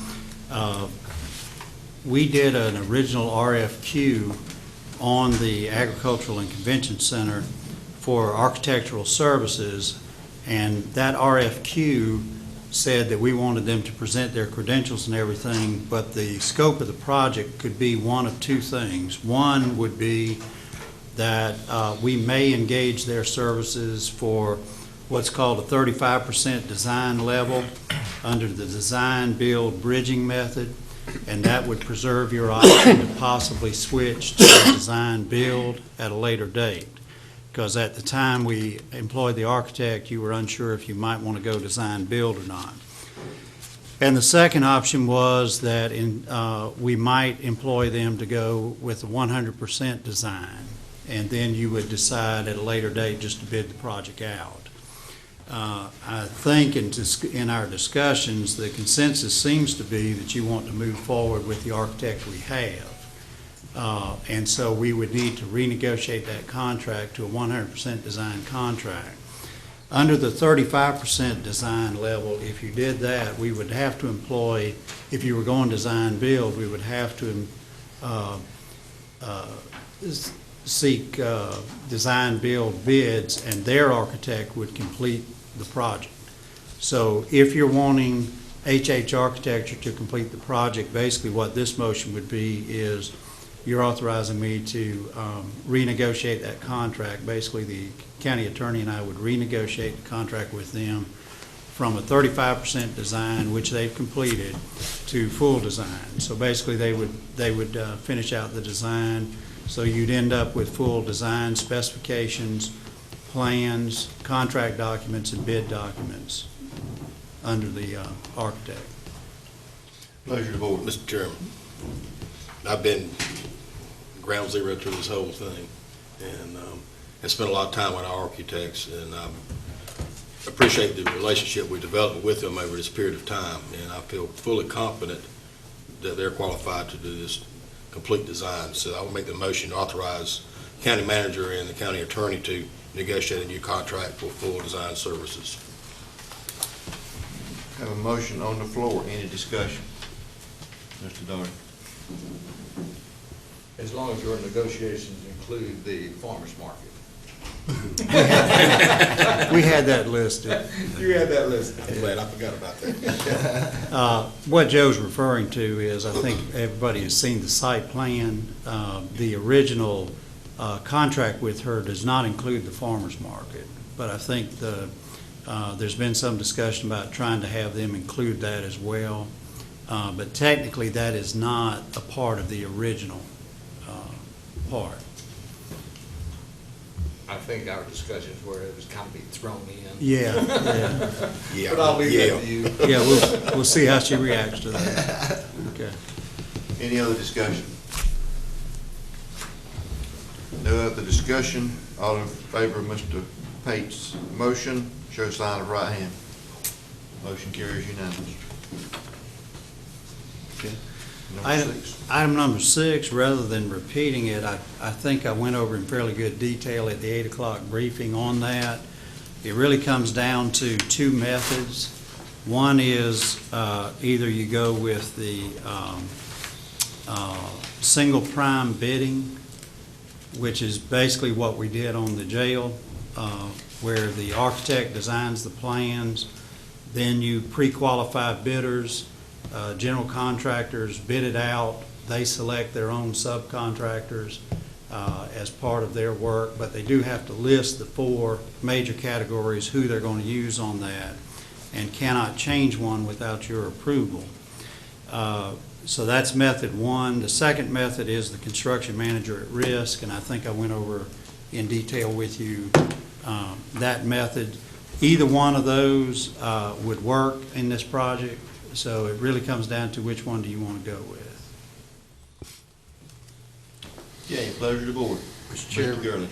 Speaker 4: we did an original RFQ on the Agricultural and Convention Center for architectural services, and that RFQ said that we wanted them to present their credentials and everything, but the scope of the project could be one of two things. One would be that we may engage their services for what's called a 35% design level under the design build bridging method, and that would preserve your option to possibly switch to a design build at a later date. Because at the time we employed the architect, you were unsure if you might want to go design build or not. And the second option was that we might employ them to go with a 100% design, and then you would decide at a later date just to bid the project out. I think in our discussions, the consensus seems to be that you want to move forward with the architect we have. And so we would need to renegotiate that contract to a 100% design contract. Under the 35% design level, if you did that, we would have to employ, if you were going design build, we would have to seek design build bids, and their architect would complete the project. So if you're wanting HH Architecture to complete the project, basically what this motion would be is you're authorizing me to renegotiate that contract. Basically, the county attorney and I would renegotiate the contract with them from a 35% design, which they've completed, to full design. So basically, they would finish out the design. So you'd end up with full design specifications, plans, contract documents, and bid documents under the architect.
Speaker 2: Pleasure to vote.
Speaker 11: Mr. Chairman, I've been ground zero to this whole thing, and I spent a lot of time with our architects, and I appreciate the relationship we developed with them over this period of time, and I feel fully confident that they're qualified to do this complete design. So I will make the motion to authorize county manager and the county attorney to negotiate a new contract for full design services.
Speaker 2: Have a motion on the floor. Any discussion? Mr. Doherty.
Speaker 6: As long as your negotiations include the farmer's market.
Speaker 4: We had that listed.
Speaker 11: You had that listed. I'm glad I forgot about that.
Speaker 4: What Joe's referring to is, I think everybody has seen the site plan. The original contract with her does not include the farmer's market, but I think there's been some discussion about trying to have them include that as well. But technically, that is not a part of the original part.
Speaker 6: I think our discussions where it was kind of being thrown in.
Speaker 4: Yeah.
Speaker 11: Yeah.
Speaker 6: But I'll leave that to you.
Speaker 4: Yeah, we'll see how she reacts to that. Okay.
Speaker 2: Any other discussion? No other discussion. All in favor of Mr. Pate's motion, show sign of right hand. Motion carries unanimously. Okay.
Speaker 4: Item number 6, rather than repeating it, I think I went over in fairly good detail at the 8 o'clock briefing on that. It really comes down to two methods. One is either you go with the single prime bidding, which is basically what we did on the jail, where the architect designs the plans, then you pre-qualify bidders, general contractors bid it out, they select their own subcontractors as part of their work, but they do have to list the 4 major categories, who they're going to use on that, and cannot change one without your approval. So that's method 1. The second method is the construction manager at risk, and I think I went over in detail with you that method. Either one of those would work in this project, so it really comes down to which one do you want to go with.
Speaker 2: Okay, pleasure of the board.
Speaker 19: Mr. Chairman.
Speaker 2: Gurley.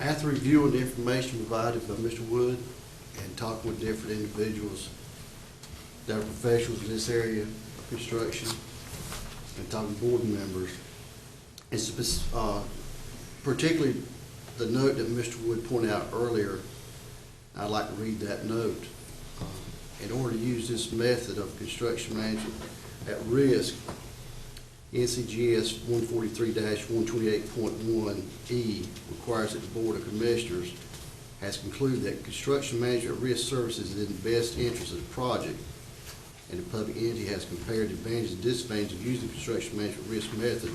Speaker 19: After reviewing the information provided by Mr. Wood and talking with different individuals that are professionals in this area of construction and talking to board members, it's particularly the note that Mr. Wood pointed out earlier, I'd like to read that note. In order to use this method of construction management at risk, NCGS 143-128.1E requires that the Board of Commissioners has concluded that construction management at risk services is in the best interest of the project, and the public entity has compared the advantages and disadvantages of using the construction management risk method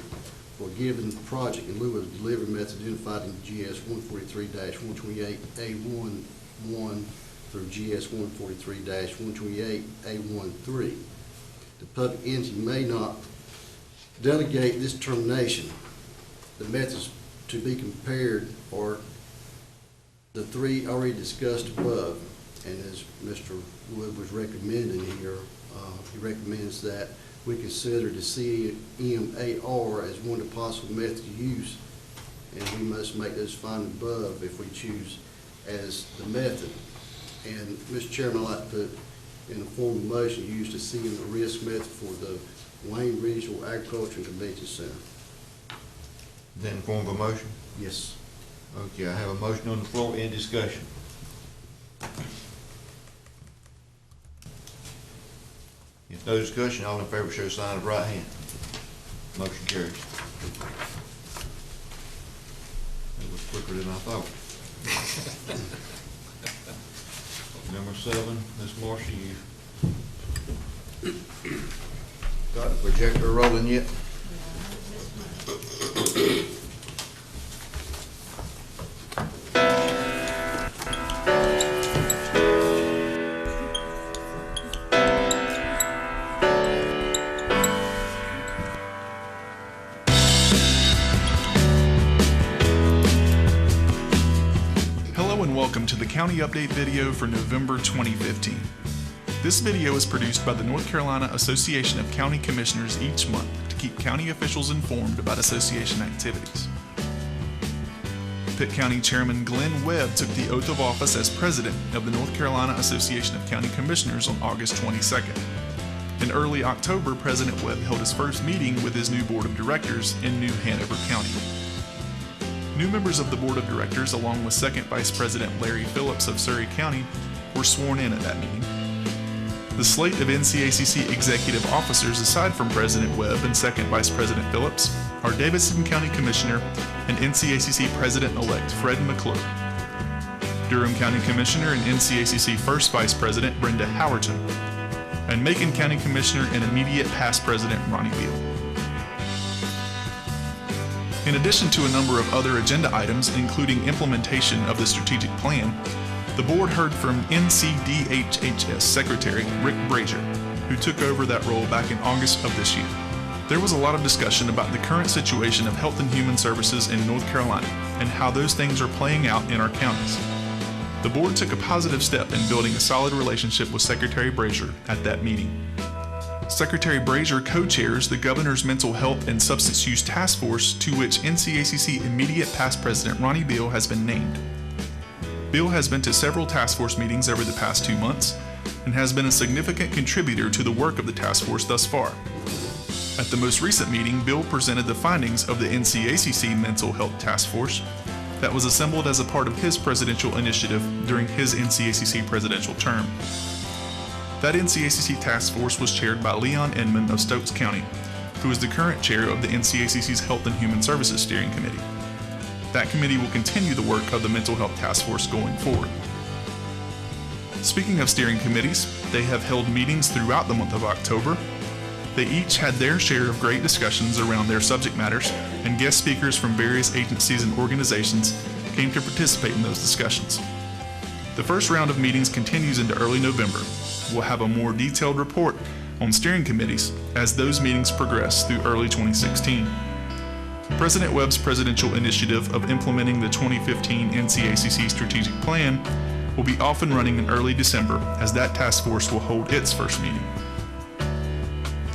Speaker 19: for a given project in lieu of the delivery method identified in GS 143-128A11 through GS 143-128A13. The public entity may not delegate this determination. The methods to be compared are the three already discussed above, and as Mr. Wood was recommending here, he recommends that we consider the CMAR as one of the possible methods of use, and we must make those findings above if we choose as the method. And Mr. Chairman, I'd like to put in the form of motion use the CMAR risk method for the Wayne Regional Agriculture and Convention Center.
Speaker 2: Then form of a motion?
Speaker 19: Yes.
Speaker 2: Okay, I have a motion on the floor. Any discussion? If no discussion, all in favor show sign of right hand. Motion carries. That was quicker than I thought. Number 7, Ms. Marshall, you got the projector rolling yet?
Speaker 20: Hello and welcome to the County Update video for November 2015. This video is produced by the North Carolina Association of County Commissioners each month to keep county officials informed about association activities. Pitt County Chairman Glenn Webb took the oath of office as president of the North Carolina Association of County Commissioners on August 22nd. In early October, President Webb held his first meeting with his new board of directors in New Hanover County. New members of the board of directors, along with Second Vice President Larry Phillips of Surry County, were sworn in at that meeting. The slate of NCACC executive officers, aside from President Webb and Second Vice President Phillips, are Davidson County Commissioner and NCACC President-elect Fred McClure, Durham County Commissioner and NCACC First Vice President Brenda Howerton, and Macon County Commissioner and immediate past President Ronnie Beal. In addition to a number of other agenda items, including implementation of the strategic plan, the board heard from NCDHHS Secretary Rick Brazier, who took over that role back in August of this year. There was a lot of discussion about the current situation of health and human services in North Carolina and how those things are playing out in our counties. The board took a positive step in building a solid relationship with Secretary Brazier at that meeting. Secretary Brazier co-chairs the Governor's Mental Health and Substance Use Task Force, to which NCACC immediate past President Ronnie Beal has been named. Bill has been to several task force meetings over the past 2 months and has been a significant contributor to the work of the task force thus far. At the most recent meeting, Bill presented the findings of the NCACC Mental Health Task Force that was assembled as a part of his presidential initiative during his NCACC presidential term. That NCACC task force was chaired by Leon Inman of Stokes County, who is the current chair of the NCACC's Health and Human Services Steering Committee. That committee will continue the work of the Mental Health Task Force going forward. Speaking of steering committees, they have held meetings throughout the month of October. They each had their share of great discussions around their subject matters, and guest speakers from various agencies and organizations came to participate in those discussions. The first round of meetings continues into early November. We'll have a more detailed report on steering committees as those meetings progress through early 2016. President Webb's presidential initiative of implementing the 2015 NCACC strategic plan will be off and running in early December, as that task force will hold its first meeting.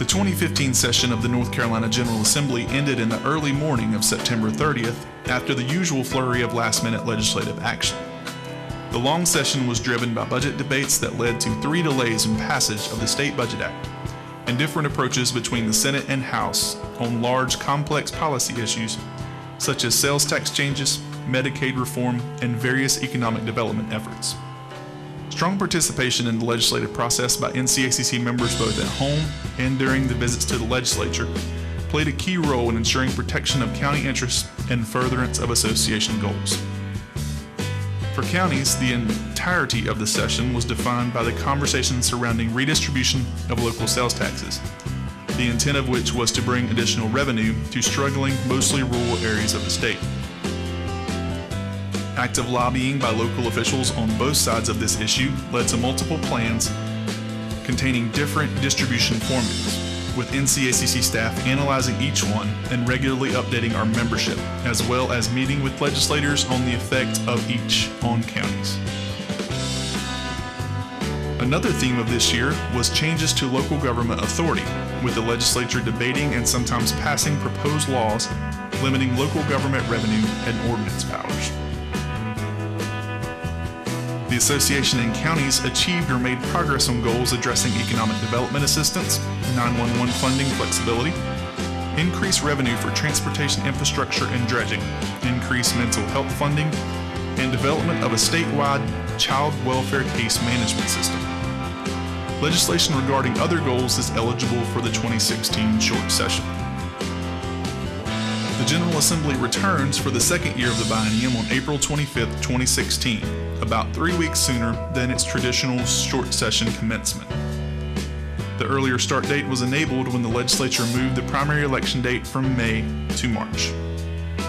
Speaker 20: The 2015 session of the North Carolina General Assembly ended in the early morning of September 30th after the usual flurry of last-minute legislative action. The long session was driven by budget debates that led to 3 delays in passage of the State Budget Act and different approaches between the Senate and House on large, complex policy issues such as sales tax changes, Medicaid reform, and various economic development efforts. Strong participation in the legislative process by NCACC members both at home and during the visits to the legislature played a key role in ensuring protection of county interests and furtherance of association goals. For counties, the entirety of the session was defined by the conversation surrounding redistribution of local sales taxes, the intent of which was to bring additional revenue to struggling, mostly rural areas of the state. Active lobbying by local officials on both sides of this issue led to multiple plans containing different distribution formulas, with NCACC staff analyzing each one and regularly updating our membership, as well as meeting with legislators on the effect of each on counties. Another theme of this year was changes to local government authority, with the legislature debating and sometimes passing proposed laws limiting local government revenue and ordinance powers. The association and counties achieved or made progress on goals addressing economic development assistance, 911 funding flexibility, increased revenue for transportation infrastructure and dredging, increased mental health funding, and development of a statewide child welfare case management system. Legislation regarding other goals is eligible for the 2016 short session. The General Assembly returns for the second year of the biennium on April 25, 2016, about 3 weeks sooner than its traditional short session commencement. The earlier start date was enabled when the legislature moved the primary election date from May to March.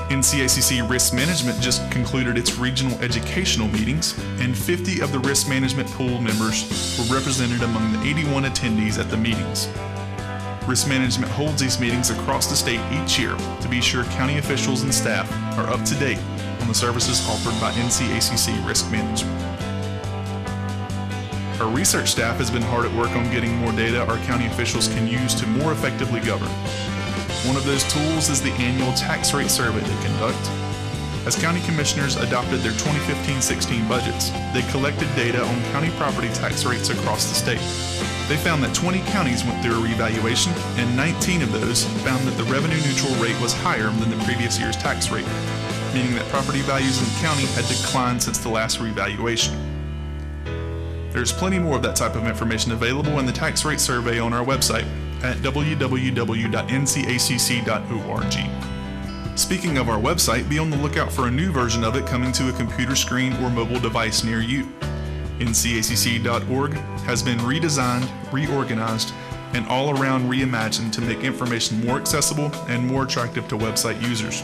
Speaker 20: NCACC Risk Management just concluded its regional educational meetings, and 50 of the risk management pool members were represented among the 81 attendees at the meetings. Risk Management holds these meetings across the state each year to be sure county officials and staff are up to date on the services offered by NCACC Risk Management. Our research staff has been hard at work on getting more data our county officials can use to more effectively govern. One of those tools is the annual tax rate survey they conduct. As county commissioners adopted their 2015-16 budgets, they collected data on county property tax rates across the state. They found that 20 counties went through a revaluation, and 19 of those found that the revenue neutral rate was higher than the previous year's tax rate, meaning that property values in the county had declined since the last revaluation. There's plenty more of that type of information available in the tax rate survey on our website at www.ncacc.org. Speaking of our website, be on the lookout for a new version of it coming to a computer screen or mobile device near you. ncacc.org has been redesigned, reorganized, and all around reimagined to make information more accessible and more attractive to website users.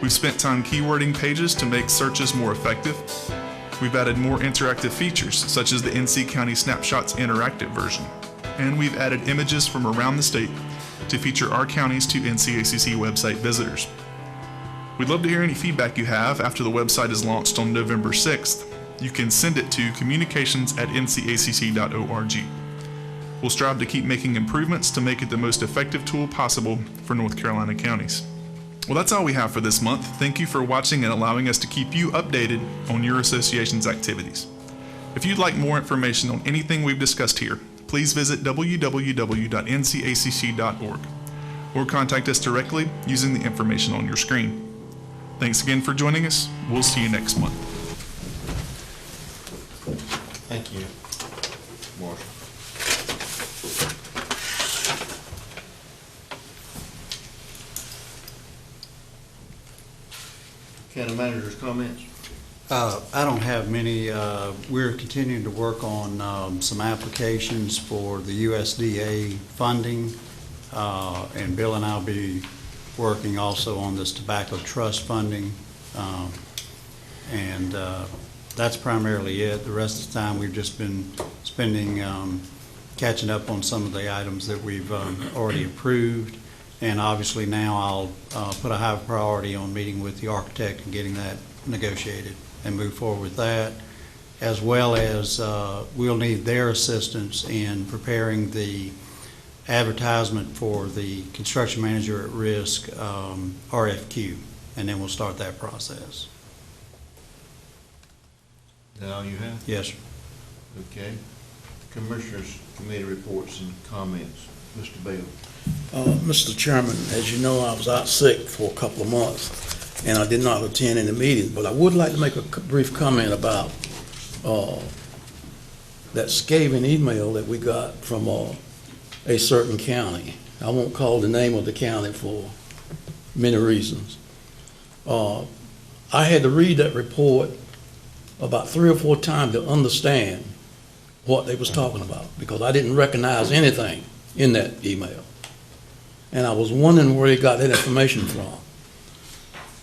Speaker 20: We've spent time keywording pages to make searches more effective. We've added more interactive features, such as the NC County Snapshots interactive version. And we've added images from around the state to feature our counties to NCACC website visitors. We'd love to hear any feedback you have after the website is launched on November 6th. You can send it to communications@ncacc.org. We'll strive to keep making improvements to make it the most effective tool possible for North Carolina counties. Well, that's all we have for this month. Thank you for watching and allowing us to keep you updated on your association's activities. If you'd like more information on anything we've discussed here, please visit www.ncacc.org or contact us directly using the information on your screen. Thanks again for joining us. We'll see you next month.
Speaker 2: Thank you, Marshall. County manager's comments?
Speaker 4: I don't have many. We're continuing to work on some applications for the USDA funding, and Bill and I'll be working also on this tobacco trust funding, and that's primarily it. The rest of the time we've just been spending, catching up on some of the items that we've already approved, and obviously now I'll put a high priority on meeting with the architect and getting that negotiated and move forward with that, as well as we'll need their assistance in preparing the advertisement for the construction manager at risk RFQ, and then we'll start that process.
Speaker 2: Is that all you have?
Speaker 4: Yes, sir.
Speaker 2: Okay. Commissioners, committee reports and comments. Mr. Bell.
Speaker 14: Mr. Chairman, as you know, I was out sick for a couple of months, and I did not attend any meetings, but I would like to make a brief comment about that scathing email that we got from a certain county. I won't call the name of the county for many reasons. I had to read that report about 3 or 4 times to understand what they was talking about, because I didn't recognize anything in that email. And I was wondering where they got that information from.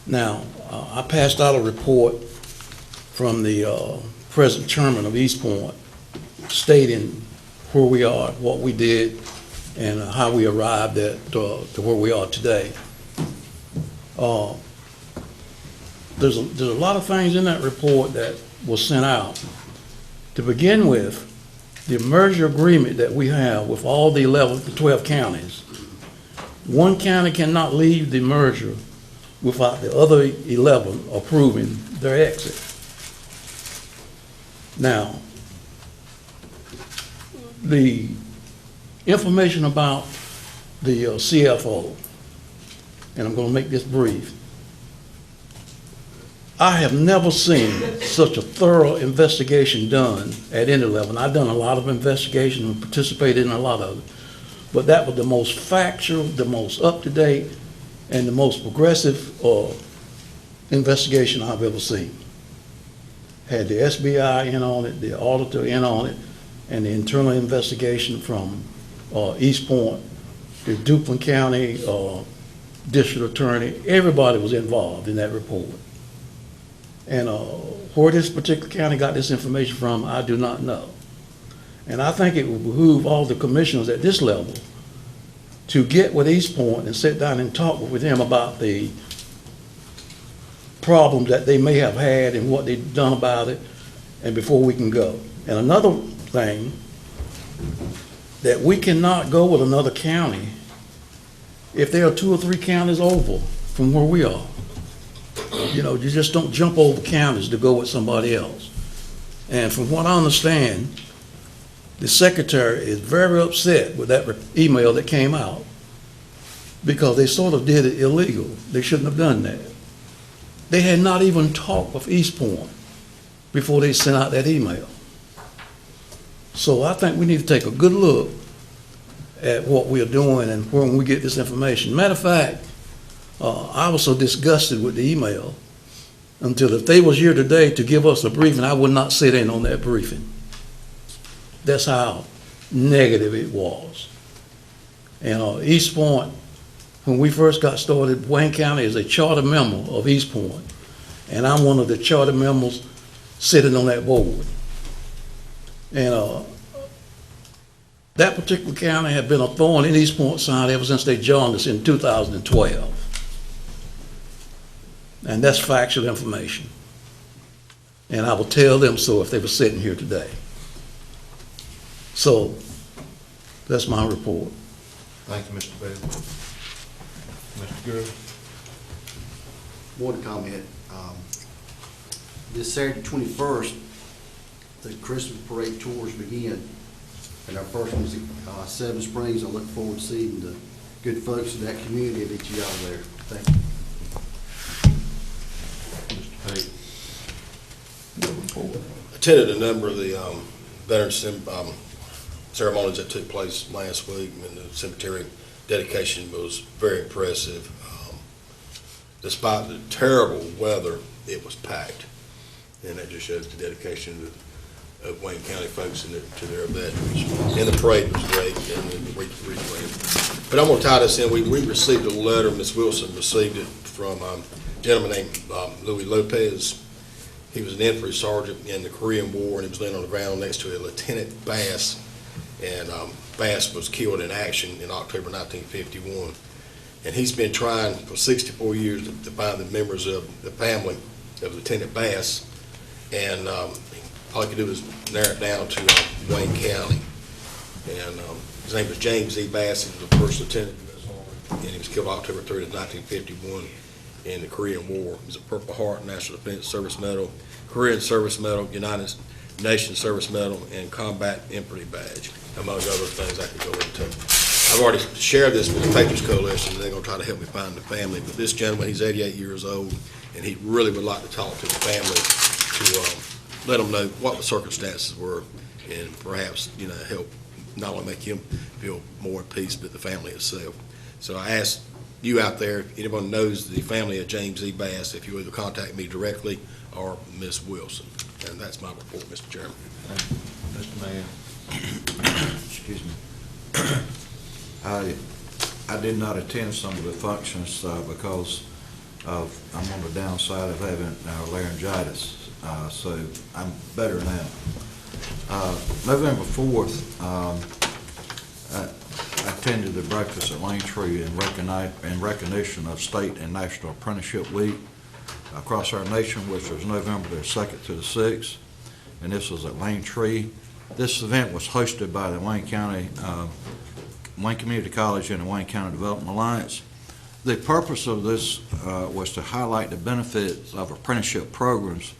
Speaker 14: Now, I passed out a report from the present chairman of East Point stating where we are, what we did, and how we arrived at to where we are today. There's a lot of things in that report that was sent out. To begin with, the merger agreement that we have with all the 12 counties, one county cannot leave the merger without the other 11 approving their exit. Now, the information about the CFO, and I'm going to make this brief. I have never seen such a thorough investigation done at any level. I've done a lot of investigation and participated in a lot of it, but that was the most factual, the most up-to-date, and the most progressive investigation I've ever seen. Had the SBI in on it, the auditor in on it, and the internal investigation from East Point, the Duplin County district attorney, everybody was involved in that report. And where this particular county got this information from, I do not know. And I think it would behoove all the commissioners at this level to get with East Point and sit down and talk with them about the problems that they may have had and what they've done about it, and before we can go. And another thing, that we cannot go with another county if there are 2 or 3 counties over from where we are. You know, you just don't jump over counties to go with somebody else. And from what I understand, the secretary is very upset with that email that came out because they sort of did it illegal. They shouldn't have done that. They had not even talked with East Point before they sent out that email. So I think we need to take a good look at what we are doing and when we get this information. Matter of fact, I was so disgusted with the email until if they was here today to give us a briefing, I would not sit in on that briefing. That's how negative it was. And East Point, when we first got started, Wayne County is a charter member of East Point, and I'm one of the charter members sitting on that board. And that particular county had been a thorn in East Point's side ever since they joined us in 2012. And that's factual information. And I will tell them so if they were sitting here today. So, that's my report.
Speaker 2: Thank you, Mr. Bell. Mr. Gurley.
Speaker 19: One comment. This Saturday, 21st, the Christmas parade tours begin. And our first one's at Seven Springs. I look forward to seeing the good folks in that community and meet you out there. Thank you.
Speaker 11: Attended a number of the veterans ceremonies that took place last week, and the cemetery dedication was very impressive. Despite the terrible weather, it was packed, and that just shows the dedication of Wayne County folks and to their veterans. And the parade was great, and the wreath parade. But I'm going to tie this in. We received a letter, Ms. Wilson received it from a gentleman named Louis Lopez. He was an infantry sergeant in the Korean War, and he was laying on the ground next to a Lieutenant Bass. And Bass was killed in action in October 1951. And he's been trying for 64 years to find the members of the family of Lieutenant Bass. And all he could do was narrow it down to Wayne County. And His name was James E. Bass. He was the first lieutenant in the U.S. Army, and he was killed October 30th, 1951 in the Korean War. He was a Purple Heart, National Defense Service Medal, Korean Service Medal, United Nations Service Medal, and Combat Infantry Badge, among other things I could go into. I've already shared this with the Patriots Coalition, and they're going to try to help me find the family. But this gentleman, he's 88 years old, and he really would like to talk to the family to let them know what the circumstances were, and perhaps, help not only make him feel more at peace, but the family itself. So I ask you out there, if anyone knows the family of James E. Bass, if you either contact me directly or Ms. Wilson. And that's my report, Mr. Chairman.
Speaker 2: Mr. Mayor.
Speaker 9: Excuse me. I did not attend some of the functions because I'm on the downside of having laryngitis, so I'm better now. November 4th, I attended the breakfast at Langtree in recognition of State and National Apprenticeship Week across our nation, which was November the 2nd to the 6th, and this was at Langtree. This event was hosted by the Wayne Community College and the Wayne County Development Alliance. The purpose of this was to highlight the benefits of apprenticeship programs,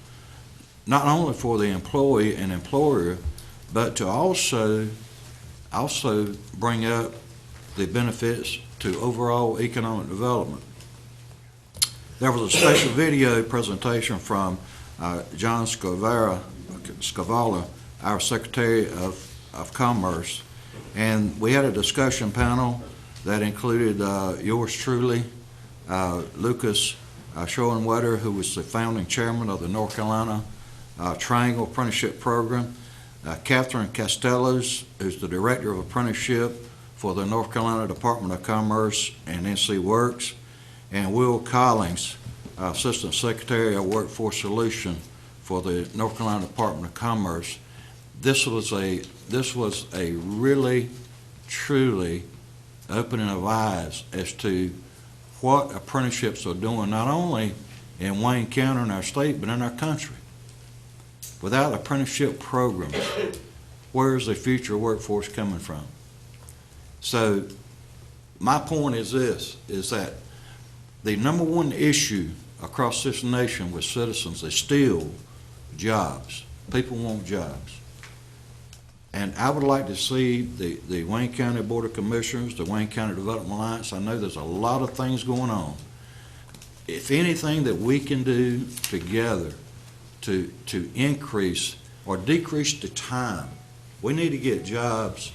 Speaker 9: not only for the employee and employer, but to also bring up the benefits to overall economic development. There was a special video presentation from John Scavala, our Secretary of Commerce, and we had a discussion panel that included yours truly, Lucas Schoenwetter, who was the founding chairman of the North Carolina Triangle Apprenticeship Program, Catherine Castellos, who's the Director of Apprenticeship for the North Carolina Department of Commerce and NC Works, and Will Collins, Assistant Secretary of Workforce Solution for the North Carolina Department of Commerce. This was a really, truly opening of eyes as to what apprenticeships are doing, not only in Wayne County and our state, but in our country. Without apprenticeship programs, where is the future workforce coming from? So my point is this, is that the number one issue across this nation with citizens is still jobs. People want jobs. And I would like to see the Wayne County Board of Commissioners, the Wayne County Development Alliance, I know there's a lot of things going on. If anything that we can do together to increase or decrease the time, we need to get jobs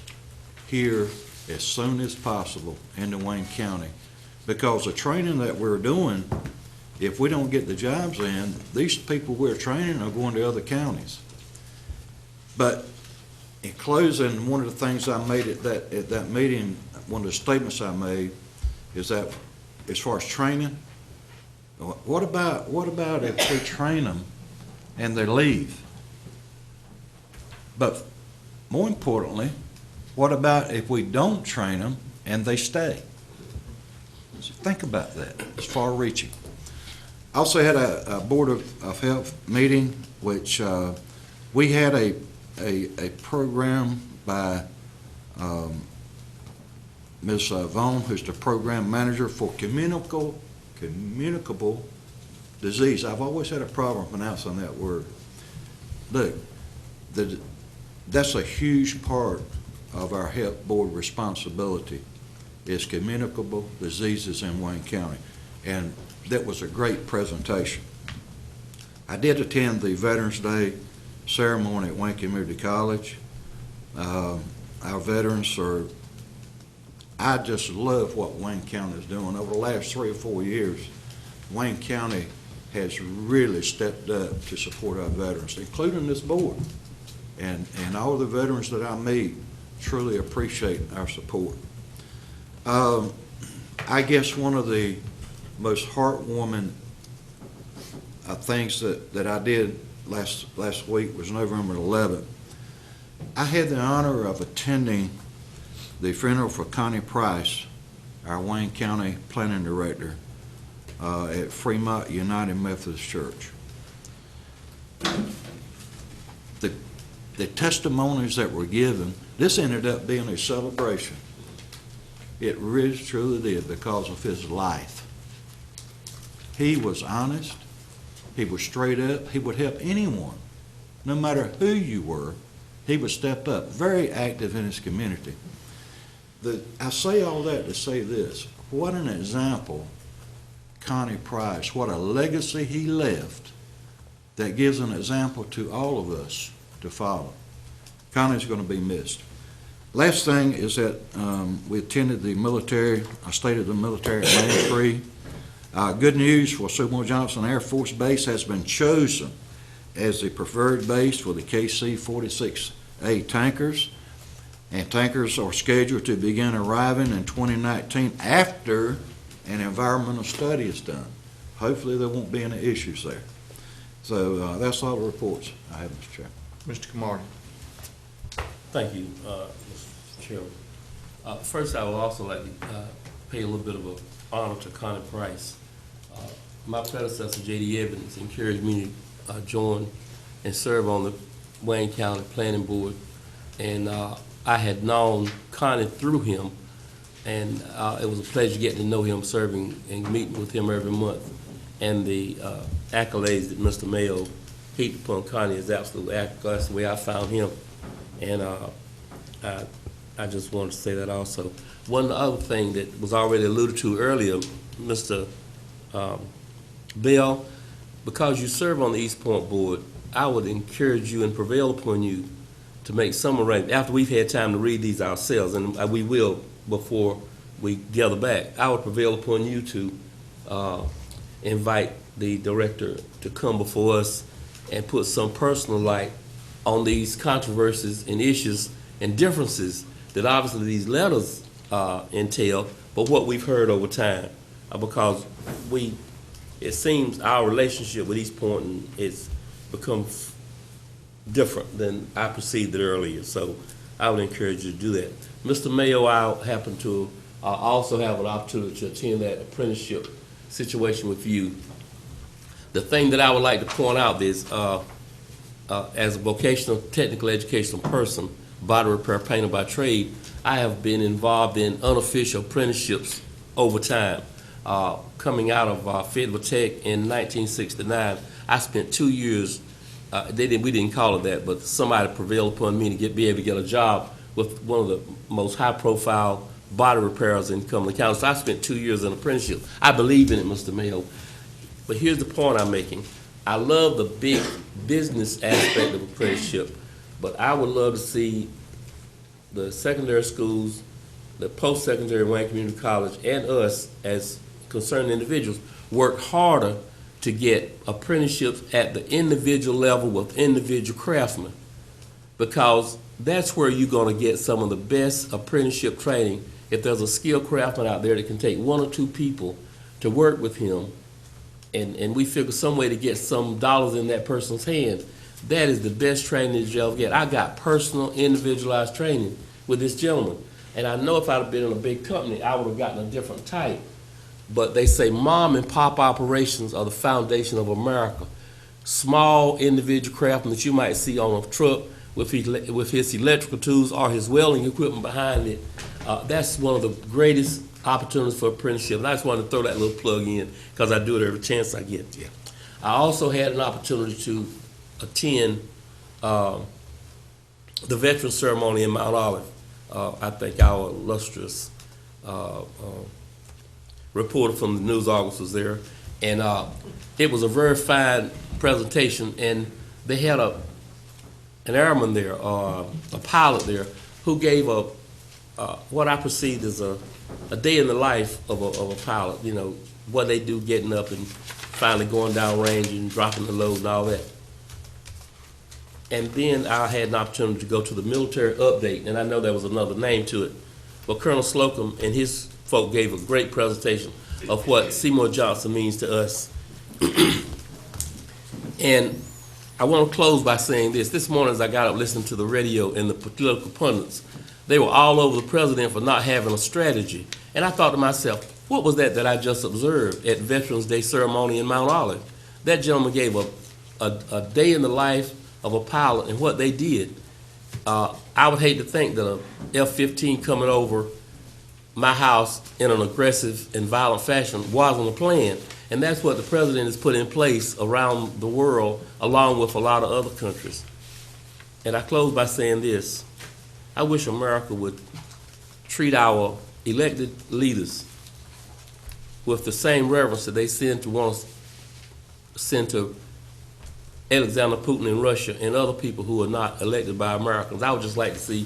Speaker 9: here as soon as possible into Wayne County. Because the training that we're doing, if we don't get the jobs in, these people we're training are going to other counties. But in closing, one of the things I made at that meeting, one of the statements I made is that as far as training, what about if we train them and they leave? But more importantly, what about if we don't train them and they stay? So think about that. It's far-reaching. I also had a Board of Health meeting, which we had a program by Ms. Vaughn, who's the program manager for communicable disease. I've always had a problem pronouncing that word. Look, that's a huge part of our health board responsibility, is communicable diseases in Wayne County. And that was a great presentation. I did attend the Veterans Day ceremony at Wayne Community College. Our veterans are, I just love what Wayne County is doing. Over the last 3 or 4 years, Wayne County has really stepped up to support our veterans, including this board. And all the veterans that I meet truly appreciate our support. I guess one of the most heartwarming things that I did last week was November 11th. I had the honor of attending the funeral for Connie Price, our Wayne County Planning Director, at Fremont United Methodist Church. the testimonies that were given, this ended up being a celebration. It really truly did because of his life. He was honest. He was straight up. He would help anyone, no matter who you were. He would step up, very active in his community. I say all that to say this. What an example, Connie Price, what a legacy he left that gives an example to all of us to follow. Connie's going to be missed. Last thing is that we attended the military, State of the Military at Land Tree. Good news for Seymour Johnson Air Force Base has been chosen as the preferred base for the KC-46A tankers. And tankers are scheduled to begin arriving in 2019 after an environmental study is done. Hopefully there won't be any issues there. So that's all the reports I have, Mr. Chairman.
Speaker 2: Mr. Camardi.
Speaker 8: Thank you, Mr. Chairman. First, I would also like to pay a little bit of an honor to Connie Price. My predecessor, J.D. Evans, encouraged me to join and serve on the Wayne County Planning Board. And I had known Connie through him, and it was a pleasure getting to know him, serving and meeting with him every month. And the accolades that Mr. Mayo heaped upon Connie is absolutely accurate. That's the way I found him. And I just wanted to say that also. One other thing that was already alluded to earlier, Mr. Bell, because you serve on the East Point Board, I would encourage you and prevail upon you to make some arrangements, after we've had time to read these ourselves, and we will before we gather back. I would prevail upon you to invite the director to come before us and put some personal light on these controversies and issues and differences that obviously these letters entail, but what we've heard over time, because it seems our relationship with East Point it's become different than I perceived it earlier. So I would encourage you to do that. Mr. Mayo, I happen to also have an opportunity to attend that apprenticeship situation with you. The thing that I would like to point out is, as a vocational technical educational person, body repair painter by trade, I have been involved in unofficial apprenticeships over time. Coming out of Fayetteville Tech in 1969, I spent 2 years. We didn't call it that, but somebody prevailed upon me to be able to get a job with one of the most high-profile body repairers in Cumberland County. So I spent 2 years in apprenticeship. I believe in it, Mr. Mayo. But here's the point I'm making. I love the big business aspect of apprenticeship, but I would love to see the secondary schools, the post-secondary Wayne Community College, and us as concerned individuals work harder to get apprenticeships at the individual level with individual craftsmen, because that's where you're going to get some of the best apprenticeship training. If there's a skilled craftsman out there that can take 1 or 2 people to work with him, and we figure some way to get some dollars in that person's hand, that is the best training that you'll ever get. I got personal, individualized training with this gentleman, and I know if I'd have been in a big company, I would have gotten a different type. But they say mom and pop operations are the foundation of America. Small individual craftsmen that you might see on a truck with his electrical tools or his welding equipment behind it, that's one of the greatest opportunities for apprenticeship. And I just wanted to throw that little plug in because I do it every chance I get. Yeah. I also had an opportunity to attend the veteran ceremony in Mount Olive. I think our illustrious reporter from the news office was there, and it was a very fine presentation, and they had an airman there, a pilot there, who gave what I perceived as a day in the life of a pilot, you know, what they do getting up and finally going down range and dropping the load and all that. And then I had an opportunity to go to the military update, and I know there was another name to it, but Colonel Slocum and his folk gave a great presentation of what Seymour Johnson means to us. And I want to close by saying this. This morning as I got up listening to the radio and the political pundits, they were all over the president for not having a strategy. And I thought to myself, what was that I just observed at Veterans Day ceremony in Mount Olive? That gentleman gave a day in the life of a pilot and what they did. I would hate to think that a F-15 coming over my house in an aggressive and violent fashion wasn't a plan. And that's what the president has put in place around the world, along with a lot of other countries. And I close by saying this: I wish America would treat our elected leaders with the same reverence that they send to Alexander Putin in Russia and other people who are not elected by Americans. I would just like to see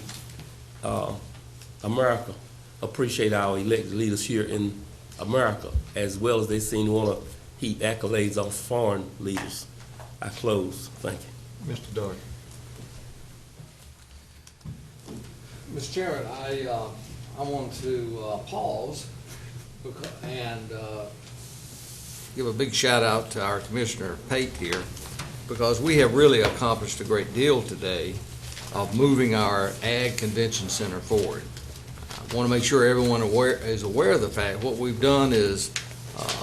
Speaker 8: America appreciate our elected leaders here in America, as well as they seem to want to heap accolades on foreign leaders. I close. Thank you.
Speaker 2: Mr. Dodd.
Speaker 6: Mr. Chairman, I want to pause and give a big shout out to our Commissioner Pate here, because we have really accomplished a great deal today of moving our Ag Convention Center forward. I want to make sure everyone is aware of the fact what we've done is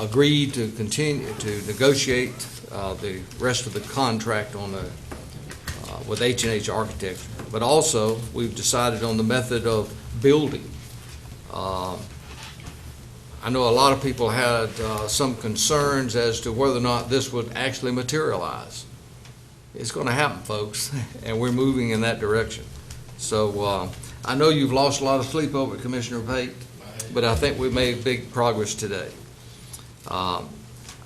Speaker 6: agreed to continue to negotiate the rest of the contract on the with H&H Architecture, but also we've decided on the method of building. I know a lot of people had some concerns as to whether or not this would actually materialize. It's going to happen, folks, and we're moving in that direction. So I know you've lost a lot of sleep over it, Commissioner Pate, but I think we've made big progress today.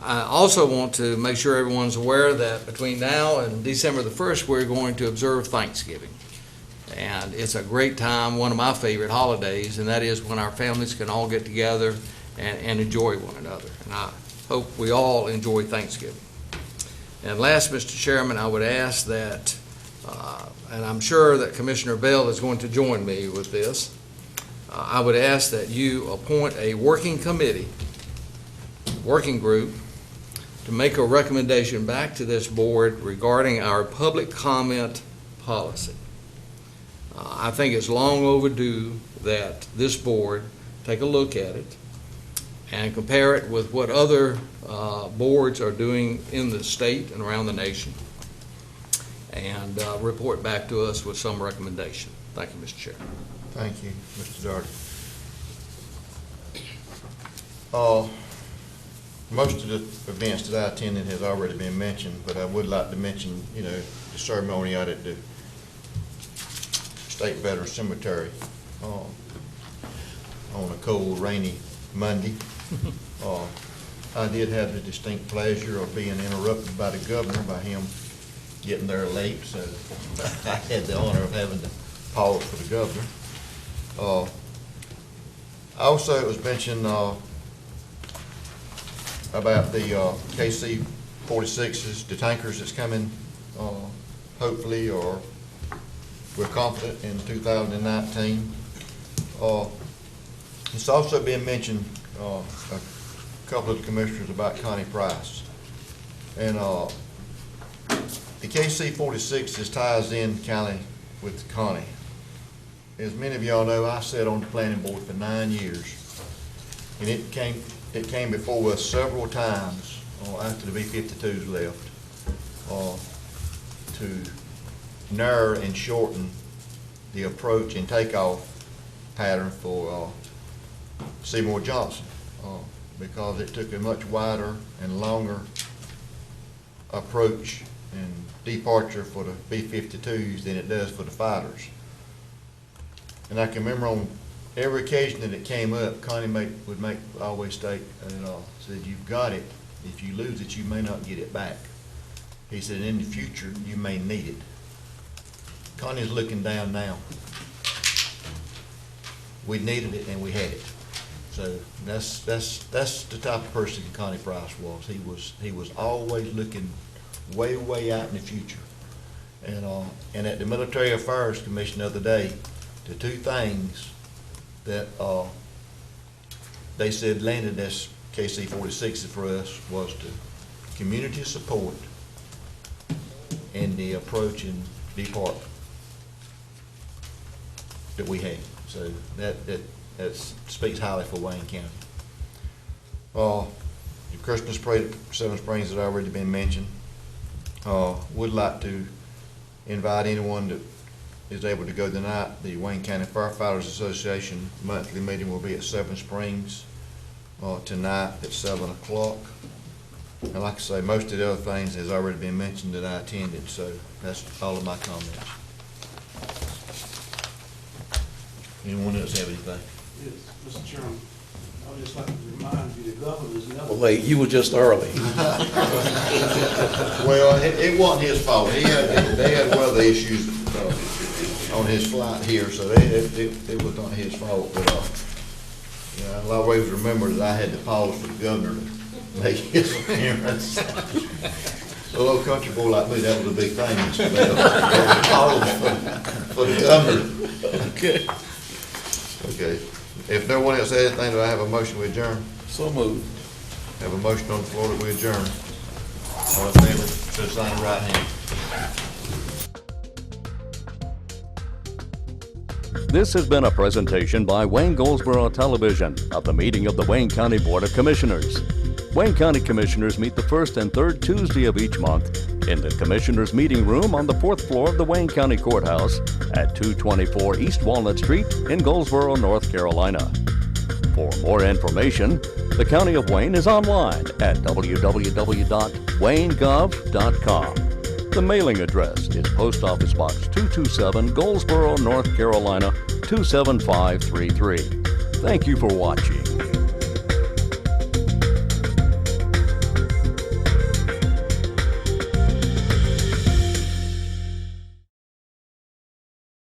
Speaker 6: I also want to make sure everyone's aware that between now and December the 1st, we're going to observe Thanksgiving. And it's a great time, one of my favorite holidays, and that is when our families can all get together and enjoy one another. And I hope we all enjoy Thanksgiving. And last, Mr. Chairman, I would ask that, and I'm sure that Commissioner Bell is going to join me with this, I would ask that you appoint a working committee, working group, to make a recommendation back to this board regarding our public comment policy. I think it's long overdue that this board take a look at it and compare it with what other boards are doing in the state and around the nation, and report back to us with some recommendation. Thank you, Mr. Chair.
Speaker 2: Thank you, Mr. Doherty. Most of the events that I attended has already been mentioned, but I would like to mention, the ceremony out at the State Veterans Cemetery on a cold, rainy Monday. I did have the distinct pleasure of being interrupted by the governor by him getting there late, so I had the honor of having to pause for the governor. Also, it was mentioned about the KC 46s, the tankers that's coming, hopefully, or we're confident in 2019. It's also been mentioned, a couple of the commissioners, about Connie Price. And the KC 46s ties in kind of with Connie. As many of y'all know, I sat on the planning board for 9 years, and it came before us several times after the B-52s left to narrow and shorten the approach and takeoff pattern for Seymour Johnson, because it took a much wider and longer approach and departure for the B-52s than it does for the fighters. And I can remember on every occasion that it came up, Connie would always state, said, "You've got it. If you lose it, you may not get it back." He said, "In the future, you may need it." Connie's looking down now. We needed it and we had it. So that's the type of person Connie Price was. He was always looking way, way out in the future. And at the Military Affairs Commission the other day, the two things that they said landed as KC 46 for us was the community support and the approach and depart that we had. So that speaks highly for Wayne County. The Christmas parade at Seven Springs has already been mentioned. Would like to invite anyone that is able to go tonight, the Wayne County Firefighters Association monthly meeting will be at Seven Springs tonight at 7 o'clock. And like I say, most of the other things has already been mentioned that I attended, so that's all of my comments. Anyone else have anything?
Speaker 14: Yes, Mr. Chairman, I would just like to remind you, the governor's never late, you were just early.
Speaker 2: Well, it wasn't his fault. They had weather issues on his flight here, so it was not his fault. But I'll always remember that I had to pause for the governor to make his appearance. A little country boy like me, that was a big thing. Pause for the governor.
Speaker 14: Okay.
Speaker 2: Okay. If no one else has anything, do I have a motion to adjourn?
Speaker 14: So moved.
Speaker 2: Have a motion on the floor that we adjourn. All in favor, should sign the right hand.
Speaker 1: This has been a presentation by Wayne Goldsboro Television of the meeting of the Wayne County Board of Commissioners. Wayne County Commissioners meet the first and third Tuesday of each month in the Commissioners' Meeting Room on the 4th floor of the Wayne County Courthouse at 224 East Walnut Street in Goldsboro, North Carolina. For more information, the County of Wayne is online at www.waynegov.com. The mailing address is Post Office Box 227, Goldsboro, North Carolina 27533. Thank you for watching.